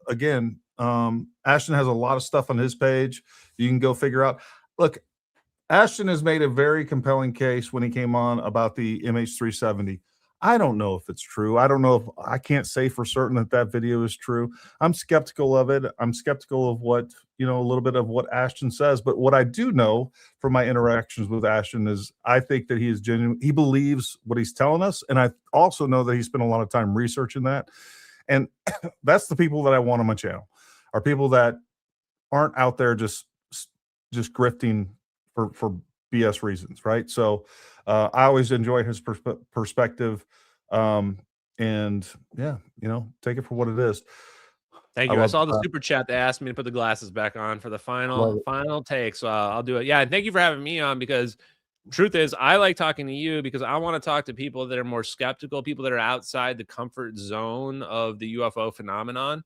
Again, Ashton has a lot of stuff on his page. You can go figure out. Look, Ashton has made a very compelling case when he came on about the MH370. I don't know if it's true. I can't say for certain that video is true. I'm skeptical of it. I'm skeptical of what, a little bit of what Ashton says. But what I do know from my interactions with Ashton is I think that he is genuine. He believes what he's telling us. And I also know that he spent a lot of time researching that. And that's the people that I want on my channel, are people that aren't out there just grifting for BS reasons, right? So I always enjoy his perspective, and yeah, take it for what it is. Thank you. I saw the super chat that asked me to put the glasses back on for the final take. So I'll do it. Yeah. And thank you for having me on, because truth is, I like talking to you because I want to talk to people that are more skeptical, people that are outside the comfort zone of the UFO phenomenon.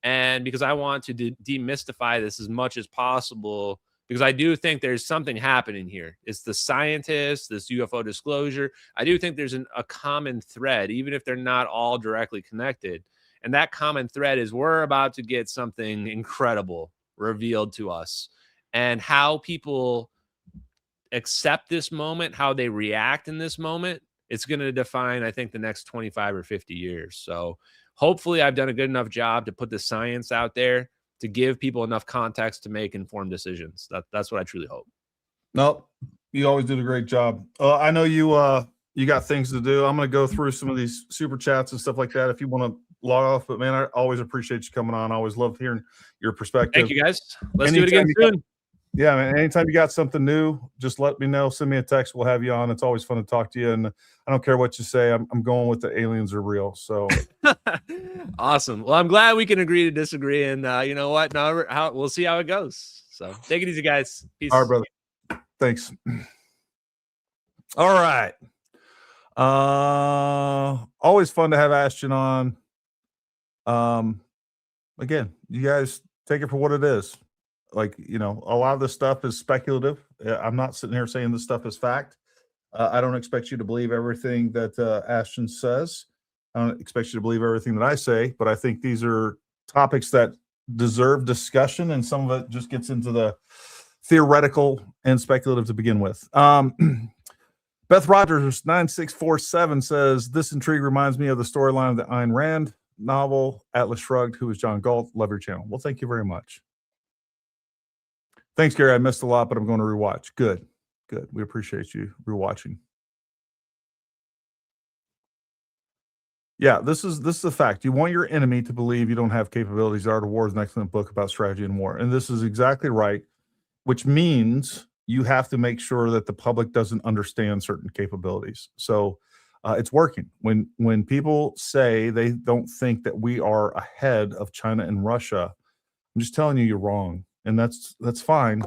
And because I want to demystify this as much as possible, because I do think there's something happening here. It's the scientists, this UFO disclosure. I do think there's a common thread, even if they're not all directly connected. And that common thread is we're about to get something incredible revealed to us. And how people accept this moment, how they react in this moment, it's going to define, I think, the next 25 or 50 years. So hopefully I've done a good enough job to put the science out there to give people enough context to make informed decisions. That's what I truly hope. No, you always did a great job. I know you got things to do. I'm going to go through some of these super chats and stuff like that if you want to log off. But man, I always appreciate you coming on. I always love hearing your perspective. Thank you, guys. Let's do it again soon. Yeah, man. Anytime you got something new, just let me know. Send me a text. We'll have you on. It's always fun to talk to you. And I don't care what you say. I'm going with the aliens are real. So awesome. Well, I'm glad we can agree to disagree. And you know what? No, we'll see how it goes. So take it easy, guys. Peace. All right, brother. Thanks. All right. Always fun to have Ashton on. Again, you guys take it for what it is. Like, a lot of this stuff is speculative. I'm not sitting here saying this stuff is fact. I don't expect you to believe everything that Ashton says. I don't expect you to believe everything that I say, but I think these are topics that deserve discussion, and some of it just gets into the theoretical and speculative to begin with. Beth Rogers 9647 says, this intrigue reminds me of the storyline of the Ayn Rand novel, Atlas Shrugged. Who is John Galt? Love your channel. Well, thank you very much. Thanks, Gary. I missed a lot, but I'm going to rewatch. Good. We appreciate you rewatching. Yeah, this is the fact. You want your enemy to believe you don't have capabilities. The Art of War is an excellent book about strategy and war. And this is exactly right, which means you have to make sure that the public doesn't understand certain capabilities. So it's working. When people say they don't think that we are ahead of China and Russia, I'm just telling you, you're wrong. And that's fine.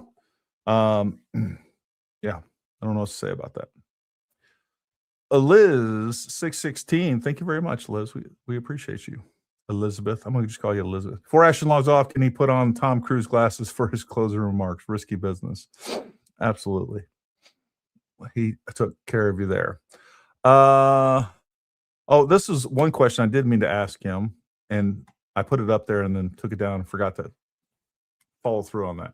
Yeah, I don't know what to say about that. Liz 616, thank you very much, Liz. We appreciate you. Elizabeth, I'm going to just call you Elizabeth. Before Ashton logs off, can he put on Tom Cruise glasses for his closing remarks? Risky business. Absolutely. He took care of you there. This is one question I did mean to ask him, and I put it up there and then took it down and forgot to follow through on that.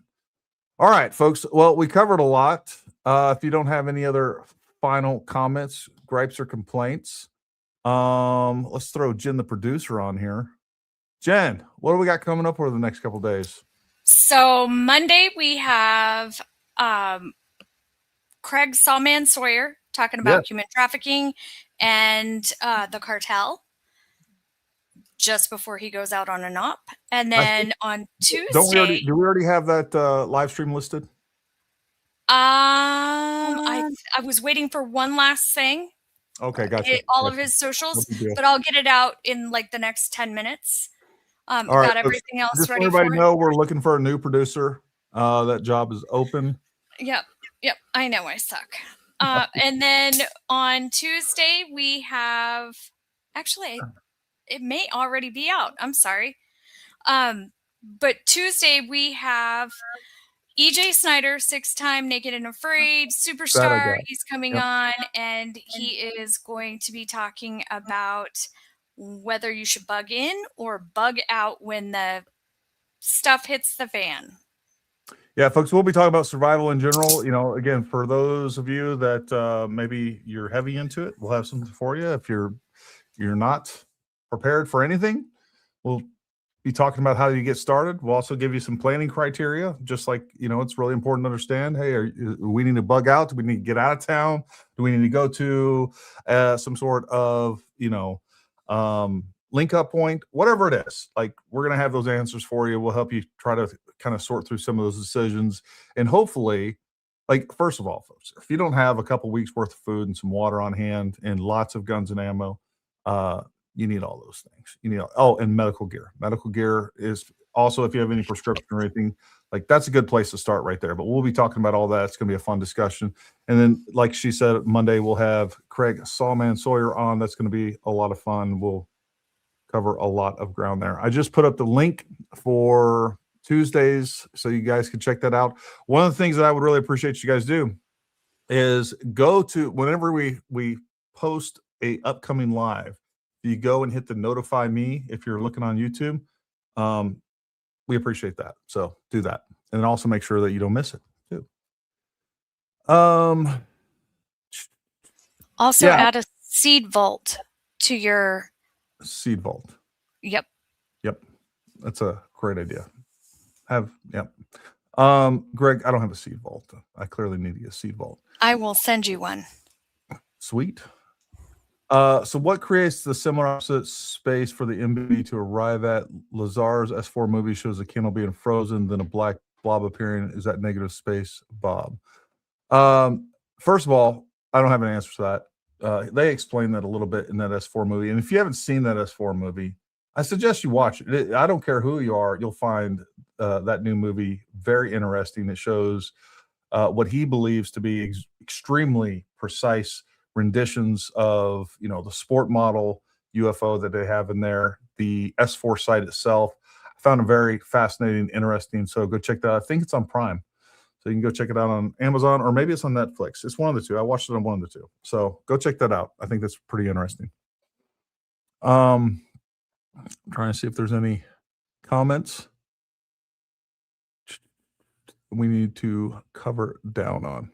All right, folks. Well, we covered a lot. If you don't have any other final comments, gripes, or complaints, let's throw Jen, the producer, on here. Jen, what do we got coming up over the next couple of days? So Monday we have Craig Sawman Sawyer talking about human trafficking and the cartel just before he goes out on an op. And then on Tuesday... Do we already have that live stream listed? I was waiting for one last thing. Okay, gotcha. All of his socials, but I'll get it out in like the next 10 minutes. All right, got everything else just ready. Everybody know we're looking for a new producer. That job is open. Yep. I know I suck. And then on Tuesday we have, actually, it may already be out. I'm sorry. But Tuesday we have EJ Snyder, 6-time Naked and Afraid superstar. He's coming on, and he is going to be talking about whether you should bug in or bug out when the stuff hits the fan. Yeah, folks, we'll be talking about survival in general. Again, for those of you that maybe you're heavy into it, we'll have something for you. If you're not prepared for anything, we'll be talking about how you get started. We'll also give you some planning criteria, just like, it's really important to understand, hey, we need to bug out? Do we need to get out of town? Do we need to go to some sort of, link up point? Whatever it is, like, we're going to have those answers for you. We'll help you try to kind of sort through some of those decisions. And hopefully, like, first of all, folks, if you don't have a couple weeks worth of food and some water on hand and lots of guns and ammo, You need all those things. You need and medical gear. Medical gear is also, if you have any prescription or anything, like that's a good place to start right there. But we'll be talking about all that. It's going to be a fun discussion. And then, like she said, Monday we'll have Craig Sawman Sawyer on. That's going to be a lot of fun. We'll cover a lot of ground there. I just put up the link for Tuesdays so you guys can check that out. One of the things that I would really appreciate you guys do is go to whenever we post a upcoming live, you go and hit the notify me if you're looking on YouTube. We appreciate that. So do that. And also make sure that you don't miss it too. Also add a seed vault to your seed vault. Yep. That's a great idea. Greg, I don't have a seed vault. I clearly need to get a seed vault. I will send you one. Sweet. So what creates the similar opposite space for the MB to arrive at? Lazar's S4 movie shows a candle being frozen, then a black blob appearing. Is that negative space, Bob? First of all, I don't have an answer to that. They explain that a little bit in that S4 movie. And if you haven't seen that S4 movie, I suggest you watch it. I don't care who you are. You'll find that new movie very interesting. It shows what he believes to be extremely precise renditions of, the sport model UFO that they have in there, the S4 site itself. I found it very fascinating, interesting. So go check that out. I think it's on Prime. So you can go check it out on Amazon, or maybe it's on Netflix. It's one of the two. I watched it on one of the two. So go check that out. I think that's pretty interesting. I'm trying to see if there's any comments we need to cover down on.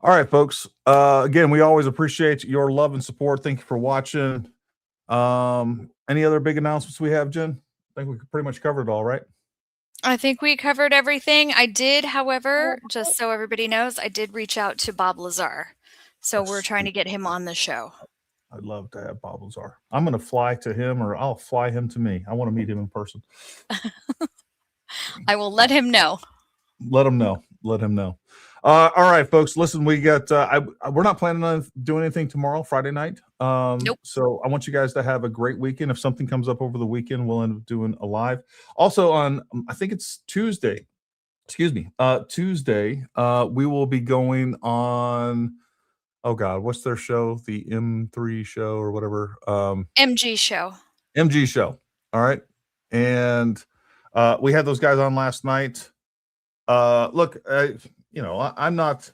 All right, folks. Again, we always appreciate your love and support. Thank you for watching. Any other big announcements we have, Jen? I think we pretty much covered it all, right? I think we covered everything. I did, however, just so everybody knows, I did reach out to Bob Lazar. So we're trying to get him on the show. I'd love to have Bob Lazar. I'm going to fly to him, or I'll fly him to me. I want to meet him in person. I will let him know. Let him know. All right, folks. Listen, we got. We're not planning on doing anything tomorrow, Friday night. Nope. So I want you guys to have a great weekend. If something comes up over the weekend, we'll end up doing a live. Also on, I think it's Tuesday. Tuesday, we will be going on. Oh God, what's their show? The M3 show or whatever. MG show. MG show. All right, and we had those guys on last night. Look, I'm not.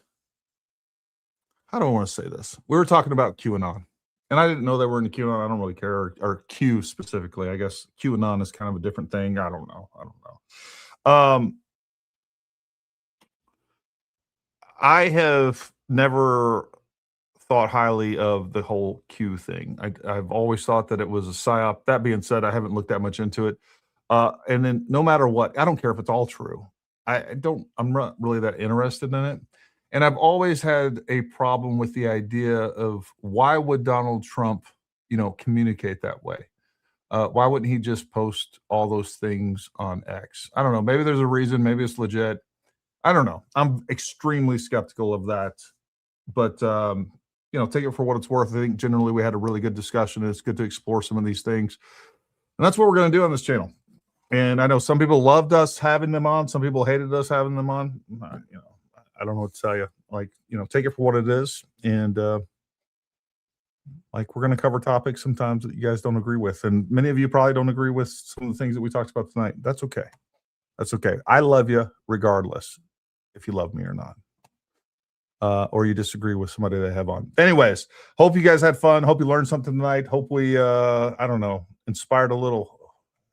How do I want to say this? We were talking about QAnon, and I didn't know they were into QAnon. I don't really care, or Q specifically. I guess QAnon is kind of a different thing. I don't know. I have never thought highly of the whole Q thing. I've always thought that it was a psyop. That being said, I haven't looked that much into it. And then no matter what, I don't care if it's all true. I'm not really that interested in it. And I've always had a problem with the idea of why would Donald Trump, communicate that way? Why wouldn't he just post all those things on X? I don't know. Maybe there's a reason. Maybe it's legit. I don't know. I'm extremely skeptical of that. But, take it for what it's worth. I think generally we had a really good discussion, and it's good to explore some of these things. And that's what we're going to do on this channel. And I know some people loved us having them on. Some people hated us having them on. I don't know what to tell you. Take it for what it is. And we're going to cover topics sometimes that you guys don't agree with. And many of you probably don't agree with some of the things that we talked about tonight. That's okay. I love you regardless if you love me or not. Or you disagree with somebody they have on. Anyways, hope you guys had fun. Hope you learned something tonight. Hope we, inspired a little,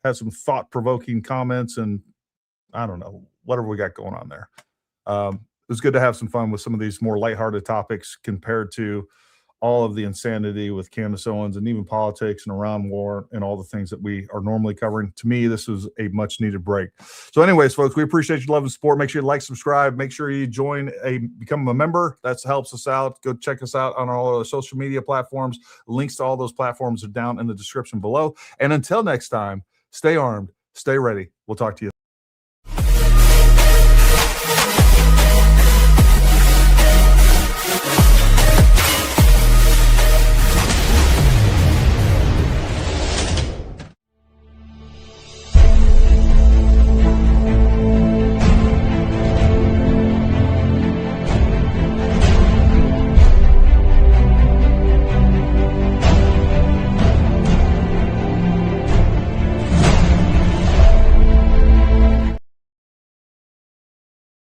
had some thought-provoking comments, and I don't know, whatever we got going on there. It was good to have some fun with some of these more lighthearted topics compared to all of the insanity with Candace Owens and even politics and Iran war and all the things that we are normally covering. To me, this was a much-needed break. So anyways, folks, we appreciate your love and support. Make sure you like, subscribe. Make sure you become a member. That helps us out. Go check us out on all our social media platforms. Links to all those platforms are down in the description below. And until next time, stay armed, stay ready. We'll talk to you soon.